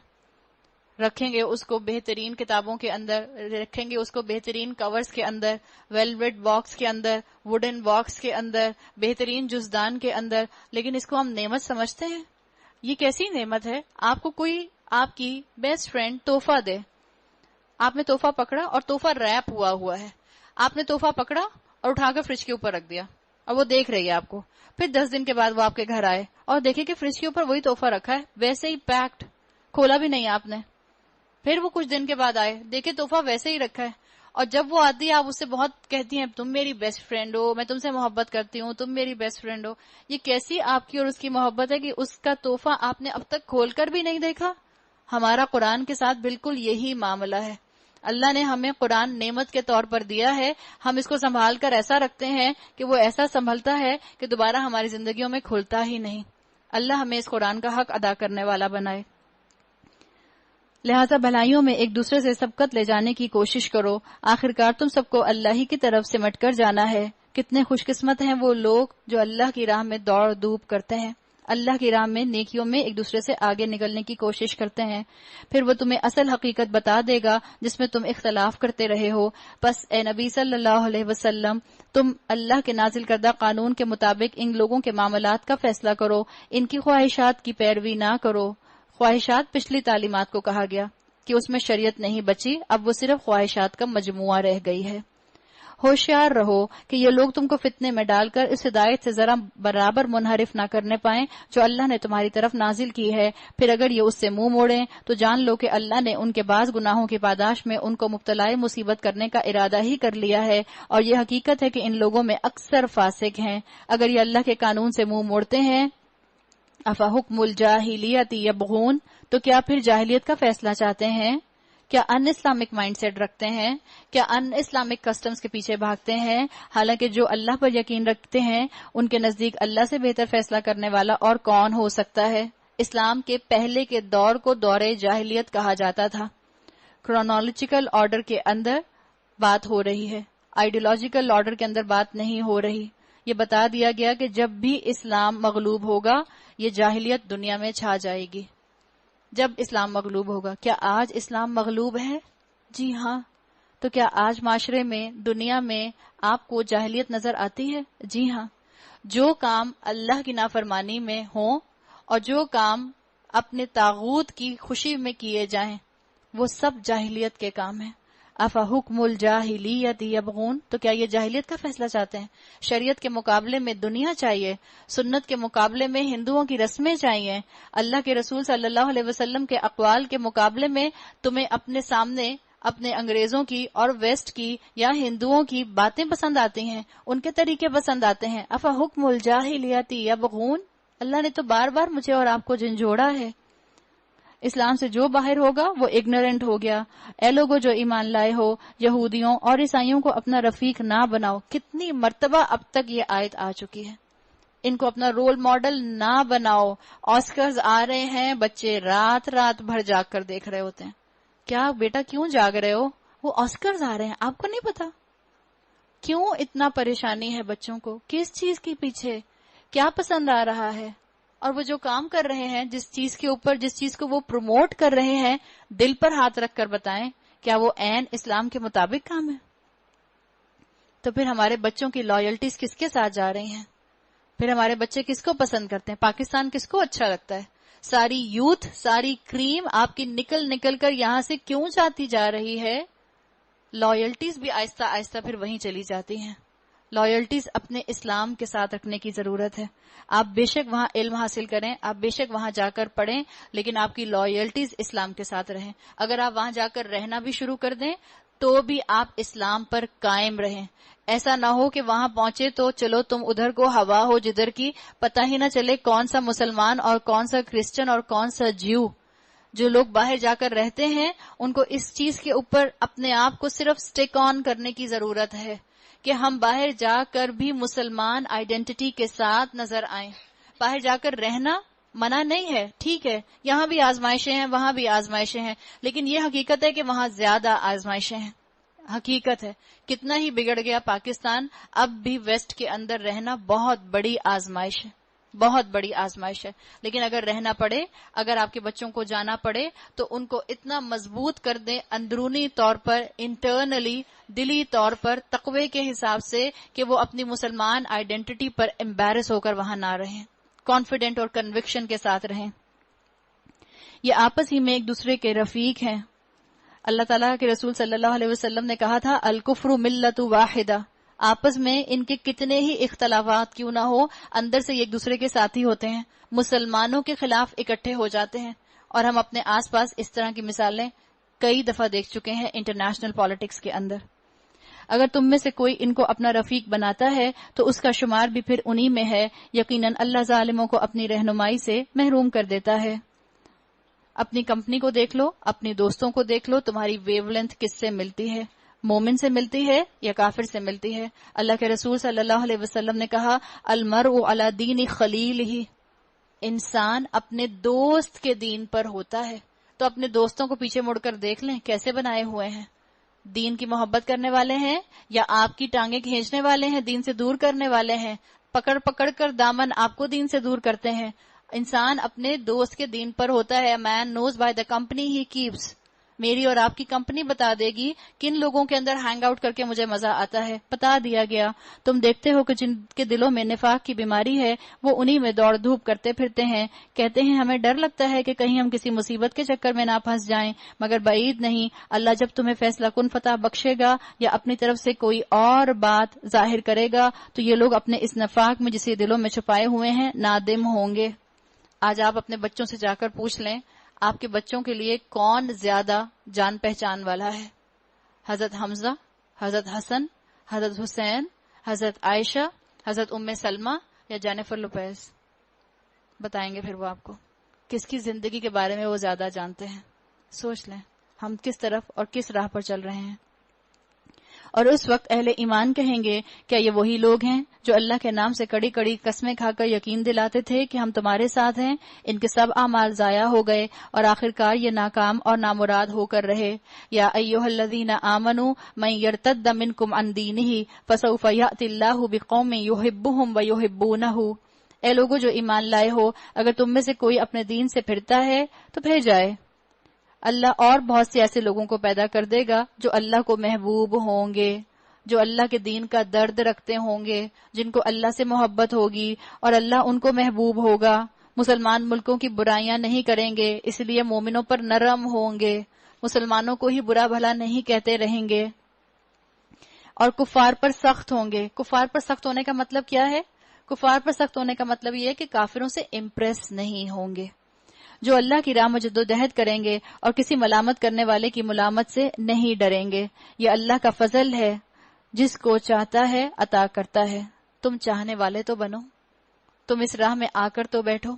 رکھیں گے اس کو بہترین کتابوں کے اندر، رکھیں گے اس کو بہترین کورز کے اندر، ویلویٹ باکس کے اندر، ووڈن باکس کے اندر، بہترین جزدان کے اندر، لیکن اس کو ہم نعمت سمجھتے ہیں۔ یہ کیسی نعمت ہے؟ آپ کو کوئی آپ کی بیسٹ فرینڈ تحفہ دے، آپ نے تحفہ پکڑا اور تحفہ ریپ ہوا ہے، آپ نے تحفہ پکڑا اور اٹھا کر فریج کے اوپر رکھ دیا، اور وہ دیکھ رہی ہے آپ کو۔ پھر 10 دن کے بعد وہ آپ کے گھر آئے اور دیکھے کہ فریج کے اوپر وہی تحفہ رکھا ہے، ویسے ہی پیکڈ، کھولا بھی نہیں آپ نے۔ پھر وہ کچھ دن کے بعد آئے، دیکھے تحفہ ویسے ہی رکھا ہے، اور جب وہ آتی ہے آپ اس سے بہت کہتی ہیں تم میری بیسٹ فرینڈ ہو، میں تم سے محبت کرتی ہوں، تم میری بیسٹ فرینڈ ہو. یہ کیسی آپ کی اور اس کی محبت ہے کہ اس کا تحفہ آپ نے اب تک کھول کر بھی نہیں دیکھا. ہمارا قرآن کے ساتھ بالکل یہی معاملہ ہے. اللہ نے ہمیں قرآن نعمت کے طور پر دیا ہے، ہم اس کو سنبھال کر ایسا رکھتے ہیں کہ وہ ایسا سنبھلتا ہے کہ دوبارہ ہماری زندگیوں میں کھلتا ہی نہیں. اللہ ہمیں اس قرآن کا حق ادا کرنے والا بنائے. لہٰذا بھلائیوں میں ایک دوسرے سے سبقت لے جانے کی کوشش کرو. آخرکار تم سب کو اللہ ہی کی طرف سمٹ کر جانا ہے. کتنے خوش قسمت ہیں وہ لوگ جو اللہ کی راہ میں دوڑ دھوپ کرتے ہیں، اللہ کی راہ میں نیکیوں میں ایک دوسرے سے آگے نکلنے کی کوشش کرتے ہیں. پھر وہ تمہیں اصل حقیقت بتا دے گا جس میں تم اختلاف کرتے رہے ہو. بس اے نبی صلی اللہ علیہ وسلم، تم اللہ کے نازل کردہ قانون کے مطابق ان لوگوں کے معاملات کا فیصلہ کرو، ان کی خواہشات کی پیروی نہ کرو. خواہشات پچھلی تعلیمات کو کہا گیا کہ اس میں شریعت نہیں بچی، اب وہ صرف خواہشات کا مجموعہ رہ گئی ہے. ہوشیار رہو کہ یہ لوگ تم کو فتنے میں ڈال کر اس ہدایت سے ذرا برابر منحرف نہ کرنے پائیں جو اللہ نے تمہاری طرف نازل کی ہے. پھر اگر یہ اس سے منہ موڑیں تو جان لو کہ اللہ نے ان کے بعض گناہوں کی پاداش میں ان کو مبتلا مصیبت کرنے کا ارادہ ہی کر لیا ہے، اور یہ حقیقت ہے کہ ان لوگوں میں اکثر فاسق ہیں. اگر یہ اللہ کے قانون سے منہ موڑتے ہیں، افا حکم الجاہلیت یبغون، تو کیا پھر جاہلیت کا فیصلہ چاہتے ہیں؟ کیا ان اسلامک مائنڈ سیٹ رکھتے ہیں؟ کیا ان اسلامک کسٹمز کے پیچھے بھاگتے ہیں؟ حالانکہ جو اللہ پر یقین رکھتے ہیں ان کے نزدیک اللہ سے بہتر فیصلہ کرنے والا اور کون ہو سکتا ہے؟ اسلام کے پہلے کے دور کو دور جاہلیت کہا جاتا تھا. کرونالوجیکل آرڈر کے اندر بات ہو رہی ہے، آئیڈیولوجیکل آرڈر کے اندر بات نہیں ہو رہی. یہ بتا دیا گیا کہ جب بھی اسلام مغلوب ہوگا یہ جاہلیت دنیا میں چھا جائے گی. جب اسلام مغلوب ہوگا. کیا آج اسلام مغلوب ہے؟ جی ہاں. تو کیا آج معاشرے میں، دنیا میں آپ کو جاہلیت نظر آتی ہے؟ جی ہاں. جو کام اللہ کی نافرمانی میں ہوں اور جو کام اپنے طاغوت کی خوشی میں کیے جائیں وہ سب جاہلیت کے کام ہیں. افا حکم الجاہلیت یبغون، تو کیا یہ جاہلیت کا فیصلہ چاہتے ہیں؟ شریعت کے مقابلے میں دنیا چاہیے، سنت کے مقابلے میں ہندوؤں کی رسمیں چاہیے، اللہ کے رسول صلی اللہ علیہ وسلم کے اقوال کے مقابلے میں تمہیں اپنے سامنے اپنے انگریزوں کی اور ویسٹ کی یا ہندوؤں کی باتیں پسند آتی ہیں، ان کے طریقے پسند آتے ہیں. افا حکم الجاہلیت یبغون، اللہ نے تو بار بار مجھے اور آپ کو جھنجھوڑا ہے. اسلام سے جو باہر ہوگا وہ اگنورنٹ ہو گیا. اے لوگوں جو ایمان لائے ہو، یہودیوں اور عیسائیوں کو اپنا رفیق نہ بناؤ. کتنی مرتبہ اب تک یہ آیت آ چکی ہے. ان کو اپنا رول ماڈل نہ بناؤ. آسکرز آ رہے ہیں، بچے رات رات بھر جاگ کر دیکھ رہے ہوتے ہیں. کیا بیٹا کیوں جاگ رہے ہو؟ وہ آسکرز آ رہے ہیں، آپ کو نہیں پتا؟ کیوں اتنا پریشانی ہے بچوں کو؟ کس چیز کے پیچھے؟ کیا پسند آ رہا ہے؟ اور وہ جو کام کر رہے ہیں، جس چیز کے اوپر، جس چیز کو وہ پروموٹ کر رہے ہیں، دل پر ہاتھ رکھ کر بتائیں کیا وہ عین اسلام کے مطابق کام ہے؟ تو پھر ہمارے بچوں کی لائلٹیز کس کے ساتھ جا رہی ہیں؟ پھر ہمارے بچے کس کو پسند کرتے ہیں؟ پاکستان کس کو اچھا لگتا ہے؟ ساری یوتھ، ساری کریم آپ کی نکل نکل کر یہاں سے کیوں جاتی جا رہی ہے؟ لائلٹیز بھی آہستہ آہستہ پھر وہیں چلی جاتی ہیں. لائلٹیز اپنے اسلام کے ساتھ رکھنے کی ضرورت ہے. آپ بے شک وہاں علم حاصل کریں، آپ بے شک وہاں جا کر پڑھیں، لیکن آپ کی لائلٹیز اسلام کے ساتھ رہیں. اگر آپ وہاں جا کر رہنا بھی شروع کر دیں تو بھی آپ اسلام پر قائم رہیں. ایسا نہ ہو کہ وہاں پہنچے تو چلو تم ادھر کو ہوا ہو جدھر کی، پتہ ہی نہ چلے کون سا مسلمان اور کون سا کرسچن اور کون سا جیو. جو لوگ باہر جا کر رہتے ہیں ان کو اس چیز کے اوپر اپنے آپ کو صرف سٹک آن کرنے کی ضرورت ہے کہ ہم باہر جا کر بھی مسلمان آئیڈینٹی کے ساتھ نظر آئیں. باہر جا کر رہنا منع نہیں ہے، ٹھیک ہے، یہاں بھی آزمائشیں ہیں، وہاں بھی آزمائشیں ہیں، لیکن یہ حقیقت ہے کہ وہاں زیادہ آزمائشیں ہیں. حقیقت ہے کتنا ہی بگڑ گیا پاکستان، اب بھی ویسٹ کے اندر رہنا بہت بڑی آزمائش ہے، بہت بڑی آزمائش ہے. لیکن اگر رہنا پڑے، اگر آپ کے بچوں کو جانا پڑے تو ان کو اتنا مضبوط کر دیں اندرونی طور پر، انٹرنلی، دلی طور پر، تقوی کے حساب سے کہ وہ اپنی مسلمان آئیڈینٹی پر امبیرس ہو کر وہاں نہ رہیں، کانفیڈنٹ اور کنوکشن کے ساتھ رہیں. یہ آپس ہی میں ایک دوسرے کے رفیق ہیں. اللہ تعالیٰ کے رسول صلی اللہ علیہ وسلم نے کہا تھا الکفر ملت واحدہ. آپس میں ان کے کتنے ہی اختلافات کیوں نہ ہو، اندر سے ایک دوسرے کے ساتھی ہوتے ہیں، مسلمانوں کے خلاف اکٹھے ہو جاتے ہیں. اور ہم اپنے آس پاس اس طرح کی مثالیں کئی دفعہ دیکھ چکے ہیں انٹرنیشنل پالیٹکس کے اندر. اگر تم میں سے کوئی ان کو اپنا رفیق بناتا ہے تو اس کا شمار بھی پھر انہی میں ہے. یقیناً اللہ ظالموں کو اپنی رہنمائی سے محروم کر دیتا ہے. اپنی کمپنی کو دیکھ لو، اپنی دوستوں کو دیکھ لو، تمہاری ویو لینتھ کس سے ملتی ہے؟ مومن سے ملتی ہے یا کافر سے ملتی ہے؟ اللہ کے رسول صلی اللہ علیہ وسلم نے کہا المرء علی دین خلیلہ، انسان اپنے دوست کے دین پر ہوتا ہے. تو اپنے دوستوں کو پیچھے مڑ کر دیکھ لیں کیسے بنائے ہوئے ہیں. دین کی محبت کرنے والے ہیں یا آپ کی ٹانگیں کھینچنے والے ہیں، دین سے دور کرنے والے ہیں، پکڑ پکڑ کر دامن آپ کو دین سے دور کرتے ہیں. انسان اپنے دوست کے دین پر ہوتا ہے. Man knows by the company he keeps. میری اور آپ کی کمپنی بتا دے گی کن لوگوں کے اندر ہینگ آؤٹ کر کے مجھے مزہ آتا ہے. بتا دیا گیا. تم دیکھتے ہو کہ جن کے دلوں میں نفاق کی بیماری ہے وہ انہی میں دوڑ دھوپ کرتے پھرتے ہیں. کہتے ہیں ہمیں ڈر لگتا ہے کہ کہیں ہم کسی مصیبت کے چکر میں نہ پھنس جائیں، مگر بعید نہیں، اللہ جب تمہیں فیصلہ کن فتح بخشے گا یا اپنی طرف سے کوئی اور بات ظاہر کرے گا تو یہ لوگ اپنے اس نفاق میں جسے دلوں میں چھپائے ہوئے ہیں نادم ہوں گے. آج آپ اپنے بچوں سے جا کر پوچھ لیں آپ کے بچوں کے لیے کون زیادہ جان پہچان والا ہے؟ حضرت حمزہ، حضرت حسن، حضرت حسین، حضرت عائشہ، حضرت ام سلمہ یا جینیفر لوپیز؟ بتائیں گے پھر وہ آپ کو کس کی زندگی کے بارے میں وہ زیادہ جانتے ہیں. سوچ لیں ہم کس طرف اور کس راہ پر چل رہے ہیں. اور اس وقت اہل ایمان کہیں گے کیا یہ وہی لوگ ہیں جو اللہ کے نام سے کڑی کڑی قسمیں کھا کر یقین دلاتے تھے کہ ہم تمہارے ساتھ ہیں؟ ان کے سب اعمال ضائع ہو گئے اور آخرکار یہ ناکام اور نامراد ہو کر رہے. یا ایھا الذین آمنوا من یرتد منکم عن دینہ فسوف یأتی اللہ بقوم یحبهم ویحبونہ. اے لوگوں جو ایمان لائے ہو، اگر تم میں سے کوئی اپنے دین سے پھرتا ہے تو پھر جائے، اللہ اور بہت سے ایسے لوگوں کو پیدا کر دے گا جو اللہ کو محبوب ہوں گے، جو اللہ کے دین کا درد رکھتے ہوں گے، جن کو اللہ سے محبت ہوگی اور اللہ ان کو محبوب ہوگا. مسلمان ملکوں کی برائیاں نہیں کریں گے، اس لیے مومنوں پر نرم ہوں گے، مسلمانوں کو ہی برا بھلا نہیں کہتے رہیں گے، اور کفار پر سخت ہوں گے. کفار پر سخت ہونے کا مطلب کیا ہے؟ کفار پر سخت ہونے کا مطلب یہ ہے کہ کافروں سے امپریس نہیں ہوں گے، جو اللہ کی راہ میں جدوجہد کریں گے اور کسی ملامت کرنے والے کی ملامت سے نہیں ڈریں گے. یہ اللہ کا فضل ہے، جس کو چاہتا ہے عطا کرتا ہے. تم چاہنے والے تو بنو، تم اس راہ میں آ کر تو بیٹھو،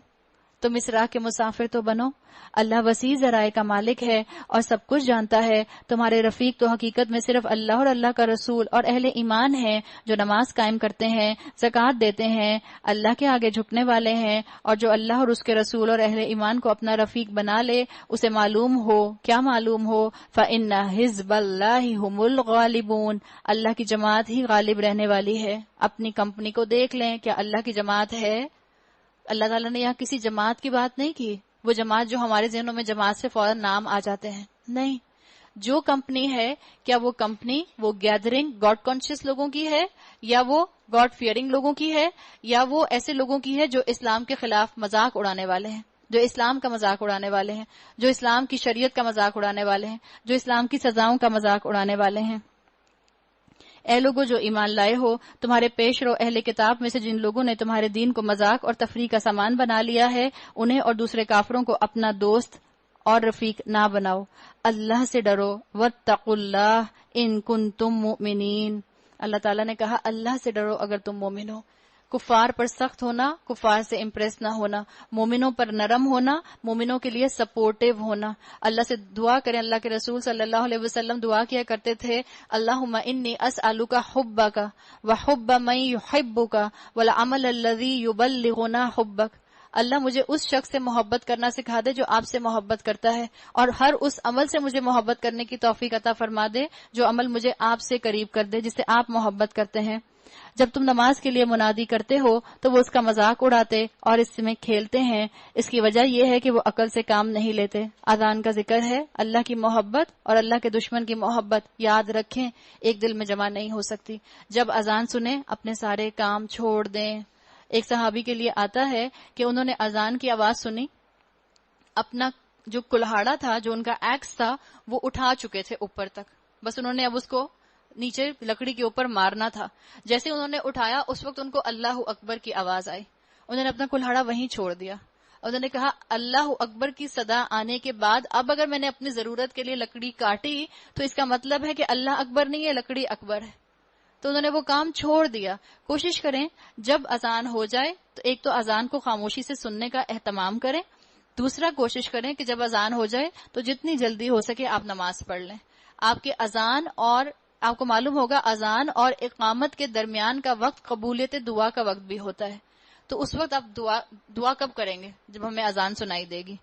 تم اس راہ کے مسافر تو بنو. اللہ وسیع ذرائع کا مالک ہے اور سب کچھ جانتا ہے. تمہارے رفیق تو حقیقت میں صرف اللہ اور اللہ کا رسول اور اہل ایمان ہیں جو نماز قائم کرتے ہیں، زکوٰۃ دیتے ہیں، اللہ کے آگے جھکنے والے ہیں. اور جو اللہ اور اس کے رسول اور اہل ایمان کو اپنا رفیق بنا لے اسے معلوم ہو، کیا معلوم ہو؟ فَإِنَّ حِزْبَ اللَّهِ هُمُ الْغَالِبُونَ. اللہ کی جماعت ہی غالب رہنے والی ہے. اپنی کمپنی کو دیکھ لیں، کیا اللہ کی جماعت ہے؟ اللہ تعالیٰ نے یہاں کسی جماعت کی بات نہیں کی، وہ جماعت جو ہمارے ذہنوں میں جماعت سے فوراً نام آ جاتے ہیں. نہیں، جو کمپنی ہے کیا وہ کمپنی وہ گیدرنگ گاڈ کانشیس لوگوں کی ہے، یا وہ گاڈ فیئرنگ لوگوں کی ہے، یا وہ ایسے لوگوں کی ہے جو اسلام کے خلاف مذاق اڑانے والے ہیں، جو اسلام کا مذاق اڑانے والے ہیں، جو اسلام کی شریعت کا مذاق اڑانے والے ہیں، جو اسلام کی سزاؤں کا مذاق اڑانے والے ہیں. اے لوگوں جو ایمان لائے ہو، تمہارے پیش رو اہل کتاب میں سے جن لوگوں نے تمہارے دین کو مذاق اور تفریح کا سامان بنا لیا ہے، انہیں اور دوسرے کافروں کو اپنا دوست اور رفیق نہ بناؤ. اللہ سے ڈرو. واتقوا اللہ ان کنتم مؤمنین. اللہ تعالیٰ نے کہا اللہ سے ڈرو اگر تم مومن ہو. کفار پر سخت ہونا، کفار سے امپریس نہ ہونا، مومنوں پر نرم ہونا، مومنوں کے لیے سپورٹیو ہونا. اللہ سے دعا کریں. اللہ کے رسول صلی اللہ علیہ وسلم دعا کیا کرتے تھے اللہم انی اسألک حبک وحب من یحبک والعمل الذی یبلغنا حبک. اللہ مجھے اس شخص سے محبت کرنا سکھا دے جو آپ سے محبت کرتا ہے، اور ہر اس عمل سے مجھے محبت کرنے کی توفیق عطا فرما دے جو عمل مجھے آپ سے قریب کر دے، جس سے آپ محبت کرتے ہیں. جب تم نماز کے لیے منادی کرتے ہو تو وہ اس کا مذاق اڑاتے اور اس میں کھیلتے ہیں. اس کی وجہ یہ ہے کہ وہ عقل سے کام نہیں لیتے. اذان کا ذکر ہے. اللہ کی محبت اور اللہ کے دشمن کی محبت یاد رکھیں، ایک دل میں جمع نہیں ہو سکتی. جب اذان سنیں اپنے سارے کام چھوڑ دیں. ایک صحابی کے لیے آتا ہے کہ انہوں نے اذان کی آواز سنی، اپنا جو کلہاڑا تھا، جو ان کا ایکس تھا، وہ اٹھا چکے تھے اوپر تک، بس انہوں نے اب اس کو نیچے لکڑی کے اوپر مارنا تھا. جیسے انہوں نے اٹھایا اس وقت ان کو اللہ اکبر کی آواز آئی. انہوں نے اپنا کلہاڑا وہیں چھوڑ دیا اور انہوں نے کہا اللہ اکبر کی صدا آنے کے بعد اب اگر میں نے اپنی ضرورت کے لیے لکڑی کاٹی تو اس کا مطلب ہے کہ اللہ اکبر نہیں ہے، لکڑی اکبر ہے. تو انہوں نے وہ کام چھوڑ دیا. کوشش کریں جب اذان ہو جائے تو ایک تو اذان کو خاموشی سے سننے کا اہتمام کریں، دوسرا کوشش کریں کہ جب اذان ہو جائے تو جتنی جلدی ہو سکے آپ نماز پڑھ لیں. آپ کے اذان اور آپ کو معلوم ہوگا اذان اور اقامت کے درمیان کا وقت قبولیت دعا کا وقت بھی ہوتا ہے. تو اس وقت آپ دعا کب کریں گے؟ جب ہمیں اذان سنائی دے گی.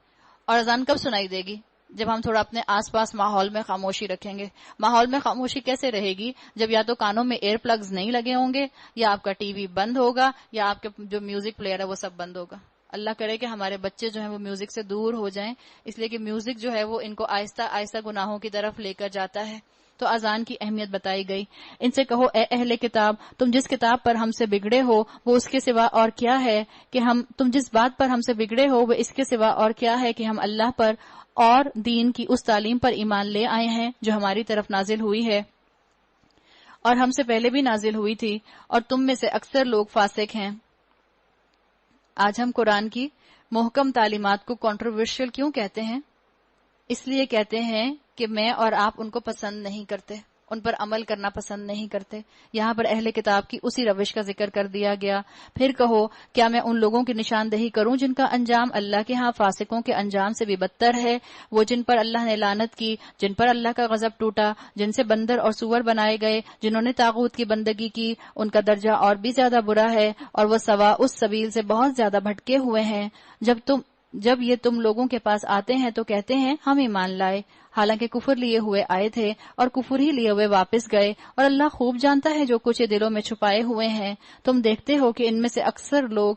اور اذان کب سنائی دے گی؟ جب ہم تھوڑا اپنے آس پاس ماحول میں خاموشی رکھیں گے. ماحول میں خاموشی کیسے رہے گی؟ جب یا تو کانوں میں ایئر پلگز نہیں لگے ہوں گے، یا آپ کا ٹی وی بند ہوگا، یا آپ کے جو میوزک پلیئر ہے وہ سب بند ہوگا. اللہ کرے کہ ہمارے بچے جو ہیں وہ میوزک سے دور ہو جائیں، اس لیے کہ میوزک جو ہے وہ ان کو آہستہ آہستہ گناہوں کی طرف لے کر جاتا ہے. تو اذان کی اہمیت بتائی گئی. ان سے کہو اے اہل کتاب، تم جس کتاب پر ہم سے بگڑے ہو وہ اس کے سوا اور کیا ہے کہ تم جس بات پر ہم سے بگڑے ہو وہ اس کے سوا اور کیا ہے کہ ہم اللہ پر اور دین کی اس تعلیم پر ایمان لے آئے ہیں جو ہماری طرف نازل ہوئی ہے اور ہم سے پہلے بھی نازل ہوئی تھی، اور تم میں سے اکثر لوگ فاسق ہیں. آج ہم قرآن کی محکم تعلیمات کو کنٹروورشل کیوں کہتے ہیں؟ اس لیے کہتے ہیں کہ میں اور آپ ان کو پسند نہیں کرتے، ان پر عمل کرنا پسند نہیں کرتے. یہاں پر اہل کتاب کی اسی روش کا ذکر کر دیا گیا. پھر کہو کیا میں ان لوگوں کی نشاندہی کروں جن کا انجام اللہ کے ہاں فاسقوں کے انجام سے بھی بدتر ہے؟ وہ جن پر اللہ نے لعنت کی، جن پر اللہ کا غضب ٹوٹا، جن سے بندر اور سور بنائے گئے، جنہوں نے طاغوت کی بندگی کی، ان کا درجہ اور بھی زیادہ برا ہے، اور وہ سوا اس سبیل سے بہت زیادہ بھٹکے ہوئے ہیں. جب یہ تم لوگوں کے پاس آتے ہیں تو کہتے ہیں ہم ایمان لائے، حالانکہ کفر لیے ہوئے آئے تھے اور کفر ہی لیے ہوئے واپس گئے، اور اللہ خوب جانتا ہے جو کچھ دلوں میں چھپائے ہوئے ہیں. تم دیکھتے ہو کہ ان میں سے اکثر لوگ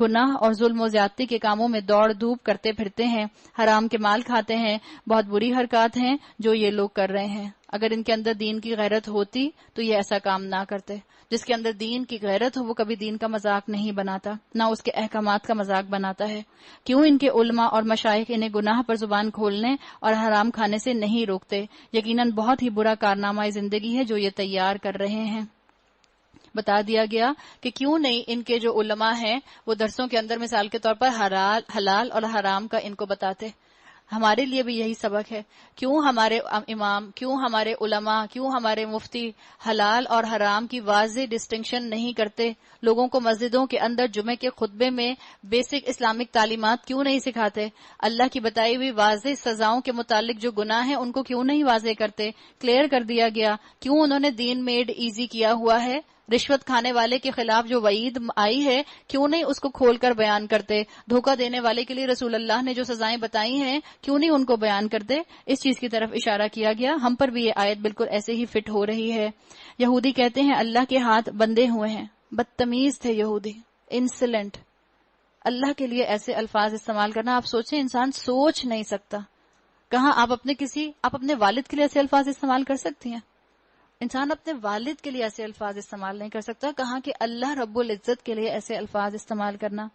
گناہ اور ظلم و زیادتی کے کاموں میں دوڑ دھوپ کرتے پھرتے ہیں، حرام کے مال کھاتے ہیں. بہت بری حرکات ہیں جو یہ لوگ کر رہے ہیں. اگر ان کے اندر دین کی غیرت ہوتی تو یہ ایسا کام نہ کرتے. جس کے اندر دین کی غیرت ہو وہ کبھی دین کا مذاق نہیں بناتا، نہ اس کے احکامات کا مذاق بناتا ہے. کیوں ان کے علماء اور مشائخ انہیں گناہ پر زبان کھولنے اور حرام کھانے سے نہیں روکتے؟ یقیناً بہت ہی برا کارنامہ زندگی ہے جو یہ تیار کر رہے ہیں. بتا دیا گیا کہ کیوں نہیں ان کے جو علماء ہیں وہ درسوں کے اندر مثال کے طور پر حلال اور حرام کا ان کو بتاتے. ہمارے لیے بھی یہی سبق ہے. کیوں ہمارے امام، کیوں ہمارے علماء، کیوں ہمارے مفتی حلال اور حرام کی واضح ڈسٹنکشن نہیں کرتے؟ لوگوں کو مسجدوں کے اندر جمعے کے خطبے میں بیسک اسلامک تعلیمات کیوں نہیں سکھاتے؟ اللہ کی بتائی ہوئی واضح سزاؤں کے متعلق جو گناہ ہیں ان کو کیوں نہیں واضح کرتے؟ کلیئر کر دیا گیا. کیوں انہوں نے دین میڈ ایزی کیا ہوا ہے؟ رشوت کھانے والے کے خلاف جو وعید آئی ہے کیوں نہیں اس کو کھول کر بیان کرتے؟ دھوکہ دینے والے کے لیے رسول اللہ نے جو سزائیں بتائی ہیں کیوں نہیں ان کو بیان کرتے؟ اس چیز کی طرف اشارہ کیا گیا. ہم پر بھی یہ آیت بالکل ایسے ہی فٹ ہو رہی ہے. یہودی کہتے ہیں اللہ کے ہاتھ بندھے ہوئے ہیں. بدتمیز تھے یہودی، انسلنٹ. اللہ کے لیے ایسے الفاظ استعمال کرنا، آپ سوچیں انسان سوچ نہیں سکتا. کہاں آپ اپنے والد کے لیے ایسے الفاظ استعمال کر سکتی ہیں؟ انسان اپنے والد کے لیے ایسے الفاظ استعمال نہیں کر سکتا، کہاں کہ اللہ رب العزت کے لیے ایسے الفاظ استعمال کرنا.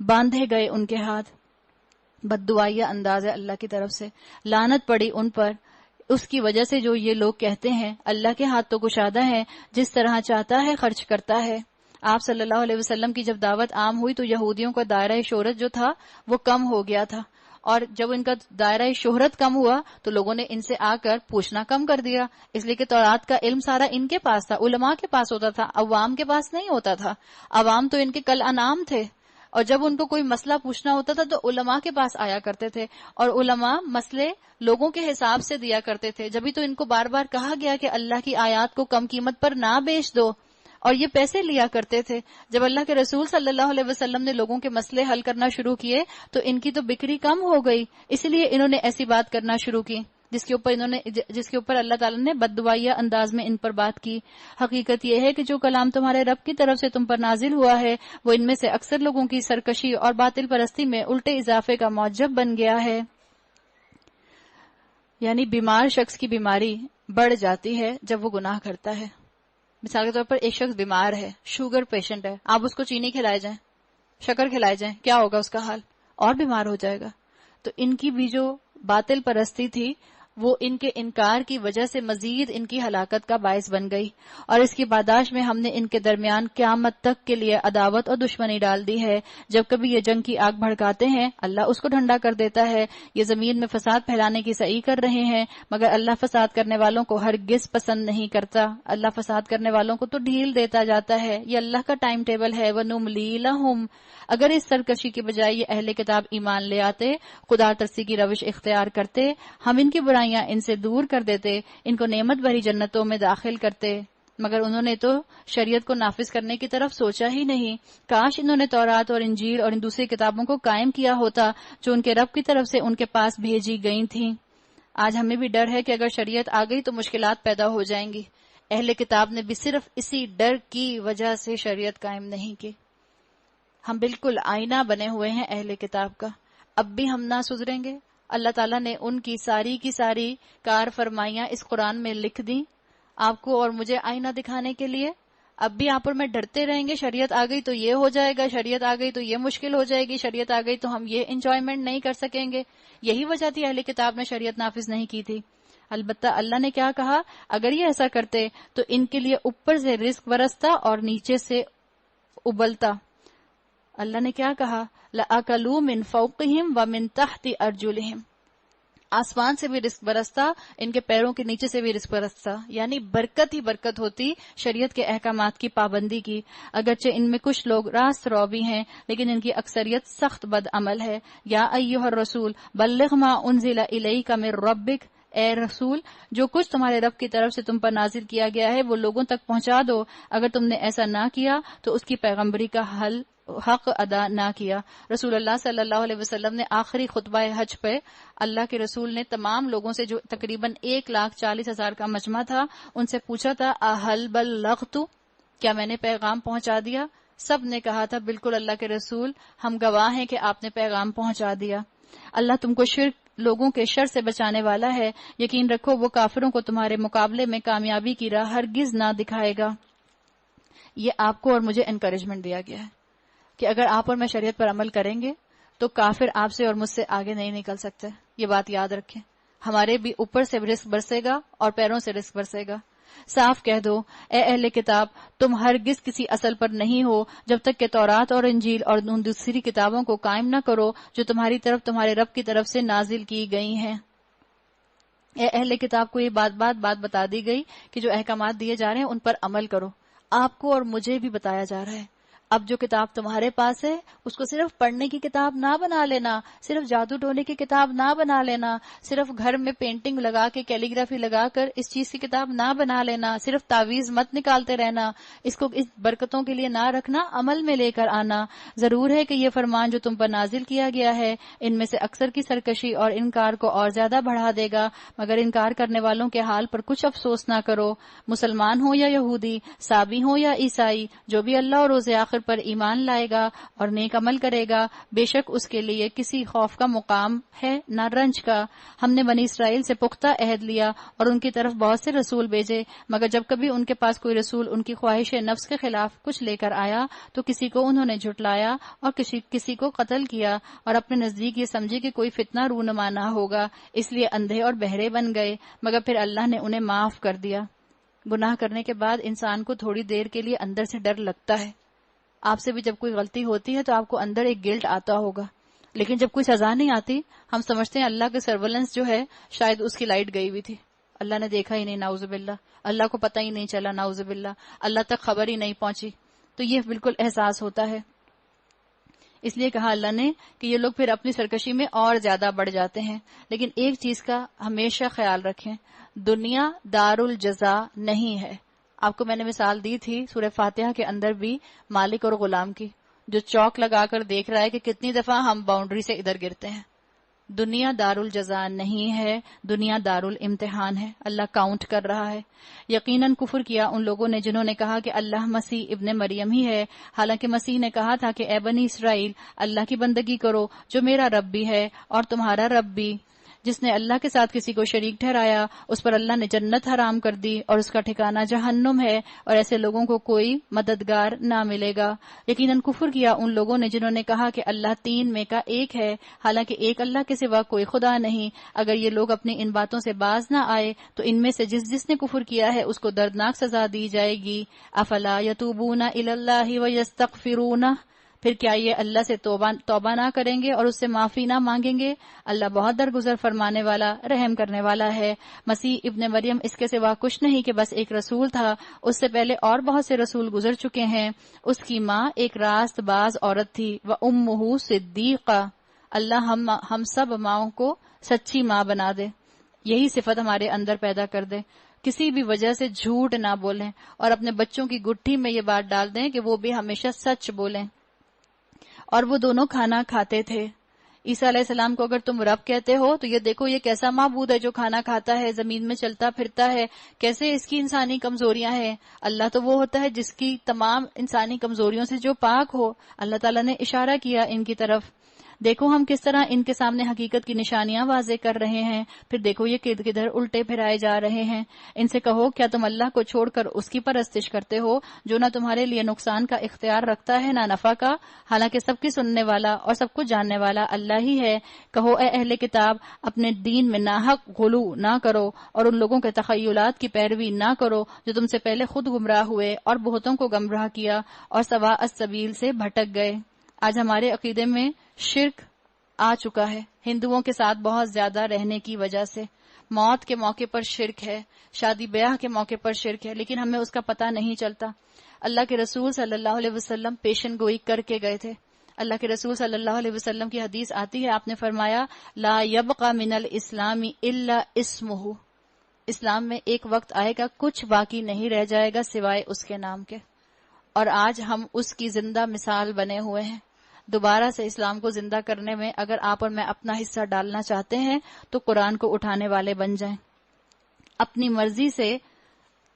باندھے گئے ان کے ہاتھ، بددعائیہ انداز ہے اللہ کی طرف سے. لعنت پڑی ان پر اس کی وجہ سے جو یہ لوگ کہتے ہیں اللہ کے ہاتھ تو کشادہ ہے، جس طرح چاہتا ہے خرچ کرتا ہے. آپ صلی اللہ علیہ وسلم کی جب دعوت عام ہوئی تو یہودیوں کا دائرہ شہرت جو تھا وہ کم ہو گیا تھا، اور جب ان کا دائرہ شہرت کم ہوا تو لوگوں نے ان سے آ کر پوچھنا کم کر دیا، اس لیے کہ تورات کا علم سارا ان کے پاس تھا، علماء کے پاس ہوتا تھا، عوام کے پاس نہیں ہوتا تھا. عوام تو ان کے کل انعام تھے، اور جب ان کو کوئی مسئلہ پوچھنا ہوتا تھا تو علماء کے پاس آیا کرتے تھے، اور علماء مسئلے لوگوں کے حساب سے دیا کرتے تھے. جبھی تو ان کو بار بار کہا گیا کہ اللہ کی آیات کو کم قیمت پر نہ بیچ دو، اور یہ پیسے لیا کرتے تھے. جب اللہ کے رسول صلی اللہ علیہ وسلم نے لوگوں کے مسئلے حل کرنا شروع کیے تو ان کی تو بکری کم ہو گئی، اس لیے انہوں نے ایسی بات کرنا شروع کی جس کے اوپر اللہ تعالیٰ نے بددعائیہ انداز میں ان پر بات کی. حقیقت یہ ہے کہ جو کلام تمہارے رب کی طرف سے تم پر نازل ہوا ہے وہ ان میں سے اکثر لوگوں کی سرکشی اور باطل پرستی میں الٹے اضافے کا موجب بن گیا ہے. یعنی بیمار شخص کی بیماری بڑھ جاتی ہے جب وہ گناہ کرتا ہے. مثال کے طور پر ایک شخص بیمار ہے، شوگر پیشنٹ ہے، آپ اس کو چینی کھلائے جائیں، شکر کھلائے جائیں، کیا ہوگا اس کا حال؟ اور بیمار ہو جائے گا. تو ان کی بھی جو باطل پرستی تھی وہ ان کے انکار کی وجہ سے مزید ان کی ہلاکت کا باعث بن گئی، اور اس کی پاداش میں ہم نے ان کے درمیان قیامت تک کے لیے عداوت اور دشمنی ڈال دی ہے۔ جب کبھی یہ جنگ کی آگ بھڑکاتے ہیں اللہ اس کو ٹھنڈا کر دیتا ہے۔ یہ زمین میں فساد پھیلانے کی سعی کر رہے ہیں، مگر اللہ فساد کرنے والوں کو ہرگز پسند نہیں کرتا۔ اللہ فساد کرنے والوں کو تو ڈھیل دیتا جاتا ہے، یہ اللہ کا ٹائم ٹیبل ہے۔ وَنُمْلِي لَهُمْ، اگر اس سرکشی کی بجائے یہ اہل کتاب ایمان لے آتے، خدا ترسی کی روش اختیار کرتے، ہم ان کی برائیاں ان سے دور کر دیتے، ان کو نعمت بھری جنتوں میں داخل کرتے، مگر انہوں نے تو شریعت کو نافذ کرنے کی طرف سوچا ہی نہیں۔ کاش انہوں نے تورات اور انجیل اور ان دوسری کتابوں کو قائم کیا ہوتا جو ان کے رب کی طرف سے ان کے پاس بھیجی گئی تھیں۔ آج ہمیں بھی ڈر ہے کہ اگر شریعت آ گئی تو مشکلات پیدا ہو جائیں گی۔ اہل کتاب نے بھی صرف اسی ڈر کی وجہ سے شریعت قائم نہیں کی۔ ہم بالکل آئینہ بنے ہوئے ہیں اہل کتاب کا، اب بھی ہم نہ سدھریں گے۔ اللہ تعالیٰ نے ان کی ساری کار فرمائیاں اس قرآن میں لکھ دی آپ کو اور مجھے آئینہ دکھانے کے لیے۔ اب بھی آپ اور میں ڈرتے رہیں گے شریعت آ گئی تو یہ ہو جائے گا، شریعت آ گئی تو یہ مشکل ہو جائے گی، شریعت آ گئی تو ہم یہ انجوائمنٹ نہیں کر سکیں گے۔ یہی وجہ تھی اہل کتاب نے شریعت نافذ نہیں کی تھی۔ البتہ اللہ نے کیا کہا، اگر یہ ایسا کرتے تو ان کے لیے اوپر سے رزق برستا اور نیچے سے ابلتا۔ اللہ نے کیا کہا، لَأَكَلُوا مِن فَوْقِهِمْ وَمِن تَحْتِ أَرْجُلِهِمْ، آسمان سے بھی رزق برستا، ان کے پیروں کے نیچے سے بھی رزق برستا، یعنی برکت ہی برکت ہوتی شریعت کے احکامات کی پابندی کی۔ اگرچہ ان میں کچھ لوگ راست رو بھی ہیں لیکن ان کی اکثریت سخت بد عمل ہے۔ یا ایھا الرسول بلغ ما انزل الیک من ربک، اے رسول جو کچھ تمہارے رب کی طرف سے تم پر نازل کیا گیا ہے وہ لوگوں تک پہنچا دو۔ اگر تم نے ایسا نہ کیا تو اس کی پیغمبری کا حق ادا نہ کیا۔ رسول اللہ صلی اللہ علیہ وسلم نے آخری خطبہ حج پہ اللہ کے رسول نے تمام لوگوں سے جو تقریباً 1,40,000 کا مجمع تھا ان سے پوچھا تھا، اہل بلغت، کیا میں نے پیغام پہنچا دیا؟ سب نے کہا تھا بالکل اللہ کے رسول، ہم گواہ ہیں کہ آپ نے پیغام پہنچا دیا۔ اللہ تم کو لوگوں کے شر سے بچانے والا ہے، یقین رکھو وہ کافروں کو تمہارے مقابلے میں کامیابی کی راہ ہرگز نہ دکھائے گا۔ یہ آپ کو اور مجھے انکریجمنٹ دیا گیا ہے کہ اگر آپ اور میں شریعت پر عمل کریں گے تو کافر آپ سے اور مجھ سے آگے نہیں نکل سکتے۔ یہ بات یاد رکھیں، ہمارے بھی اوپر سے رزق برسے گا اور پیروں سے رزق برسے گا۔ صاف کہہ دو، اے اہل کتاب تم ہرگز کسی اصل پر نہیں ہو جب تک کہ تورات اور انجیل اور ان دوسری کتابوں کو قائم نہ کرو جو تمہاری طرف تمہارے رب کی طرف سے نازل کی گئی ہیں۔ اے اہل کتاب کو یہ بات بتا دی گئی کہ جو احکامات دیے جا رہے ہیں ان پر عمل کرو۔ آپ کو اور مجھے بھی بتایا جا رہا ہے اب جو کتاب تمہارے پاس ہے اس کو صرف پڑھنے کی کتاب نہ بنا لینا، صرف جادو ٹونے کی کتاب نہ بنا لینا، صرف گھر میں پینٹنگ لگا کے کیلیگرافی لگا کر اس چیز کی کتاب نہ بنا لینا، صرف تعویذ مت نکالتے رہنا، اس کو اس برکتوں کے لیے نہ رکھنا، عمل میں لے کر آنا۔ ضرور ہے کہ یہ فرمان جو تم پر نازل کیا گیا ہے ان میں سے اکثر کی سرکشی اور انکار کو اور زیادہ بڑھا دے گا، مگر انکار کرنے والوں کے حال پر کچھ افسوس نہ کرو۔ مسلمان ہو یا یہودی، سابی ہو یا عیسائی، جو بھی اللہ اور روز آخر پر ایمان لائے گا اور نیک عمل کرے گا بے شک اس کے لیے کسی خوف کا مقام ہے نہ رنج کا۔ ہم نے بنی اسرائیل سے پختہ عہد لیا اور ان کی طرف بہت سے رسول بھیجے، مگر جب کبھی ان کے پاس کوئی رسول ان کی خواہش نفس کے خلاف کچھ لے کر آیا تو کسی کو انہوں نے جھٹلایا اور کسی کو قتل کیا، اور اپنے نزدیک یہ سمجھے کہ کوئی فتنہ رونما نہ ہوگا، اس لیے اندھے اور بہرے بن گئے، مگر پھر اللہ نے انہیں معاف کر دیا۔ گناہ کرنے کے بعد انسان کو تھوڑی دیر کے لیے اندر سے ڈر لگتا ہے۔ آپ سے بھی جب کوئی غلطی ہوتی ہے تو آپ کو اندر ایک گلٹ آتا ہوگا، لیکن جب کوئی سزا نہیں آتی ہم سمجھتے ہیں اللہ کے سرولنس جو ہے شاید اس کی لائٹ گئی ہوئی تھی، اللہ نے دیکھا ہی نہیں، نعوذ باللہ، اللہ کو پتہ ہی نہیں چلا، نعوذ باللہ، اللہ تک خبر ہی نہیں پہنچی۔ تو یہ بالکل احساس ہوتا ہے۔ اس لیے کہا اللہ نے کہ یہ لوگ پھر اپنی سرکشی میں اور زیادہ بڑھ جاتے ہیں، لیکن ایک چیز کا ہمیشہ خیال رکھیں، دنیا دار الجزا نہیں ہے۔ آپ کو میں نے مثال دی تھی سورہ فاتحہ کے اندر بھی مالک اور غلام کی، جو چوک لگا کر دیکھ رہا ہے کہ کتنی دفعہ ہم باؤنڈری سے ادھر گرتے ہیں۔ دنیا دار الجزا نہیں ہے، دنیا دار الامتحان ہے، اللہ کاؤنٹ کر رہا ہے۔ یقیناً کفر کیا ان لوگوں نے جنہوں نے کہا کہ اللہ مسیح ابن مریم ہی ہے، حالانکہ مسیح نے کہا تھا کہ اے بنی اسرائیل اللہ کی بندگی کرو جو میرا رب بھی ہے اور تمہارا رب بھی۔ جس نے اللہ کے ساتھ کسی کو شریک ٹھہرایا اس پر اللہ نے جنت حرام کر دی اور اس کا ٹھکانہ جہنم ہے، اور ایسے لوگوں کو کوئی مددگار نہ ملے گا۔ یقیناً کفر کیا ان لوگوں نے جنہوں نے کہا کہ اللہ تین میں کا ایک ہے، حالانکہ ایک اللہ کے سوا کوئی خدا نہیں۔ اگر یہ لوگ اپنی ان باتوں سے باز نہ آئے تو ان میں سے جس نے کفر کیا ہے اس کو دردناک سزا دی جائے گی۔ افلا یتوبون الی اللہ ویستغفرونہ، پھر کیا یہ اللہ سے توبہ نہ کریں گے اور اس سے معافی نہ مانگیں گے؟ اللہ بہت درگزر فرمانے والا رحم کرنے والا ہے۔ مسیح ابن مریم اس کے سوا کچھ نہیں کہ بس ایک رسول تھا، اس سے پہلے اور بہت سے رسول گزر چکے ہیں۔ اس کی ماں ایک راست باز عورت تھی، وَأُمُّهُ صِدِّيقَةٌ، اللہ ہم سب ماؤں کو سچی ماں بنا دے، یہی صفت ہمارے اندر پیدا کر دے، کسی بھی وجہ سے جھوٹ نہ بولیں، اور اپنے بچوں کی گٹھی میں یہ بات ڈال دیں کہ وہ بھی ہمیشہ سچ بولیں۔ اور وہ دونوں کھانا کھاتے تھے۔ عیسیٰ علیہ السلام کو اگر تم رب کہتے ہو تو یہ دیکھو یہ کیسا معبود ہے جو کھانا کھاتا ہے، زمین میں چلتا پھرتا ہے، کیسے اس کی انسانی کمزوریاں ہیں۔ اللہ تو وہ ہوتا ہے جس کی تمام انسانی کمزوریوں سے جو پاک ہو۔ اللہ تعالیٰ نے اشارہ کیا ان کی طرف، دیکھو ہم کس طرح ان کے سامنے حقیقت کی نشانیاں واضح کر رہے ہیں، پھر دیکھو یہ کدھر الٹے پھرائے جا رہے ہیں۔ ان سے کہو کیا تم اللہ کو چھوڑ کر اس کی پرستش کرتے ہو جو نہ تمہارے لیے نقصان کا اختیار رکھتا ہے نہ نفع کا، حالانکہ سب کی سننے والا اور سب کو جاننے والا اللہ ہی ہے۔ کہو اے اہل کتاب، اپنے دین میں ناحق غلو نہ کرو اور ان لوگوں کے تخیلات کی پیروی نہ کرو جو تم سے پہلے خود گمراہ ہوئے اور بہتوں کو گمراہ کیا اور سواء السبیل سے بھٹک گئے۔ آج ہمارے عقیدے میں شرک آ چکا ہے، ہندوؤں کے ساتھ بہت زیادہ رہنے کی وجہ سے۔ موت کے موقع پر شرک ہے، شادی بیاہ کے موقع پر شرک ہے، لیکن ہمیں اس کا پتہ نہیں چلتا۔ اللہ کے رسول صلی اللہ علیہ وسلم پیشن گوئی کر کے گئے تھے۔ اللہ کے رسول صلی اللہ علیہ وسلم کی حدیث آتی ہے، آپ نے فرمایا لا یبقى من الاسلام الا اسمہ، اسلام میں ایک وقت آئے گا کچھ باقی نہیں رہ جائے گا سوائے اس کے نام کے، اور آج ہم اس کی زندہ مثال بنے ہوئے ہیں۔ دوبارہ سے اسلام کو زندہ کرنے میں اگر آپ اور میں اپنا حصہ ڈالنا چاہتے ہیں تو قرآن کو اٹھانے والے بن جائیں، اپنی مرضی سے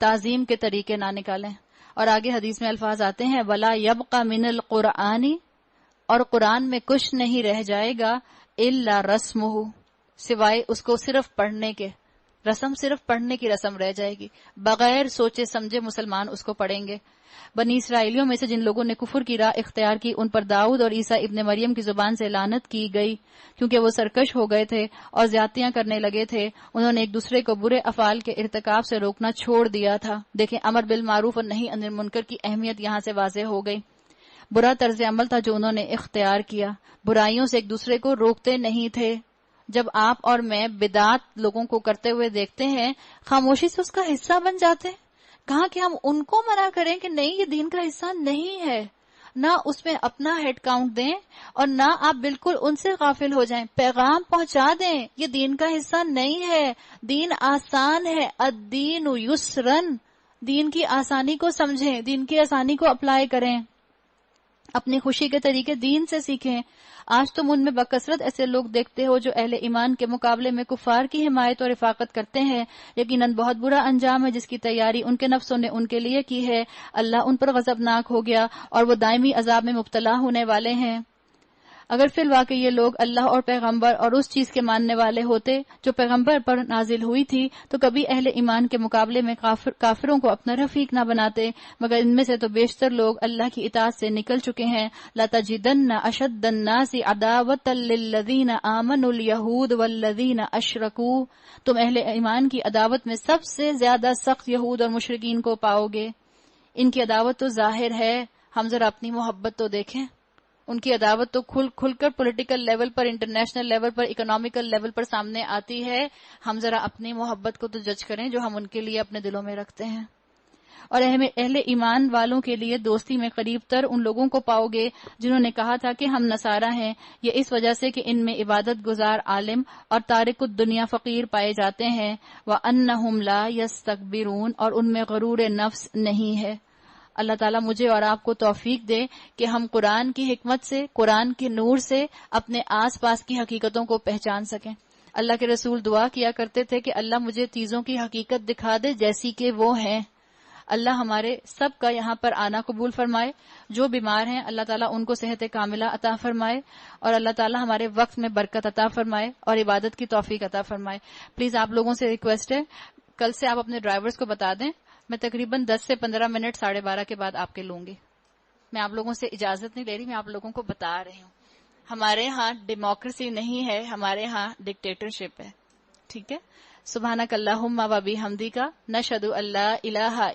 تعظیم کے طریقے نہ نکالیں۔ اور آگے حدیث میں الفاظ آتے ہیں وَلَا يَبْقَى مِنَ الْقُرْآنِ، اور قرآن میں کچھ نہیں رہ جائے گا إِلَّا رَسْمُهُ، سوائے اس کو صرف پڑھنے کے، رسم صرف پڑھنے کی رسم رہ جائے گی، بغیر سوچے سمجھے مسلمان اس کو پڑھیں گے۔ بنی اسرائیلیوں میں سے جن لوگوں نے کفر کی راہ اختیار کی ان پر داؤد اور عیسیٰ ابن مریم کی زبان سے لعنت کی گئی، کیونکہ وہ سرکش ہو گئے تھے اور زیادتیاں کرنے لگے تھے۔ انہوں نے ایک دوسرے کو برے افعال کے ارتکاب سے روکنا چھوڑ دیا تھا۔ دیکھیں امر بالمعروف اور نہی عن المنکر کی اہمیت یہاں سے واضح ہو گئی۔ برا طرز عمل تھا جو انہوں نے اختیار کیا، برائیوں سے ایک دوسرے کو روکتے نہیں تھے۔ جب آپ اور میں بدعات لوگوں کو کرتے ہوئے دیکھتے ہیں، خاموشی سے اس کا حصہ بن جاتے ہیں۔ کہاں کہ ہم ان کو منع کریں کہ نہیں یہ دین کا حصہ نہیں ہے، نہ اس میں اپنا ہیڈ کاؤنٹ دیں اور نہ آپ بالکل ان سے غافل ہو جائیں، پیغام پہنچا دیں یہ دین کا حصہ نہیں ہے، دین آسان ہے، الدین یسرن، دین کی آسانی کو سمجھیں، دین کی آسانی کو اپلائی کریں، اپنی خوشی کے طریقے دین سے سیکھیں۔ آج تم ان میں بکثرت ایسے لوگ دیکھتے ہو جو اہل ایمان کے مقابلے میں کفار کی حمایت اور رفاقت کرتے ہیں، یقیناً بہت برا انجام ہے جس کی تیاری ان کے نفسوں نے ان کے لیے کی ہے۔ اللہ ان پر غضبناک ہو گیا اور وہ دائمی عذاب میں مبتلا ہونے والے ہیں۔ اگر فی الواقع یہ لوگ اللہ اور پیغمبر اور اس چیز کے ماننے والے ہوتے جو پیغمبر پر نازل ہوئی تھی تو کبھی اہل ایمان کے مقابلے میں کافروں کو اپنا رفیق نہ بناتے، مگر ان میں سے تو بیشتر لوگ اللہ کی اطاعت سے نکل چکے ہیں۔ لَتَجِدَنَّ أَشَدَّ النَّاسِ عَدَاوَةً لِّلَّذِينَ آمَنُوا الْيَهُودُ وَالَّذِينَ أَشْرَكُوا، تم اہل ایمان کی عداوت میں سب سے زیادہ سخت یہود اور مشرکین کو پاؤ گے۔ ان کی عداوت تو ظاہر ہے، ہم ذرا اپنی محبت تو دیکھیں، ان کی عداوت تو کھل کر پولیٹیکل لیول پر، انٹرنیشنل لیول پر، اکنامیکل لیول پر سامنے آتی ہے۔ ہم ذرا اپنی محبت کو تو جج کریں جو ہم ان کے لیے اپنے دلوں میں رکھتے ہیں۔ اور اہل ایمان والوں کے لیے دوستی میں قریب تر ان لوگوں کو پاؤ گے جنہوں نے کہا تھا کہ ہم نصارہ ہیں، یہ اس وجہ سے کہ ان میں عبادت گزار عالم اور تارک الدنیا فقیر پائے جاتے ہیں، وَأَنَّهُمْ لَا يَسْتَكْبِرُونَ، اور ان میں غرور نفس نہیں ہے۔ اللہ تعالیٰ مجھے اور آپ کو توفیق دے کہ ہم قرآن کی حکمت سے، قرآن کے نور سے اپنے آس پاس کی حقیقتوں کو پہچان سکیں۔ اللہ کے رسول دعا کیا کرتے تھے کہ اللہ مجھے چیزوں کی حقیقت دکھا دے جیسی کہ وہ ہیں۔ اللہ ہمارے سب کا یہاں پر آنا قبول فرمائے. جو بیمار ہیں اللہ تعالیٰ ان کو صحت کاملہ عطا فرمائے, اور اللہ تعالیٰ ہمارے وقت میں برکت عطا فرمائے اور عبادت کی توفیق عطا فرمائے. پلیز آپ لوگوں سے ریکویسٹ ہے, کل سے آپ اپنے ڈرائیورز کو بتا دیں, میں تقریباً 10 سے 15 منٹ 12:30 کے بعد آپ کے لوں گی. میں آپ لوگوں سے اجازت نہیں لے رہی, میں آپ لوگوں کو بتا رہی ہوں. ہمارے ہاں ڈیموکریسی نہیں ہے, ہمارے ہاں ڈکٹیٹرشپ ہے. ٹھیک ہے. سبحانک اللہم و بحمدک نشہد ان لا الہ الا